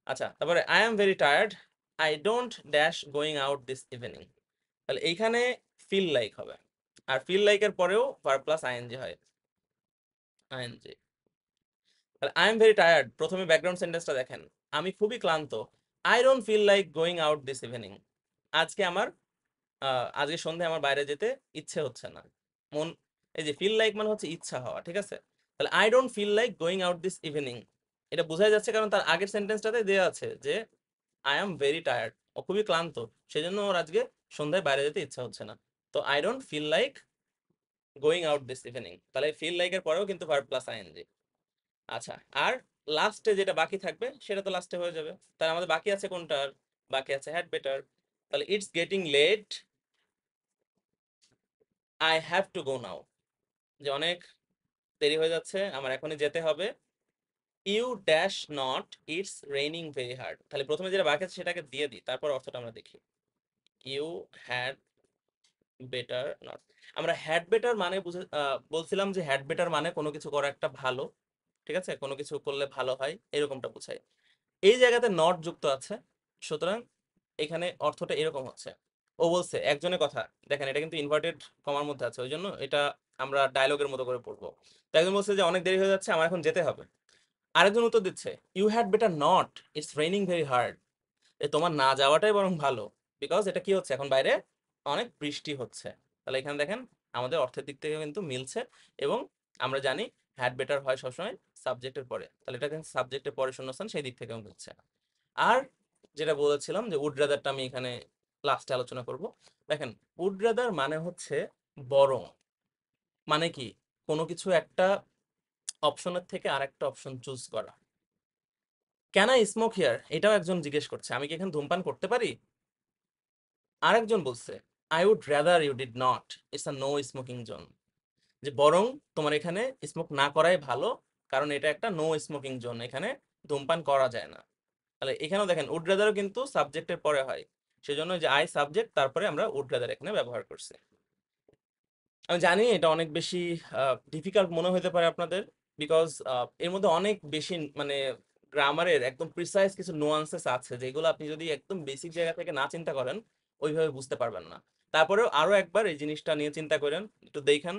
আচ্ছা, তারপরে I am very tired, I don't dash going out this evening. তাহলে এইখানে ফিল লাইক হবে, আর ফিল লাইকের পরেও ভার্ব প্লাস আইএনজি হয়, আইএনজি। তাহলে আই এম ভেরি টায়ার্ড, প্রথমে ব্যাকগ্রাউন্ড সেন্টেন্সটা দেখেন, আমি খুবই ক্লান্ত। I don't feel like going out this evening. আজকে আমার আজকে সন্ধ্যায় আমার বাইরে যেতে ইচ্ছে হচ্ছে না। মন এই যে ফিল লাইক মানে হচ্ছে ইচ্ছা হওয়া, ঠিক আছে? তাহলে I don't feel like going out this evening, এটা বোঝাই যাচ্ছে কারণ তার আগের সেন্টেন্সটাতে দেওয়া আছে যে আই অ্যাম ভেরি টায়ার্ড, ও খুবই ক্লান্ত, সেজন্য ওর আজকে সন্ধ্যায় বাইরে যেতে ইচ্ছা হচ্ছে না। তো I don't feel like going out this evening, তাহলে ফিল লাইকের পরেও কিন্তু ভার্ব প্লাস আইএনজি। আচ্ছা, আর লাস্টে যেটা বাকি থাকবে সেটা তো লাস্টে হয়ে যাবে। তাহলে আমাদের বাকি আছে কোনটার? বাকি আছে হ্যাড বেটার। তাহলে it's getting late, I have to go now, যে অনেক দেরি হয়ে যাচ্ছে, আমার এখনই যেতে হবে। You dash not, it's raining very hard. তাহলে প্রথমে যেটা বাকি আছে সেটাকে দিয়ে দিই, তারপর অর্থটা আমরা দেখি। ইউ হ্যাড বেটার নট, আমরা হ্যাড বেটার মানে বলছিলাম যে হ্যাড বেটার মানে কোনো কিছু করা একটা ভালো, ঠিক আছে, কোনো কিছু করলে ভালো হয় এরকমটা বোঝায়। এই জায়গাতে নট যুক্ত আছে, সুতরাং এখানে অর্থটা এরকম হচ্ছে। ও বলছে একজনের কথা, দেখেন এটা কিন্তু ইনভার্টেড কমার মধ্যে আছে, ওই জন্য এটা আমরা ডায়লগের মতো করে পড়বো। তো একজন বলছে যে অনেক দেরি হয়ে যাচ্ছে, আমার এখন যেতে হবে। আরেকজন উত্তর দিচ্ছে you had better not, it's raining very hard, তোমার না যাওয়াটাই বরং ভালো, বিকজ এটা কি হচ্ছে, এখন বাইরে অনেক বৃষ্টি হচ্ছে। তাহলে এখানে দেখেন আমাদের অর্থের দিক থেকে কিন্তু মিলছে, এবং আমরা জানি হ্যাড বেটার হয় সবসময় সাবজেক্টের পরে, তাহলে এটা কিন্তু সাবজেক্টের পরে শূন্যস্থান, সেই দিক থেকেও মিলছে। আর যেটা বলেছিলাম যে উড রাদারটা আমি এখানে লাস্টে আলোচনা করব। দেখেন উড রাদার মানে হচ্ছে বরং, মানে কি কোনো কিছু একটা অপশনের থেকে আরেকটা অপশন চুজ করা। ক্যান আই স্মোক হিয়ার, এটাও একজন জিজ্ঞেস করছে, আমি কি এখানে ধূমপান করতে পারি? আরেকজন বলছে I would rather you did not, it's a no smoking zone, যে বরং তোমার এখানে স্মোক না করাই ভালো, কারণ এটা একটা নো স্মোকিং জোন, এখানে ধূমপান করা যায় না। তাহলে এখানেও দেখেন উড রাদারও কিন্তু সাবজেক্টের পরে হয়, সেজন্য যে আই সাবজেক্ট তারপরে আমরা উড রাদার এখানে ব্যবহার করছি। আমি জানি এটা অনেক বেশি ডিফিকাল্ট মনে হতে পারে আপনাদের, বিকজ এর মধ্যে অনেক বেশি মানে গ্রামারের একদম প্রিসাইজ কিছু নোয়ান্সেস আছে, যেগুলো আপনি যদি একদম বেসিক জায়গা থেকে না চিন্তা করেন ওইভাবে বুঝতে পারবেন না। তারপরেও আরো একবার এই জিনিসটা নিয়ে চিন্তা করেন, একটু দেখেন,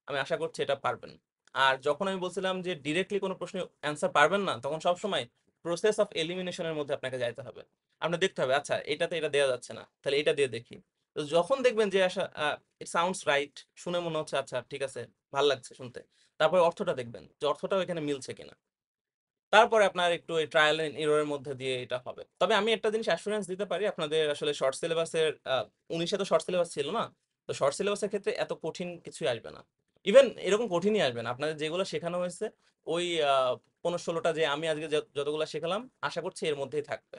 আমি আশা করছি এটা পারবেন। আর যখন আমি বলছিলাম যে ডিরেক্টলি কোনো প্রশ্নের অ্যান্সার পারবেন না, তখন সবসময় প্রসেস অফ এলিমিনেশনের মধ্যে আপনাকে যাইতে হবে। আপনার দেখতে হবে আচ্ছা এটাতে এটা দেওয়া যাচ্ছে না, তাহলে এটা দিয়ে দেখি। তো যখন দেখবেন যে আসা ইট সাউন্ডস রাইট, শুনে মনে হচ্ছে আচ্ছা ঠিক আছে, ভাল লাগছে শুনতে, তারপরে অর্থটা দেখবেন যে অর্থটাও এখানে মিলছে কিনা, তারপরে আপনার একটু এই ট্রায়াল এন্ড এররের মধ্যে দিয়ে এটা হবে। তবে আমি একটা জিনিস অ্যাসুরেন্স দিতে পারি, আপনাদের আসলে শর্ট সিলেবাসের 19-এ তো শর্ট সিলেবাস ছিল না, তো শর্ট সিলেবাসের ক্ষেত্রে এত কঠিন কিছুই আসবে না। ইভেন এরকম কঠিনই আসবে না, আপনাদের যেগুলো শেখানো হয়েছে ওই 15-16টা যে আমি আজকে যতগুলো শেখালাম, আশা করছি এর মধ্যেই থাকবে।